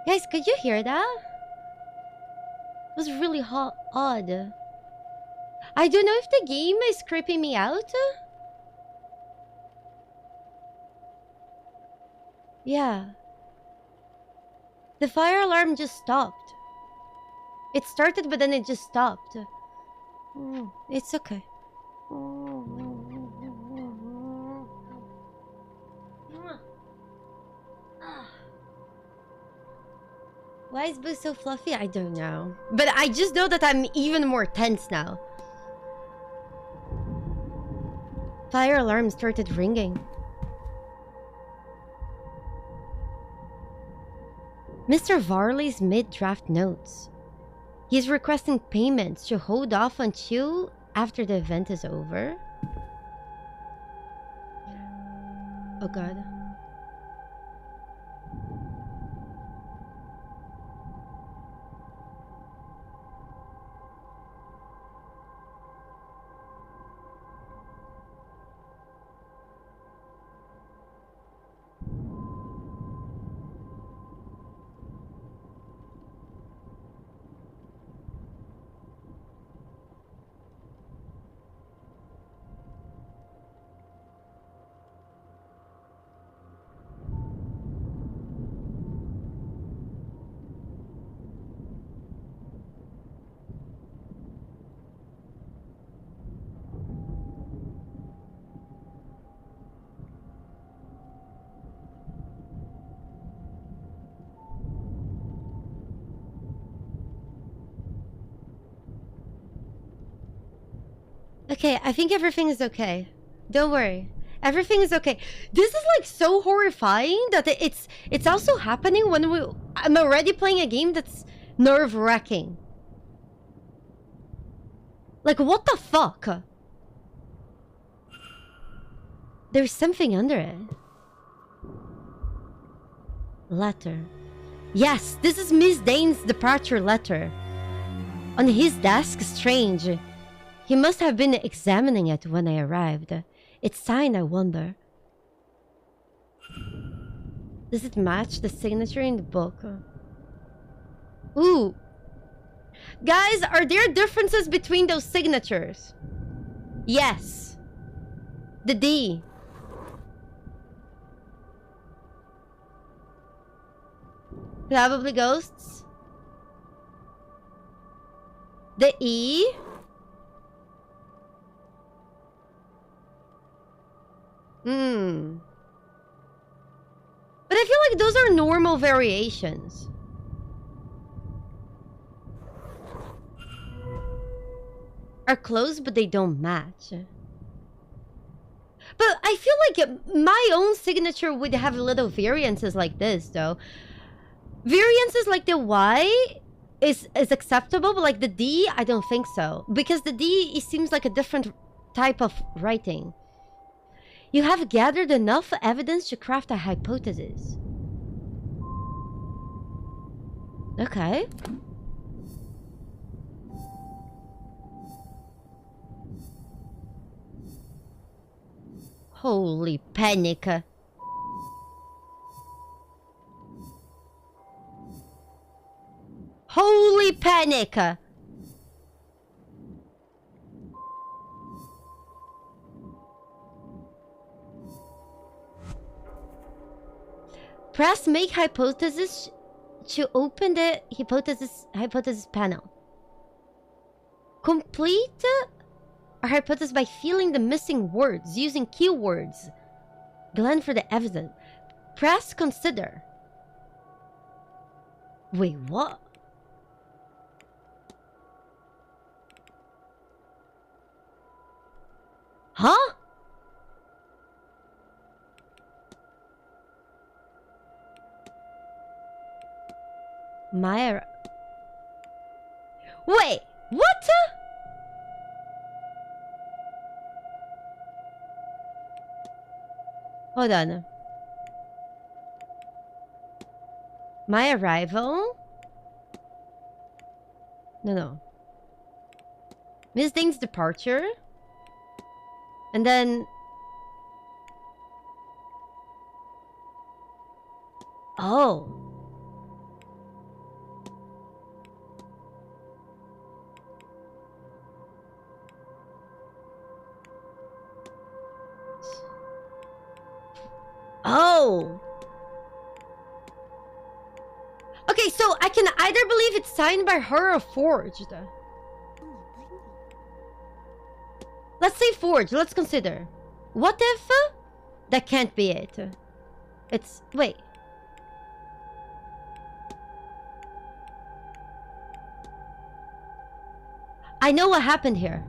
Guys, could you hear that? It was really odd. I don't know if the game is creeping me out. Yeah. The fire alarm just stopped. It started, but then it just stopped. It's okay. Why is Boo so fluffy? I don't know. But I just know that I'm even more tense now. Fire alarm started ringing. Mr. Varley's mid-draft notes. He's requesting payments to hold off on Chew after the event is over. Oh god. Okay, I think everything is okay. Don't worry. Everything is okay. This is like so horrifying that it's also happening when I'm already playing a game that's nerve-wracking. Like, what the fuck? There's something under it. Letter. Yes, this is Miss Dane's departure letter. On his desk, strange. He must have been examining it when I arrived. It's signed, I wonder. Does it match the signature in the book? Ooh. Guys, are there differences between those signatures? Yes. The D. Probably ghosts. The E. But I feel like those are normal variations. Are close, but they don't match. I feel like my own signature would have little variances like this, though. Variances like the Y is acceptable, but like the D, I don't think so. Because the D, it seems like a different type of writing. You have gathered enough evidence to craft a hypothesis. Okay. Holy panic. Holy panic! Press make hypothesis to open the hypothesis panel. Complete a hypothesis by filling the missing words using keywords. Glance for the evidence. Press consider. Wait, what? Huh? Maya. Wait, what? Hold on. My arrival? No. Miss Ding's departure? And then... Oh. Oh. Okay, so I can either believe it's signed by her or forged. Let's say forged. Let's consider. What if that can't be it? It's... Wait. I know what happened here.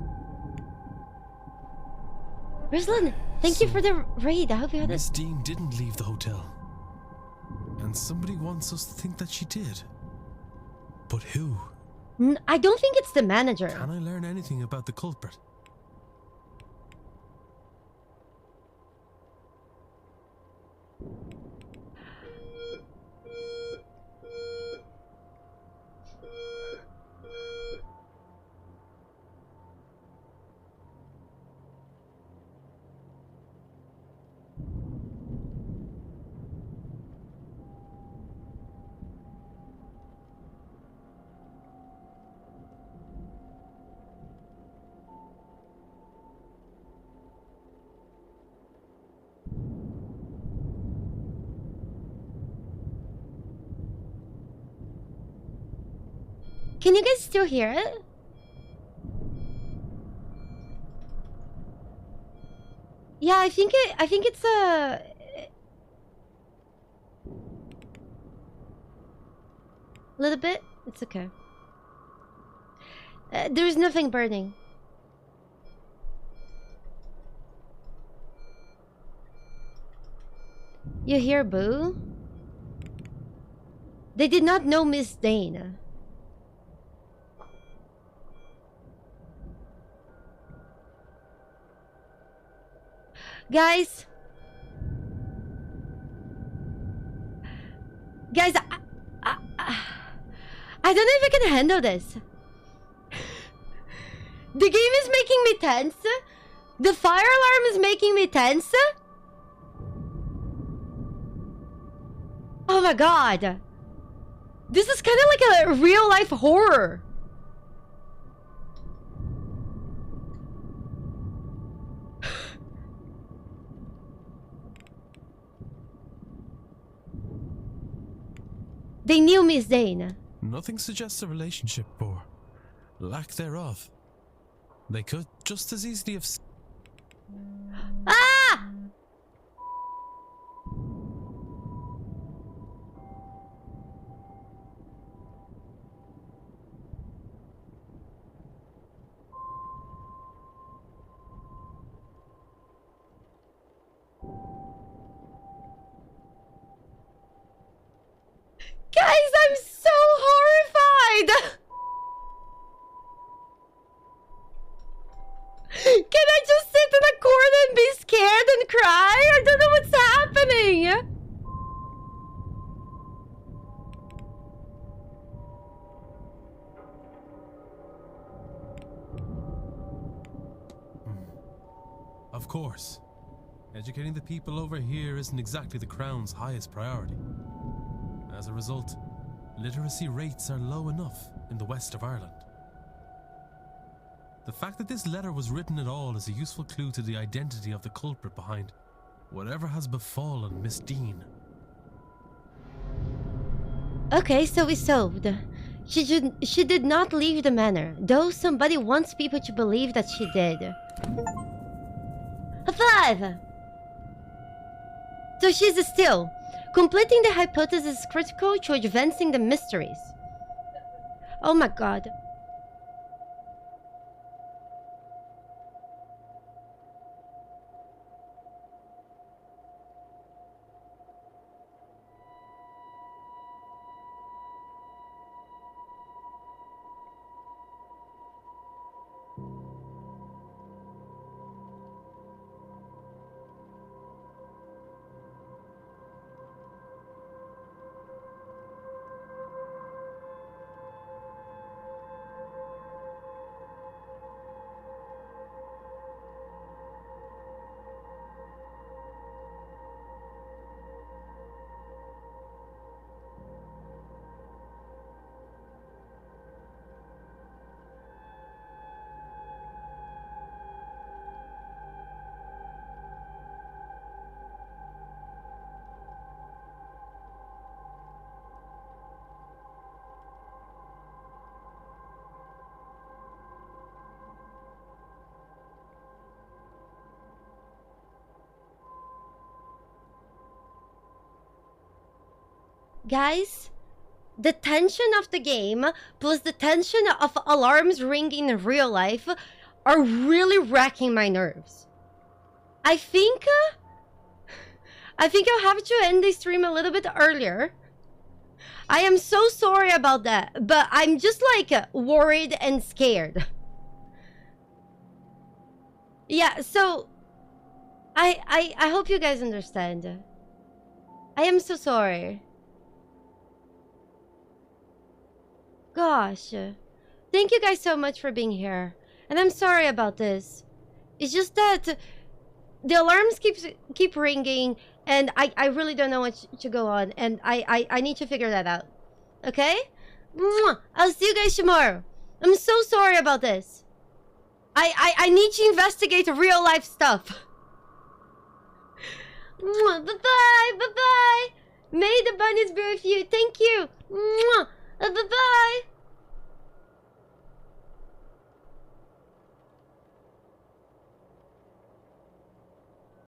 Rizlan, thank you for the raid. I hope you had Miss Dean didn't leave the hotel. And somebody wants us to think that she did. But who? I don't think it's the manager. Can I learn anything about the culprit? Can you guys still hear it? Yeah, I think it's a little bit. It's okay. There's nothing burning. You hear, Boo? They did not know Miss Dane. Guys, I don't know if I can handle this. The game is making me tense. The fire alarm is making me tense. Oh my god. This is kind of like a real life horror. They knew Miss Dane. Nothing suggests a relationship or lack thereof. They could just as easily have... Ah! Of course. Educating the people over here isn't exactly the Crown's highest priority. As a result, literacy rates are low enough in the west of Ireland. The fact that this letter was written at all is a useful clue to the identity of the culprit behind whatever has befallen Miss Dean. Okay, so we solved. She did not leave the manor, though somebody wants people to believe that she did. High five! So she's still. Completing the hypothesis is critical to advancing the mysteries. Oh my god. Guys, the tension of the game plus the tension of alarms ringing in real life are really wrecking my nerves. I think I'll have to end the stream a little bit earlier. I am so sorry about that, but I'm just like worried and scared. Yeah, so I hope you guys understand. I am so sorry. Gosh, thank you guys so much for being here, and I'm sorry about this. It's just that the alarms keep ringing, and I really don't know what to go on, and I need to figure that out. Okay? I'll see you guys tomorrow. I'm so sorry about this. I need to investigate real life stuff. Bye bye, bye bye. May the bunnies be with you. Thank you. Bye bye.